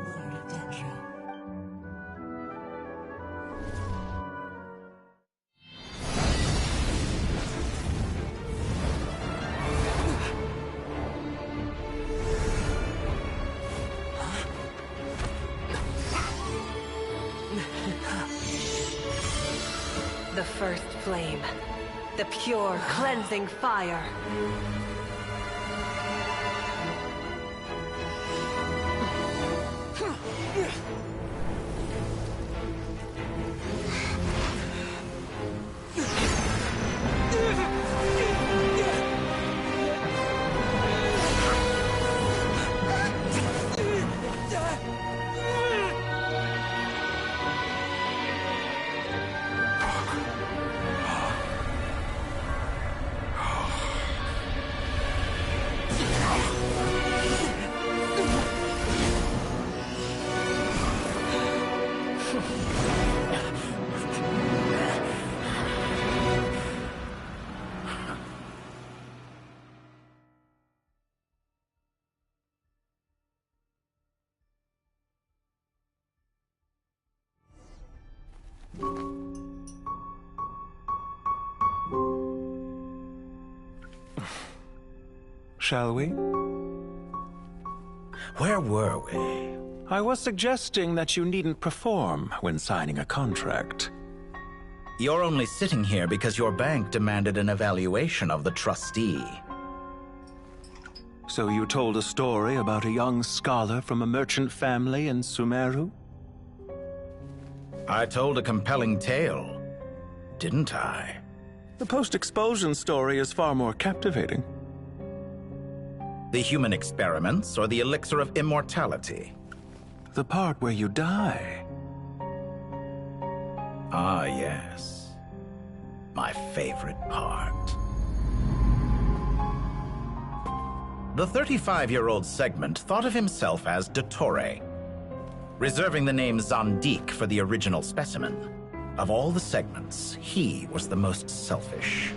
Lord of Dendro. The first flame. The pure, cleansing fire. Shall we? Where were we? I was suggesting that you needn't perform when signing a contract. You're only sitting here because your bank demanded an evaluation of the trustee. So you told a story about a young scholar from a merchant family in Sumeru? I told a compelling tale, didn't I? The post-expulsion story is far more captivating. The human experiments or the elixir of immortality? The part where you die. Ah, yes. My favorite part. The 35-year-old Segment thought of himself as Dottore, reserving the name Zandik for the original specimen. Of all the Segments, he was the most selfish.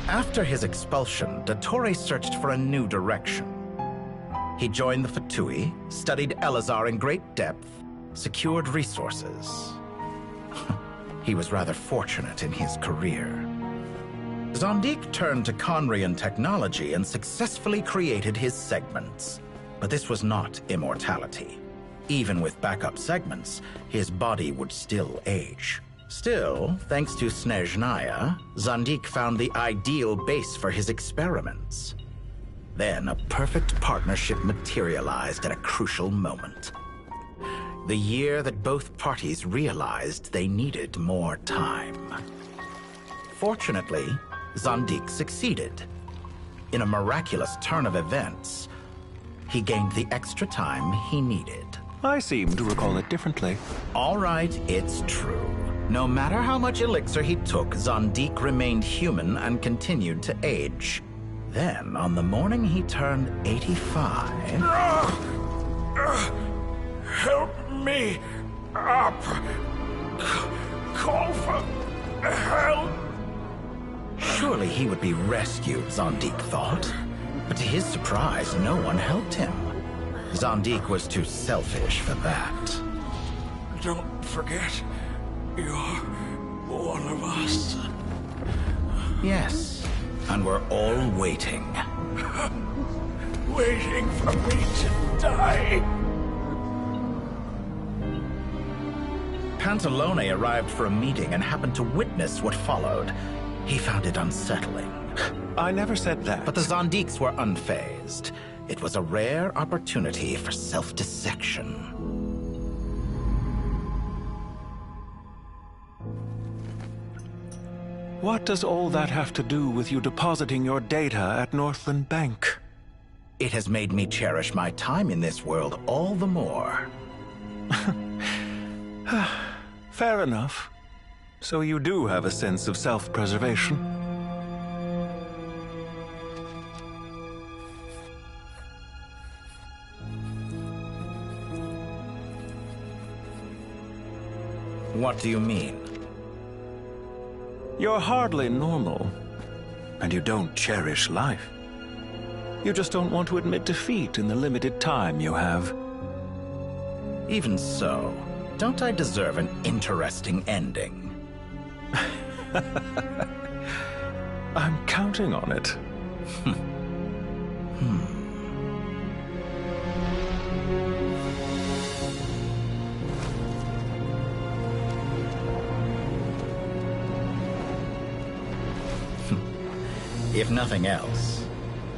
After his expulsion, Dottore searched for a new direction. He joined the Fatui, studied Elazar in great depth, secured resources. He was rather fortunate in his career. Zandik turned to Conrian technology and successfully created his segments. But this was not immortality. Even with backup segments, his body would still age. Still, thanks to Snezhnaya, Zandik found the ideal base for his experiments. Then a perfect partnership materialized at a crucial moment. The year that both parties realized they needed more time. Fortunately, Zandik succeeded. In a miraculous turn of events, he gained the extra time he needed. I seem to recall it differently. All right, it's true. No matter how much elixir he took, Zandik remained human and continued to age. Then, on the morning he turned 85... Help me up! Call for help! Surely he would be rescued, Zandik thought. But to his surprise, no one helped him. Zandik was too selfish for that. Don't forget, you're one of us. Yes, and we're all waiting. Waiting for me to die. Pantalone arrived for a meeting and happened to witness what followed. He found it unsettling. I never said that. But the Zandiks were unfazed. It was a rare opportunity for self-dissection. What does all that have to do with you depositing your data at Northland Bank? It has made me cherish my time in this world all the more. Fair enough. So you do have a sense of self-preservation. What do you mean? You're hardly normal, and you don't cherish life. You just don't want to admit defeat in the limited time you have. Even so, don't I deserve an interesting ending? I'm counting on it. If nothing else,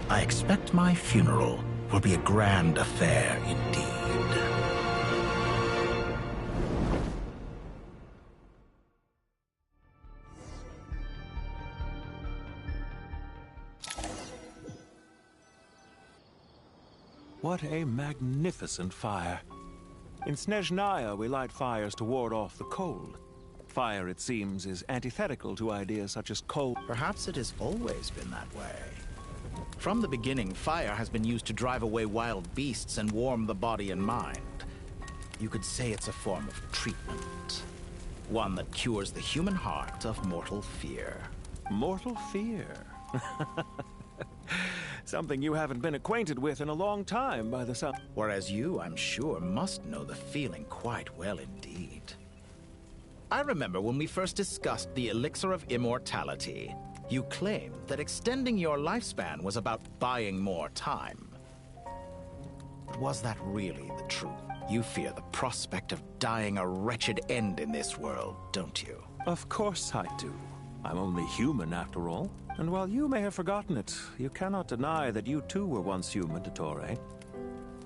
I expect my funeral will be a grand affair indeed. What a magnificent fire. In Snezhnaya, we light fires to ward off the cold. Fire, it seems, is antithetical to ideas such as cold. Perhaps it has always been that way. From the beginning, fire has been used to drive away wild beasts and warm the body and mind. You could say it's a form of treatment. One that cures the human heart of mortal fear. Mortal fear? Something you haven't been acquainted with in a long time, by the sound. Whereas you, I'm sure, must know the feeling quite well indeed. I remember when we first discussed the elixir of immortality. You claimed that extending your lifespan was about buying more time. But was that really the truth? You fear the prospect of dying a wretched end in this world, don't you? Of course I do. I'm only human, after all. And while you may have forgotten it, you cannot deny that you too were once human, Dottore.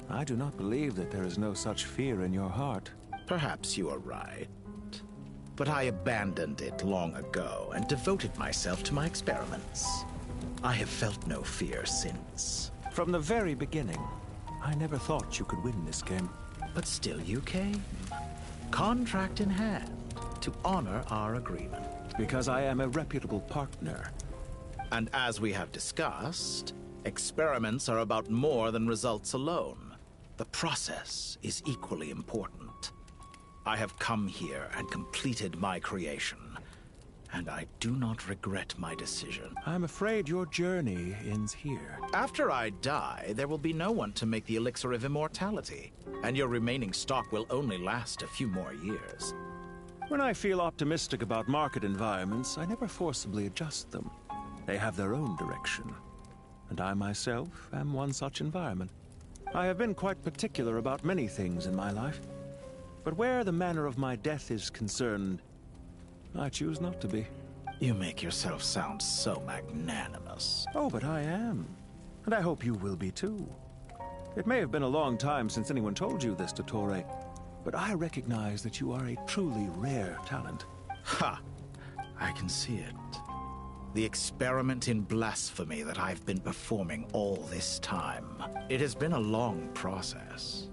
I do not believe that there is no such fear in your heart. Perhaps you are right. But I abandoned it long ago and devoted myself to my experiments. I have felt no fear since. From the very beginning, I never thought you could win this game. But still you came. Contract in hand, to honor our agreement. Because I am a reputable partner. And as we have discussed, experiments are about more than results alone. The process is equally important. I have come here and completed my creation, and I do not regret my decision. I'm afraid your journey ends here. After I die, there will be no one to make the elixir of immortality, and your remaining stock will only last a few more years. When I feel optimistic about market environments, I never forcibly adjust them. They have their own direction, and I myself am one such environment. I have been quite particular about many things in my life. But where the manner of my death is concerned, I choose not to be. You make yourself sound so magnanimous. Oh, but I am. And I hope you will be too. It may have been a long time since anyone told you this, Dottore, but I recognize that you are a truly rare talent. Ha! I can see it. The experiment in blasphemy that I've been performing all this time. It has been a long process.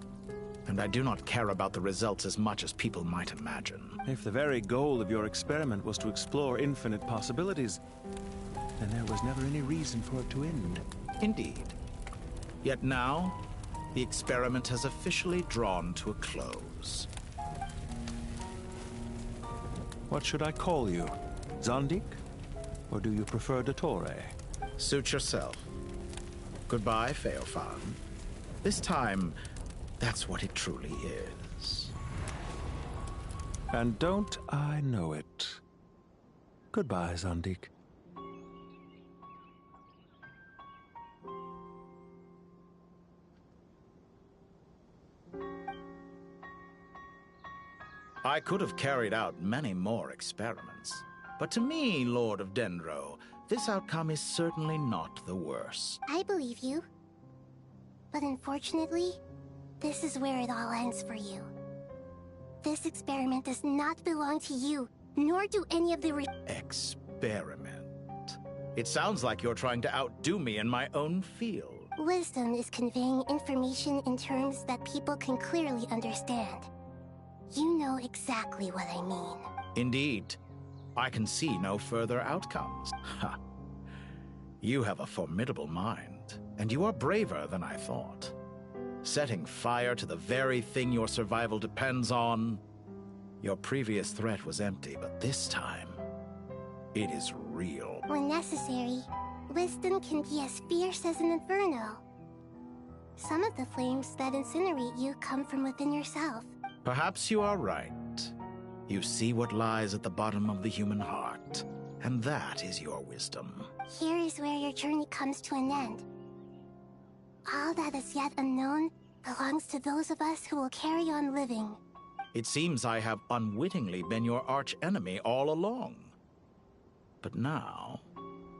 And I do not care about the results as much as people might imagine. If the very goal of your experiment was to explore infinite possibilities, then there was never any reason for it to end. Indeed. Yet now, the experiment has officially drawn to a close. What should I call you? Zandik? Or do you prefer Dottore? Suit yourself. Goodbye, Feofan. This time, that's what it truly is. And don't I know it? Goodbye, Zandik. I could have carried out many more experiments. But to me, Lord of Dendro, this outcome is certainly not the worst. I believe you. But unfortunately, this is where it all ends for you. This experiment does not belong to you, nor do any of the Experiment? It sounds like you're trying to outdo me in my own field. Wisdom is conveying information in terms that people can clearly understand. You know exactly what I mean. Indeed. I can see no further outcomes. Ha. You have a formidable mind, and you are braver than I thought. Setting fire to the very thing your survival depends on. Your previous threat was empty, but this time, it is real. When necessary, wisdom can be as fierce as an inferno. Some of the flames that incinerate you come from within yourself. Perhaps you are right. You see what lies at the bottom of the human heart, and that is your wisdom. Here is where your journey comes to an end. All that is yet unknown belongs to those of us who will carry on living. It seems I have unwittingly been your arch-enemy all along. But now,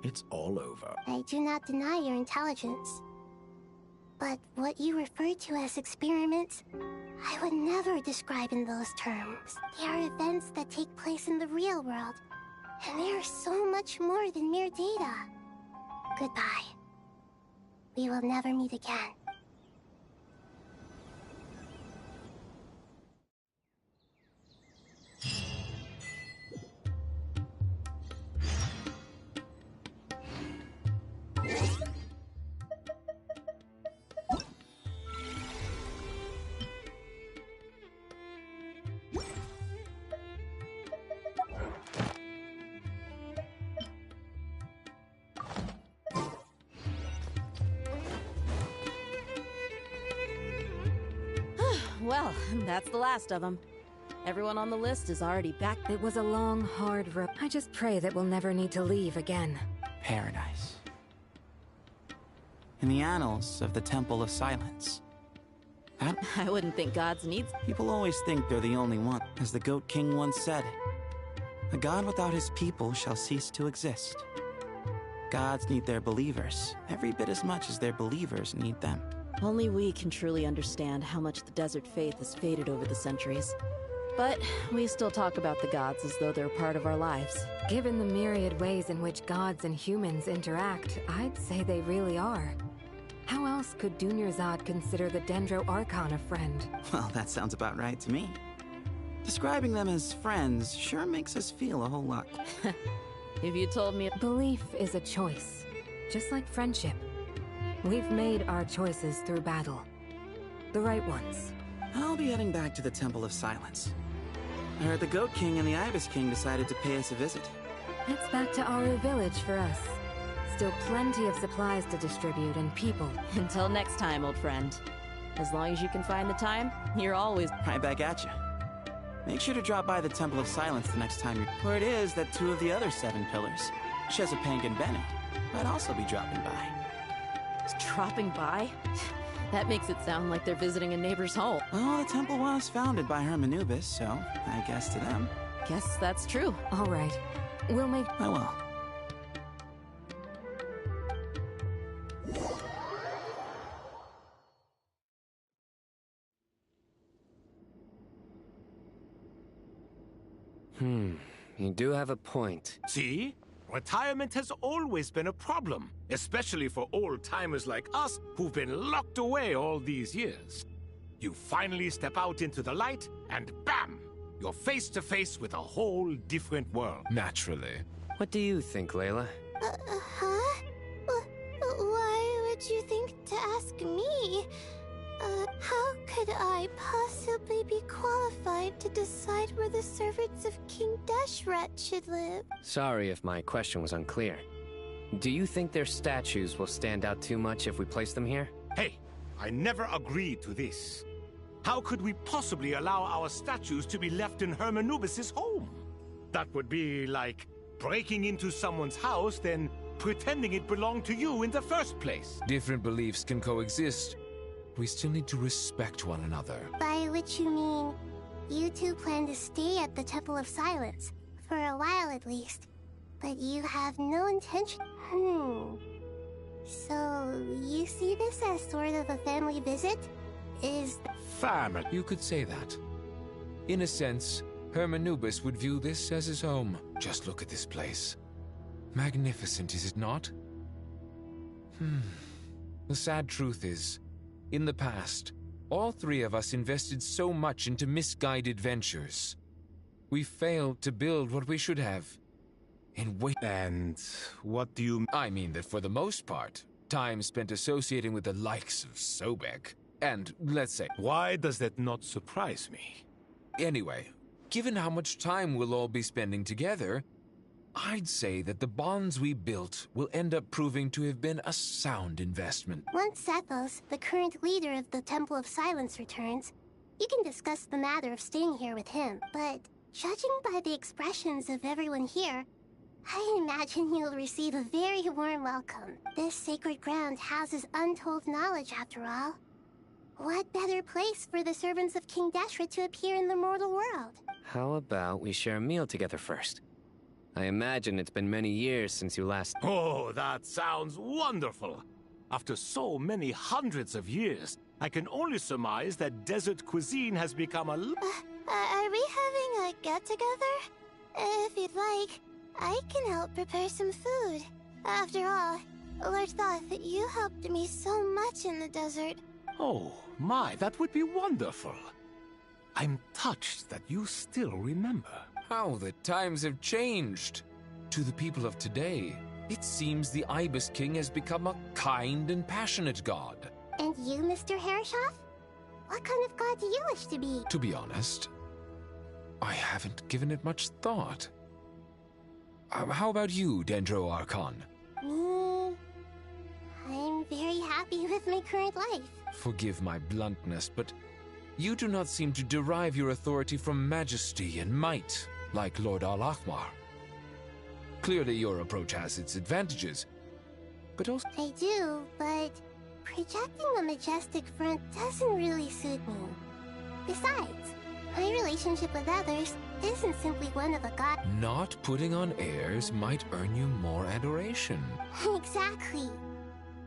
it's all over. I do not deny your intelligence. But what you refer to as experiments, I would never describe in those terms. They are events that take place in the real world, and they are so much more than mere data. Goodbye. We will never meet again. Well, that's the last of them. Everyone on the list is already back. It was a long, hard road. I just pray that we'll never need to leave again. Paradise. In the annals of the Temple of Silence. I wouldn't think gods need... People always think they're the only one. As the Goat King once said, a god without his people shall cease to exist. Gods need their believers, every bit as much as their believers need them. Only we can truly understand how much the desert faith has faded over the centuries. But we still talk about the gods as though they're part of our lives. Given the myriad ways in which gods and humans interact, I'd say they really are. How else could Dunyarzad consider the Dendro Archon a friend? Well, that sounds about right to me. Describing them as friends sure makes us feel a whole lot. If you told me... Belief is a choice, just like friendship. We've made our choices through battle. The right ones. I'll be heading back to the Temple of Silence. I heard the Goat King and the Ibis King decided to pay us a visit. It's back to Aru Village for us. Still plenty of supplies to distribute and people. Until next time, old friend. As long as you can find the time, you're always... Right back at you. Make sure to drop by the Temple of Silence the next time you're... Where it is that two of the other 7 pillars, Shezapang and Bennett, might also be dropping by. Dropping by? That makes it sound like they're visiting a neighbor's home. Well, the temple was founded by Hermanubis, so I guess to them. Guess that's true. All right. We'll make... I will. You do have a point. See? Retirement has always been a problem, especially for old-timers like us who've been locked away all these years. You finally step out into the light, and bam! You're face to face with a whole different world. Naturally. What do you think, Layla? Huh? Why would you think to ask me? How could I possibly be qualified to decide where the servants of King Deshret should live? Sorry if my question was unclear. Do you think their statues will stand out too much if we place them here? Hey, I never agreed to this. How could we possibly allow our statues to be left in Hermanubis' home? That would be like breaking into someone's house, then pretending it belonged to you in the first place. Different beliefs can coexist. We still need to respect one another. By which you mean, you two plan to stay at the Temple of Silence, for a while at least, but you have no intention... So, you see this as sort of a family visit? Family? You could say that. In a sense, Hermanubis would view this as his home. Just look at this place. Magnificent, is it not? The sad truth is, in the past, all three of us invested so much into misguided ventures. We failed to build what we should have. And what do you... I mean that for the most part, time spent associating with the likes of Sobek, and, let's say... Why does that not surprise me? Anyway, given how much time we'll all be spending together, I'd say that the bonds we built will end up proving to have been a sound investment. Once Sethos, the current leader of the Temple of Silence, returns, you can discuss the matter of staying here with him. But judging by the expressions of everyone here, I imagine you'll receive a very warm welcome. This sacred ground houses untold knowledge, after all. What better place for the servants of King Deshret to appear in the mortal world? How about we share a meal together first? I imagine it's been many years since you last... Oh, that sounds wonderful! After so many hundreds of years, I can only surmise that desert cuisine has become a... Are we having a get-together? If you'd like, I can help prepare some food. After all, Lord thought that you helped me so much in the desert. Oh, my, that would be wonderful. I'm touched that you still remember. How the times have changed. To the people of today, it seems the Ibis King has become a kind and passionate god. And you, Mr. Herreshoff? What kind of god do you wish to be? To be honest, I haven't given it much thought. How about you, Dendro Archon? Me? I'm very happy with my current life. Forgive my bluntness, but you do not seem to derive your authority from majesty and might, like Lord Al-Ahmar. Clearly your approach has its advantages, but also... I do, but projecting a majestic front doesn't really suit me. Besides, my relationship with others isn't simply one of a god. Not putting on airs might earn you more adoration. Exactly.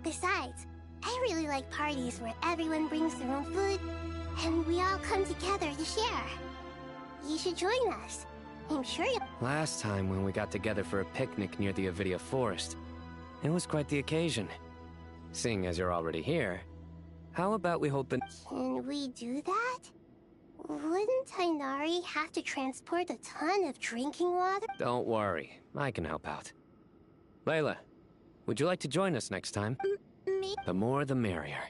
Besides, I really like parties where everyone brings their own food, and we all come together to share. You should join us. I'm sure you... Last time when we got together for a picnic near the Avidia Forest, it was quite the occasion. Seeing as you're already here, how about we hold the... Can we do that? Wouldn't Tainari have to transport a ton of drinking water? Don't worry, I can help out. Layla, would you like to join us next time? Me? The more the merrier.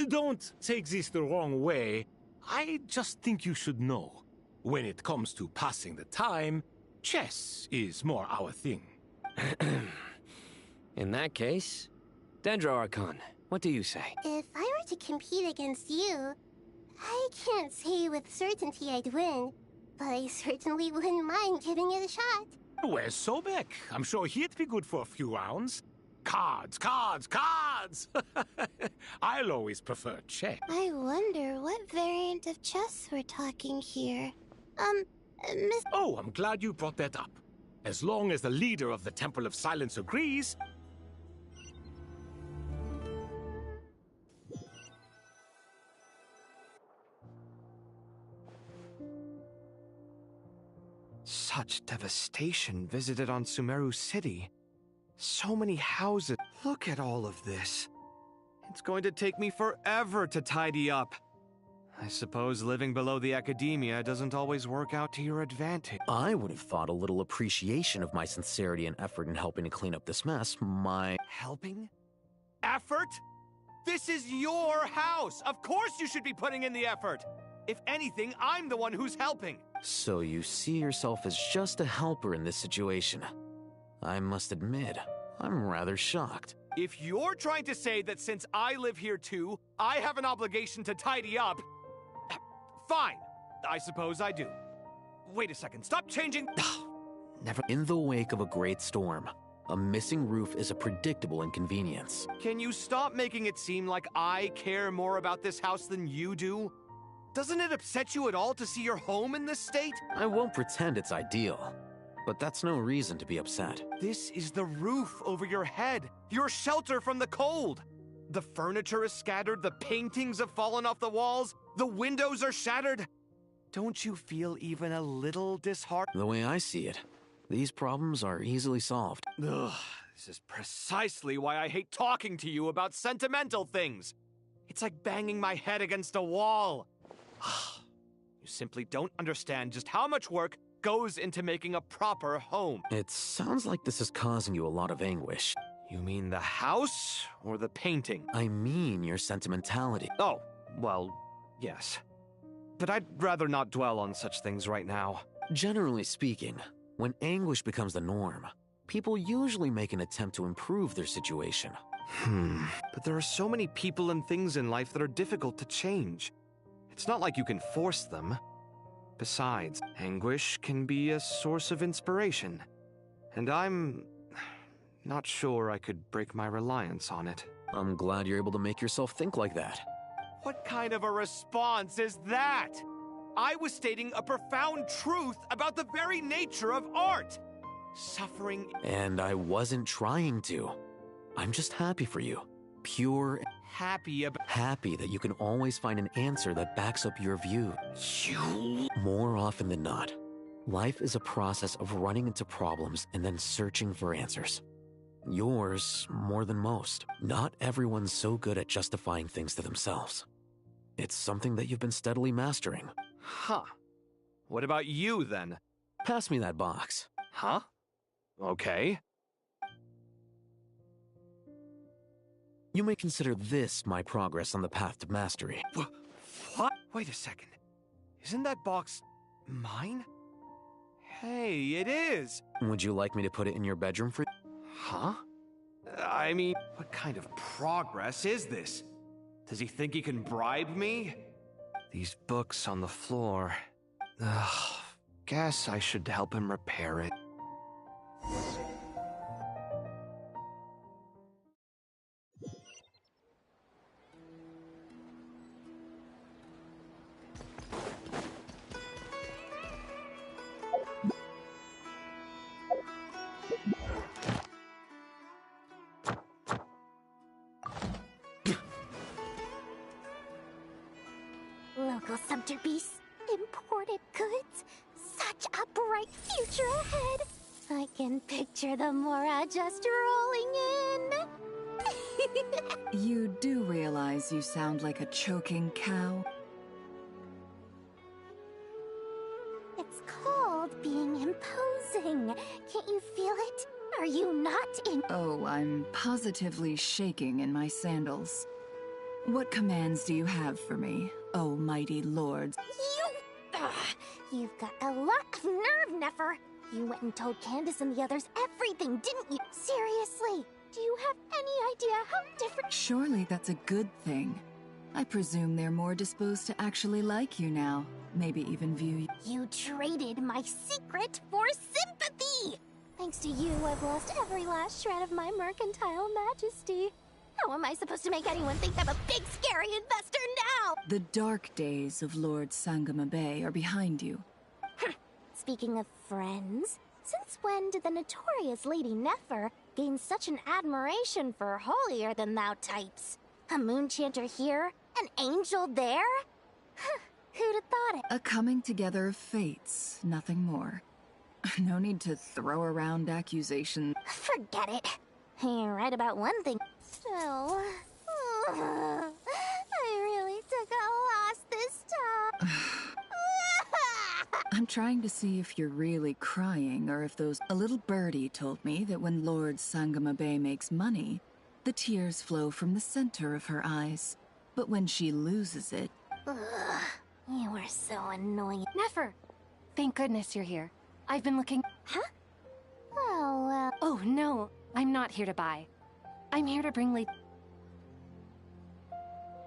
Don't take this the wrong way. I just think you should know. When it comes to passing the time, chess is more our thing. In that case, Dendro Archon, what do you say? If I were to compete against you, I can't say with certainty I'd win, but I certainly wouldn't mind giving it a shot. Where's Sobek? I'm sure he'd be good for a few rounds. Cards, cards, cards! I'll always prefer chess. I wonder what variant of chess we're talking here. Miss... Oh, I'm glad you brought that up. As long as the leader of the Temple of Silence agrees... Such devastation visited on Sumeru City. So many houses. Look at all of this. It's going to take me forever to tidy up. I suppose living below the academia doesn't always work out to your advantage. I would have thought a little appreciation of my sincerity and effort in helping to clean up this mess Helping? Effort? This is your house! Of course you should be putting in the effort! If anything, I'm the one who's helping! So you see yourself as just a helper in this situation. I must admit, I'm rather shocked. If you're trying to say that since I live here too, I have an obligation to tidy up... Fine. I suppose I do. Wait a second, stop changing... Never. In the wake of a great storm, a missing roof is a predictable inconvenience. Can you stop making it seem like I care more about this house than you do? Doesn't it upset you at all to see your home in this state? I won't pretend it's ideal, but that's no reason to be upset. This is the roof over your head, your shelter from the cold. The furniture is scattered, the paintings have fallen off the walls, the windows are shattered. Don't you feel even a little disheartened? The way I see it, these problems are easily solved. Ugh, This is precisely why I hate talking to you about sentimental things. It's like banging my head against a wall. You simply don't understand just how much work goes into making a proper home. It sounds like this is causing you a lot of anguish. You mean the house or the painting? I mean your sentimentality. Oh, well, yes. But I'd rather not dwell on such things right now. Generally speaking, when anguish becomes the norm, people usually make an attempt to improve their situation. But there are so many people and things in life that are difficult to change. It's not like you can force them. Besides, anguish can be a source of inspiration. And I'm not sure I could break my reliance on it. I'm glad you're able to make yourself think like that. What kind of a response is that? I was stating a profound truth about the very nature of art. Suffering. And I wasn't trying to. I'm just happy for you. Pure. Happy that you can always find an answer that backs up your view. More often than not, life is a process of running into problems and then searching for answers. Yours more than most. Not everyone's so good at justifying things to themselves. It's something that you've been steadily mastering. Huh. What about you, then? Pass me that box. Huh? Okay. You may consider this my progress on the path to mastery. What? Wait a second. Isn't that box mine? Hey, it is! Would you like me to put it in your bedroom for you? Huh? I mean, what kind of progress is this? Does he think he can bribe me? These books on the floor. Ugh, guess I should help him repair it. Local subterbeasts, imported goods, such a bright future ahead. I can picture the Mora just rolling in. You do realize you sound like a choking cow? It's called being imposing. Can't you feel it? Are you not in? Oh, I'm positively shaking in my sandals. What commands do you have for me, oh mighty lords? You've got a lot of nerve, Nefer. You went and told Candace and the others everything, didn't you? Seriously, do you have any idea how different— Surely that's a good thing. I presume they're more disposed to actually like you now. Maybe even view you— You traded my secret for sympathy! Thanks to you, I've lost every last shred of my mercantile majesty. How am I supposed to make anyone think I'm a big, scary investor now? The dark days of Lord Sangama Bay are behind you. Speaking of friends, since when did the notorious Lady Nefer gain such an admiration for holier-than-thou types? A moon chanter here? An angel there? Who'd have thought it? A coming together of fates, nothing more. No need to throw around accusations. Forget it. You're right about one thing. Still, I really took a loss this time. I'm trying to see if you're really crying or if those— A little birdie told me that when Lord Sangama Bay makes money, the tears flow from the center of her eyes. But when she loses it— You are so annoying. Nefer! Thank goodness you're here. I've been looking— Huh? Oh, well— Oh, no. I'm not here to buy. I'm here to bring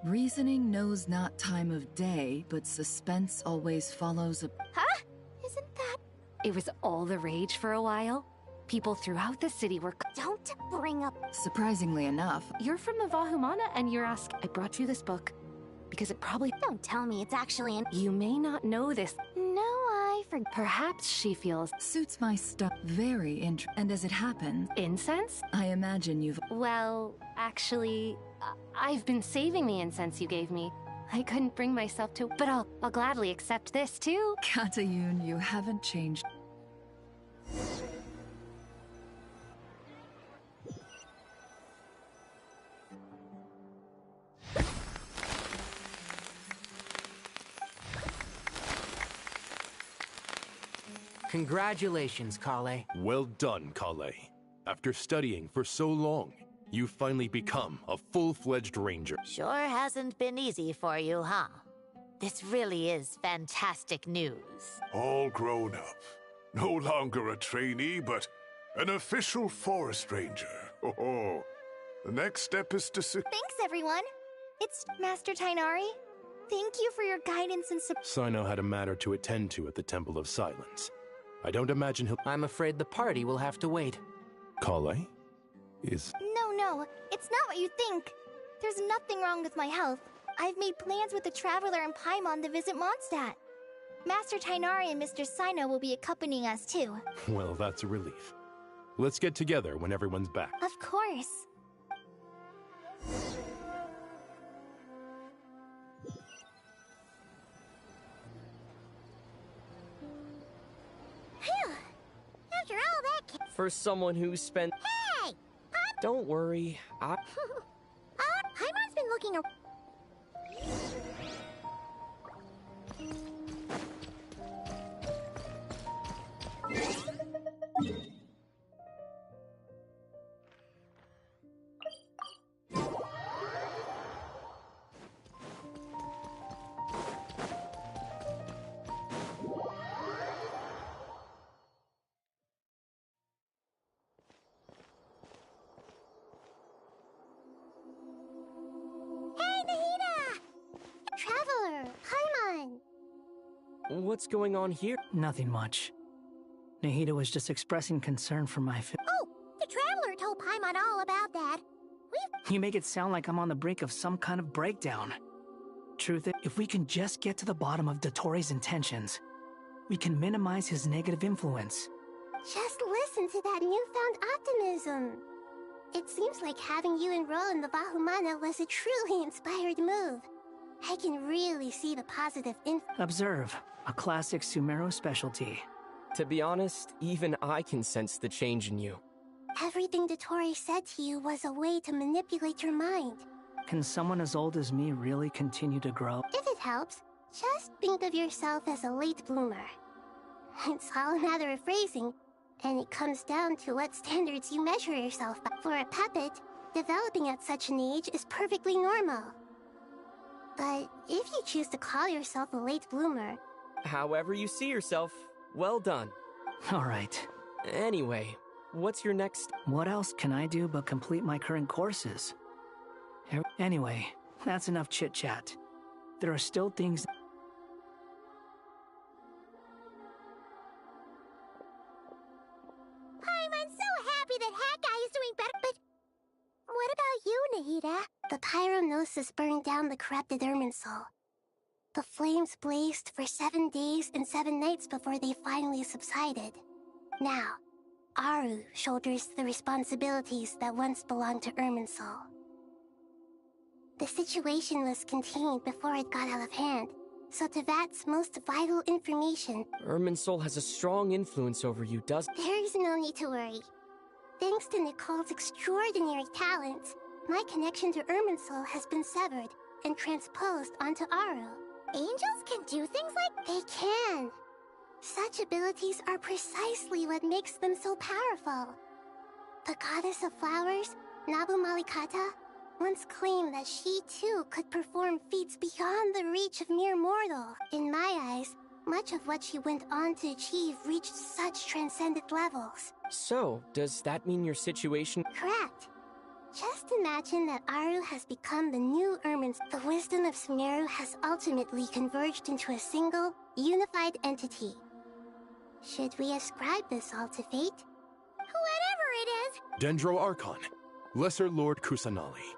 Reasoning knows not time of day, but suspense always follows a— Huh? Isn't that— It was all the rage for a while. People throughout the city were— Don't bring up— Surprisingly enough— You're from the Vahumana and you're asking— I brought you this book because it probably— Don't tell me it's actually in— You may not know this. No, I forgot. Perhaps she feels— Suits my stuff very And as it happens— Incense? I imagine you've— Well, actually, I've been saving the incense you gave me. I couldn't bring myself to— But I'll gladly accept this, too. Katayun, you haven't changed. Congratulations, Kale. Well done, Kale. After studying for so long, you've finally become a full-fledged ranger. Sure hasn't been easy for you, huh? This really is fantastic news. All grown up. No longer a trainee, but an official forest ranger. Oh, the next step is to Thanks, everyone. It's Master Tainari. Thank you for your guidance and support. Sino had a matter to attend to at the Temple of Silence. I don't imagine he'll... I'm afraid the party will have to wait. Kale? Is... No, it's not what you think. There's nothing wrong with my health. I've made plans with the Traveler and Paimon to visit Mondstadt. Master Tainari and Mr. Sino will be accompanying us too. Well, that's a relief. Let's get together when everyone's back. Of course. Phew! After all that... For someone who spent... Hey! Don't worry, Paimon's been looking around. Traveler, Paimon! What's going on here? Nothing much. Nahida was just expressing concern for my Oh, the Traveler told Paimon all about that. You make it sound like I'm on the brink of some kind of breakdown. Truth is, if we can just get to the bottom of Dottoro's intentions, we can minimize his negative influence. Just listen to that newfound optimism. It seems like having you enroll in the Vahumana was a truly inspired move. I can really see the positive Observe, a classic Sumeru specialty. To be honest, even I can sense the change in you. Everything Dottore said to you was a way to manipulate your mind. Can someone as old as me really continue to grow? If it helps, just think of yourself as a late bloomer. It's all a matter of phrasing, and it comes down to what standards you measure yourself by. For a puppet, developing at such an age is perfectly normal. But if you choose to call yourself a late bloomer... However you see yourself, well done. All right. Anyway, what's your next... What else can I do but complete my current courses? Anyway, that's enough chit-chat. There are still things... I'm so happy that Hat Guy is doing better, but... What about you, Nahida? The Pyrognosis burned down the corrupted Irminsul. The flames blazed for 7 days and 7 nights before they finally subsided. Now, Aru shoulders the responsibilities that once belonged to Irminsul. The situation was contained before it got out of hand, so Tevat's most vital information... Irminsul has a strong influence over you, doesn't... There is no need to worry. Thanks to Nicole's extraordinary talents, my connection to Irminsul has been severed and transposed onto Aru. Angels can do things like... They can. Such abilities are precisely what makes them so powerful. The goddess of flowers, Nabu Malikata, once claimed that she too could perform feats beyond the reach of mere mortal. In my eyes, much of what she went on to achieve reached such transcendent levels. So, does that mean your situation... Correct. Just imagine that Aru has become the new Irminsul. The wisdom of Sumeru has ultimately converged into a single, unified entity. Should we ascribe this all to fate? Whatever it is! Dendro Archon, Lesser Lord Kusanali.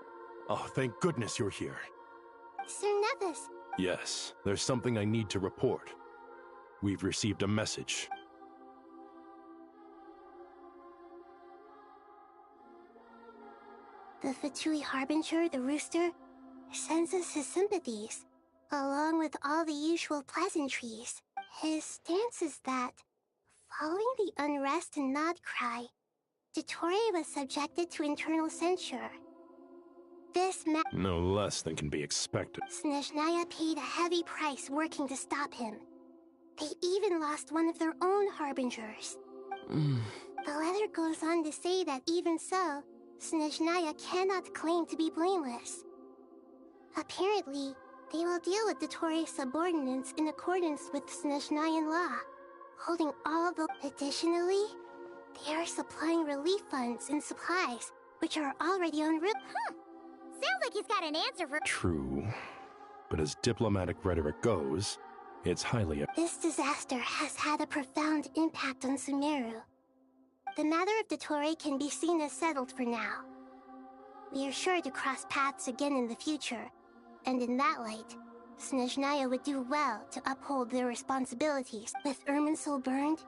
Oh, thank goodness you're here. Sir Nevis. Yes, there's something I need to report. We've received a message. The Fatui Harbinger, the Rooster, sends us his sympathies, along with all the usual pleasantries. His stance is that, following the unrest and Nod Cry, Dottore was subjected to internal censure. This No less than can be expected. Snezhnaya paid a heavy price working to stop him. They even lost one of their own harbingers. The letter goes on to say that even so, Snezhnaya cannot claim to be blameless. Apparently, they will deal with the Torii subordinates in accordance with Snezhnayan law, holding all the... Additionally, they are supplying relief funds and supplies, which are already en route. Sounds like he's got an answer for... True. But as diplomatic rhetoric goes, it's highly... This disaster has had a profound impact on Sumeru. The matter of the Torii can be seen as settled for now. We are sure to cross paths again in the future, and in that light, Snezhnaya would do well to uphold their responsibilities. With Irminsul burned,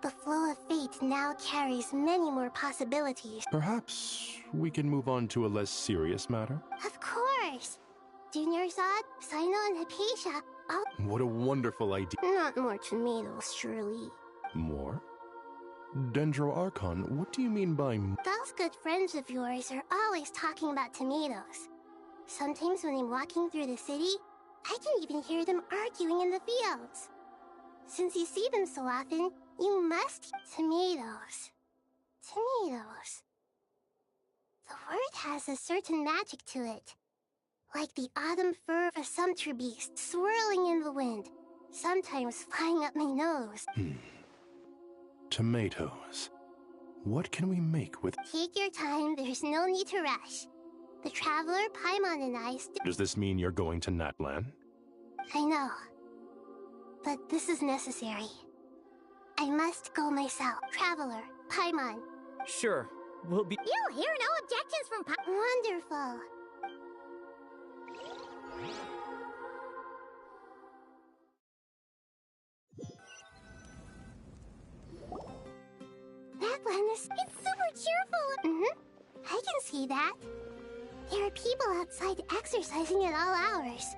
the flow of fate now carries many more possibilities. Perhaps we can move on to a less serious matter? Of course! Junior Zod, Sino, and Hypatia, all... What a wonderful idea. Not more tomatoes, surely. More? Dendro Archon, what do you mean by... Those good friends of yours are always talking about tomatoes. Sometimes when I'm walking through the city, I can even hear them arguing in the fields. Since you see them so often, you must... Tomatoes. Tomatoes. The word has a certain magic to it. Like the autumn fur of a sumpter beast swirling in the wind, sometimes flying up my nose. Tomatoes. What can we make with... Take your time, there's no need to rush. The Traveler, Paimon, and I... Does this mean you're going to Natlan? I know. But this is necessary. I must go myself. Traveler, Paimon. Sure, we'll be... You'll hear no objections from Wonderful. Natlan is... It's super cheerful! I can see that. There are people outside exercising at all hours.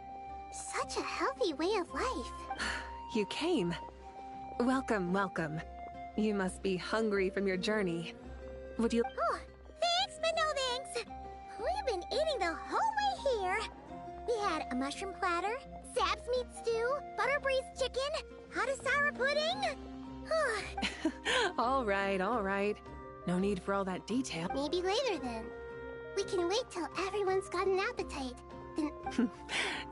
Such a healthy way of life. You came. Welcome, welcome. You must be hungry from your journey. Would you... Oh, thanks, but no thanks. We've been eating the whole way here. We had a mushroom platter, Sab's meat stew, butter braised chicken, hot sour pudding. All right, all right. No need for all that detail. Maybe later then. We can wait till everyone's got an appetite. Then...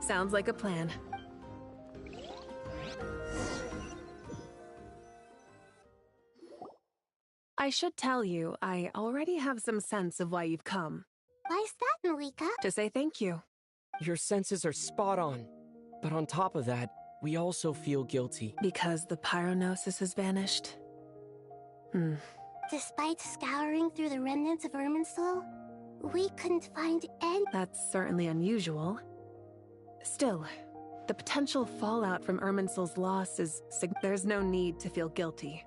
Sounds like a plan. I should tell you, I already have some sense of why you've come. Why's that, Malika? To say thank you. Your senses are spot on. But on top of that, we also feel guilty. Because the pyronosis has vanished? Despite scouring through the remnants of Irminsul, we couldn't find any... That's certainly unusual. Still, the potential fallout from Irminsul's loss is... There's no need to feel guilty.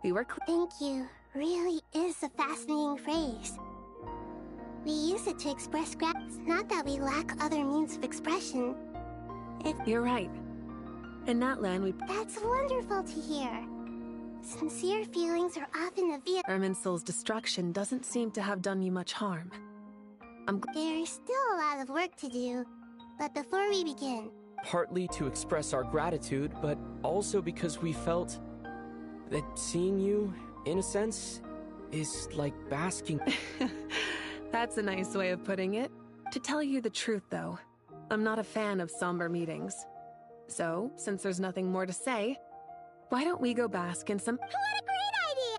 We were... Thank you really is a fascinating phrase. We use it to express It's not that we lack other means of expression. You're right. In Natlan, we... That's wonderful to hear. Sincere feelings are often a vehicle... Irminsul's destruction doesn't seem to have done you much harm. There's still a lot of work to do, but before we begin... Partly to express our gratitude, but also because we felt that seeing you, in a sense, is like basking... That's a nice way of putting it. To tell you the truth, though, I'm not a fan of somber meetings. So, since there's nothing more to say, why don't we go bask in some... What a great idea!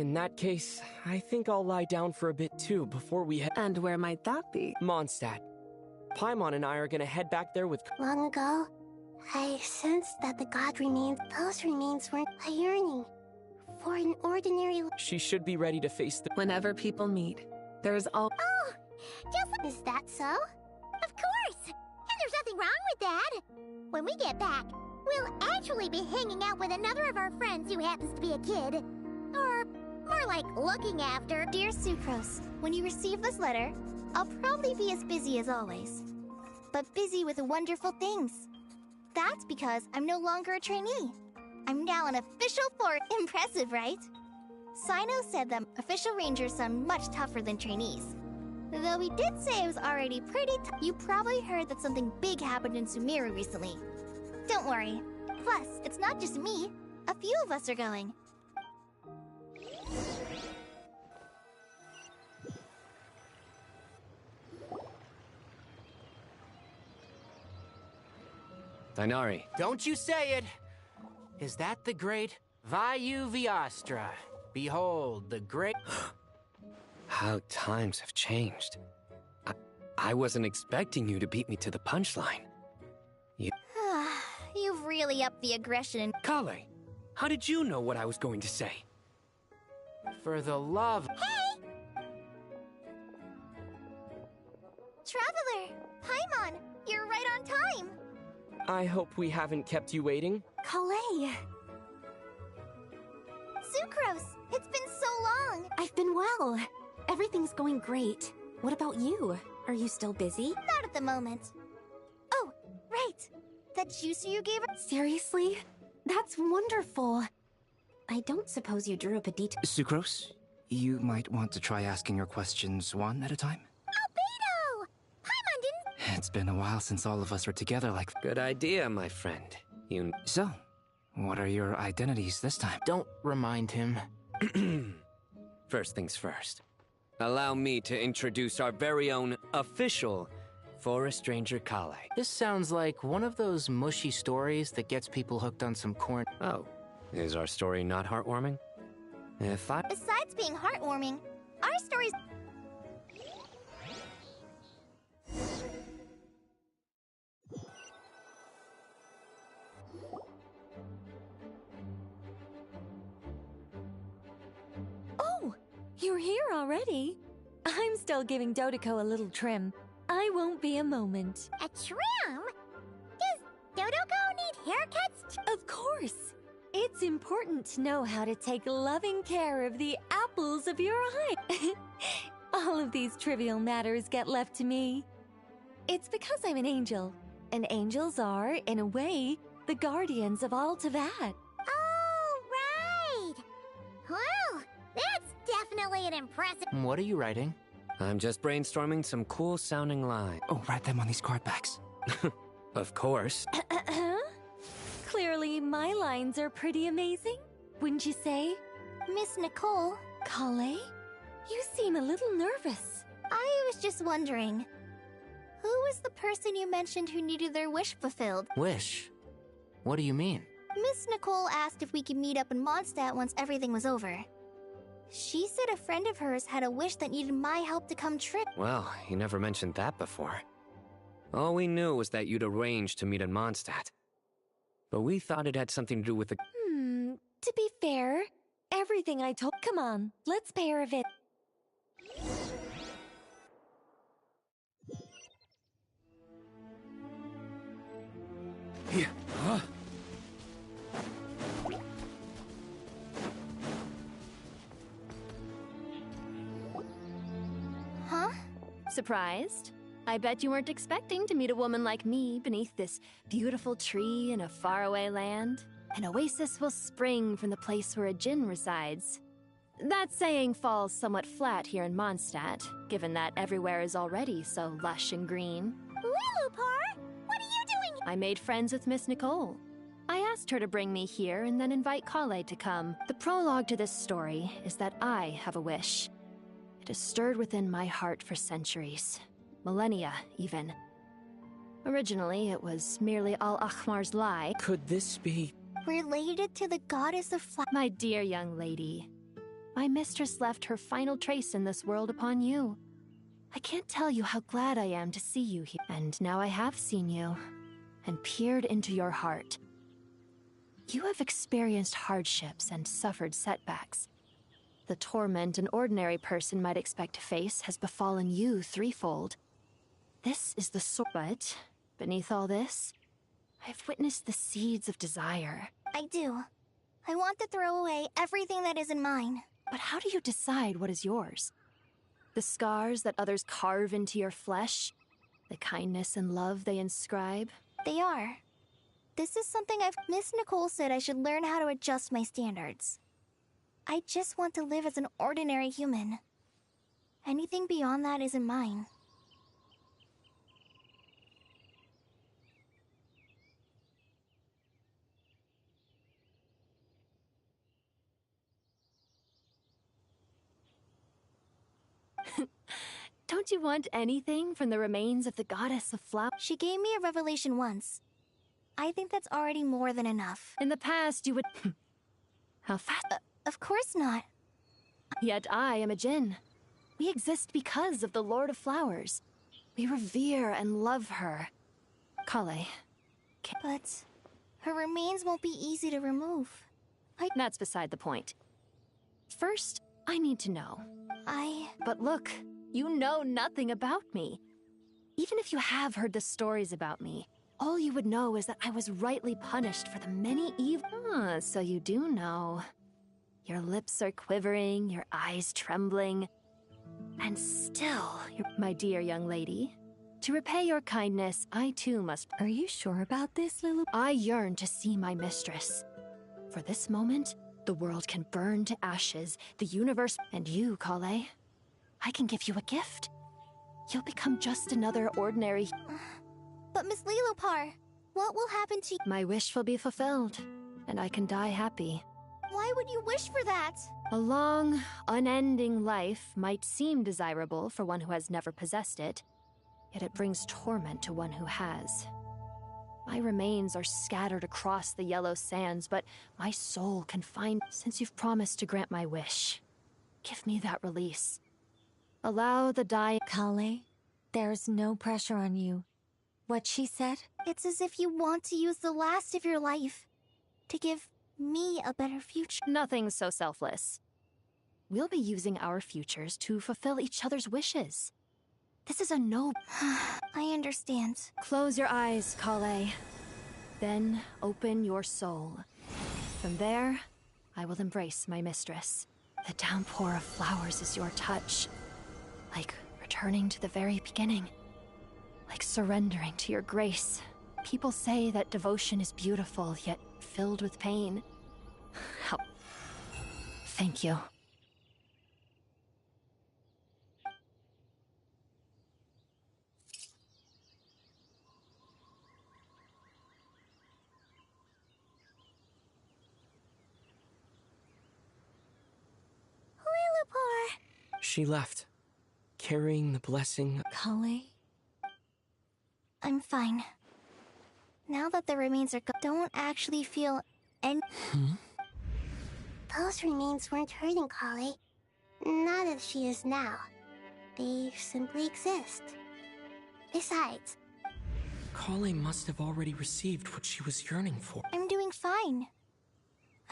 In that case, I think I'll lie down for a bit too before we head... And where might that be? Mondstadt. Paimon and I are gonna head back there with... Long ago, I sensed that the god remains... Those remains weren't a yearning for an ordinary... She should be ready to face the... Whenever people meet, there's all... Oh! Is that so? Of course! And there's nothing wrong with that! When we get back, we'll actually be hanging out with another of our friends who happens to be a kid. Or more like looking after. Dear Sucrose, when you receive this letter, I'll probably be as busy as always. But busy with wonderful things. That's because I'm no longer a trainee. I'm now an official force. Impressive, right? Sino said that official rangers sound much tougher than trainees. Though he did say it was already pretty You probably heard that something big happened in Sumeru recently. Don't worry. Plus, it's not just me. A few of us are going. Dainari. Don't you say it! Is that the great Vayu Viastra? Behold, the great... How times have changed. I wasn't expecting you to beat me to the punchline. You've really upped the aggression. Kale, how did you know what I was going to say? For the love... Hey! Traveler! Paimon! You're right on time! I hope we haven't kept you waiting. Kalei! Sucrose! It's been so long! I've been well. Everything's going great. What about you? Are you still busy? Not at the moment. Oh, right! That juicer you gave her? Seriously? That's wonderful. I don't suppose you drew up a detail. Sucrose, you might want to try asking your questions one at a time. Albedo! Paimon didn't... It's been a while since all of us were together like... Good idea, my friend. So, what are your identities this time? Don't remind him. First things first. Allow me to introduce our very own official Forest Ranger Kale. This sounds like one of those mushy stories that gets people hooked on some corn. Oh, is our story not heartwarming? Besides being heartwarming, our story's... Oh, you're here already? I'm still giving Dodoko a little trim. I won't be a moment. A trim? Does Dodoko need haircuts? Of course. It's important to know how to take loving care of the apples of your eye. All of these trivial matters get left to me. It's because I'm an angel, and angels are, in a way, the guardians of all Tavad. Oh, right! Well, that's definitely an impressive... What are you writing? I'm just brainstorming some cool-sounding lines. Oh, write them on these card backs. Of course. Clearly, my lines are pretty amazing, wouldn't you say? Miss Nicole? Kale? You seem a little nervous. I was just wondering, who was the person you mentioned who needed their wish fulfilled? Wish? What do you mean? Miss Nicole asked if we could meet up in Mondstadt once everything was over. She said a friend of hers had a wish that needed my help to come true. Well, you never mentioned that before. All we knew was that you'd arranged to meet in Mondstadt. But we thought it had something to do with the... To be fair, everything I told... Come on, let's pay her a visit. Huh? Surprised? I bet you weren't expecting to meet a woman like me beneath this beautiful tree in a faraway land. An oasis will spring from the place where a djinn resides. That saying falls somewhat flat here in Mondstadt, given that everywhere is already so lush and green. Lilupar! What are you doing? I made friends with Miss Nicole. I asked her to bring me here and then invite Kale to come. The prologue to this story is that I have a wish. It has stirred within my heart for centuries. Millennia, even. Originally, it was merely Al-Akhmar's lie. Could this be... Related to the goddess of flight? My dear young lady, my mistress left her final trace in this world upon you. I can't tell you how glad I am to see you here. And now I have seen you, and peered into your heart. You have experienced hardships and suffered setbacks. The torment an ordinary person might expect to face has befallen you threefold. This is the source. But, beneath all this, I've witnessed the seeds of desire. I do. I want to throw away everything that isn't mine. But how do you decide what is yours? The scars that others carve into your flesh? The kindness and love they inscribe? They are. This is something Miss Nicole said I should learn how to adjust my standards. I just want to live as an ordinary human. Anything beyond that isn't mine. Don't you want anything from the remains of the goddess of flowers? She gave me a revelation once. I think that's already more than enough. In the past, you would... How fast? Of course not. Yet I am a Jinn. We exist because of the Lord of Flowers. We revere and love her. Kale. But her remains won't be easy to remove. That's beside the point. First, I need to know. But look, you know nothing about me. Even if you have heard the stories about me, all you would know is that I was rightly punished for the many evil... Ah, so you do know. Your lips are quivering, your eyes trembling. And still, my dear young lady, to repay your kindness, I too must... Are you sure about this, Lulu? I yearn to see my mistress. For this moment, the world can burn to ashes, the universe... And you, Kale, I can give you a gift. You'll become just another ordinary... But Miss Lilopar, what will happen to you? My wish will be fulfilled, and I can die happy. Why would you wish for that? A long, unending life might seem desirable for one who has never possessed it, yet it brings torment to one who has. My remains are scattered across the yellow sands, but my soul can find... Since you've promised to grant my wish, give me that release. Allow the die... Kale, there's no pressure on you. What she said? It's as if you want to use the last of your life to give me a better future. Nothing so selfless. We'll be using our futures to fulfill each other's wishes. This is a noble... I understand. Close your eyes, Kale. Then open your soul. From there, I will embrace my mistress. The downpour of flowers is your touch. Like returning to the very beginning. Like surrendering to your grace. People say that devotion is beautiful, yet filled with pain. How... Thank you. Lilopar! She left, carrying the blessing. Kale? I'm fine. Now that the remains are gone, don't actually feel any... Those remains weren't hurting Kale. Not as she is now. They simply exist. Besides... Kale must have already received what she was yearning for. I'm doing fine.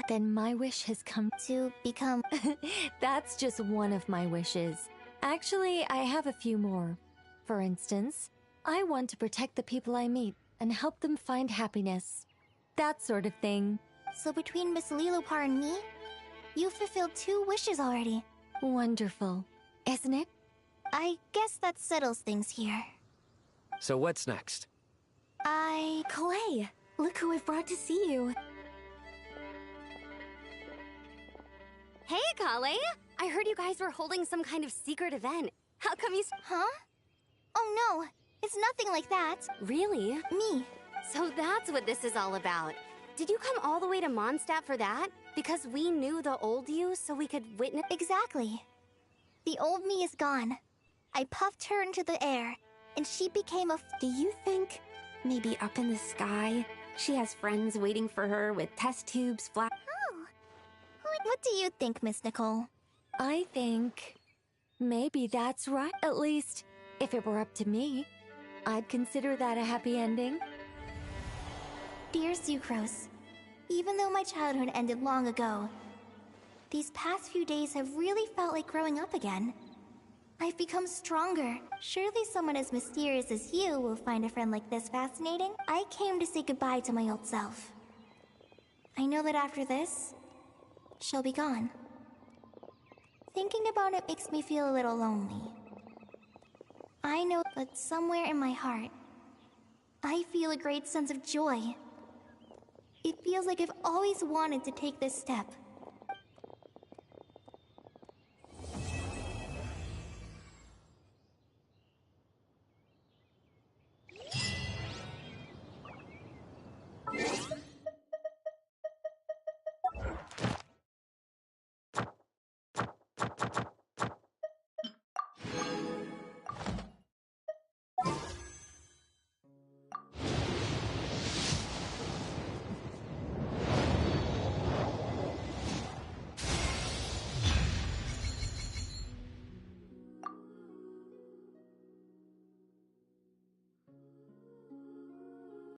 Then my wish has come to become... That's just one of my wishes. Actually, I have a few more. For instance, I want to protect the people I meet and help them find happiness. That sort of thing. So between Miss Lilopar and me, you fulfilled 2 wishes already. Wonderful. Isn't it? I guess that settles things here. So what's next? Kale, look who I've brought to see you. Hey, Kale! I heard you guys were holding some kind of secret event. How come you... Huh? Oh no, it's nothing like that. Really? Me. So that's what this is all about. Did you come all the way to Mondstadt for that? Because we knew the old you, so we could witness... Exactly. The old me is gone. I puffed her into the air, and she became a... Do you think, maybe up in the sky, she has friends waiting for her with test tubes, Oh. What do you think, Miss Nicole? I think... maybe that's right. At least, if it were up to me, I'd consider that a happy ending. Dear Sucrose, even though my childhood ended long ago, these past few days have really felt like growing up again. I've become stronger. Surely someone as mysterious as you will find a friend like this fascinating. I came to say goodbye to my old self. I know that after this, she'll be gone. Thinking about it makes me feel a little lonely. I know, but somewhere in my heart, I feel a great sense of joy. It feels like I've always wanted to take this step.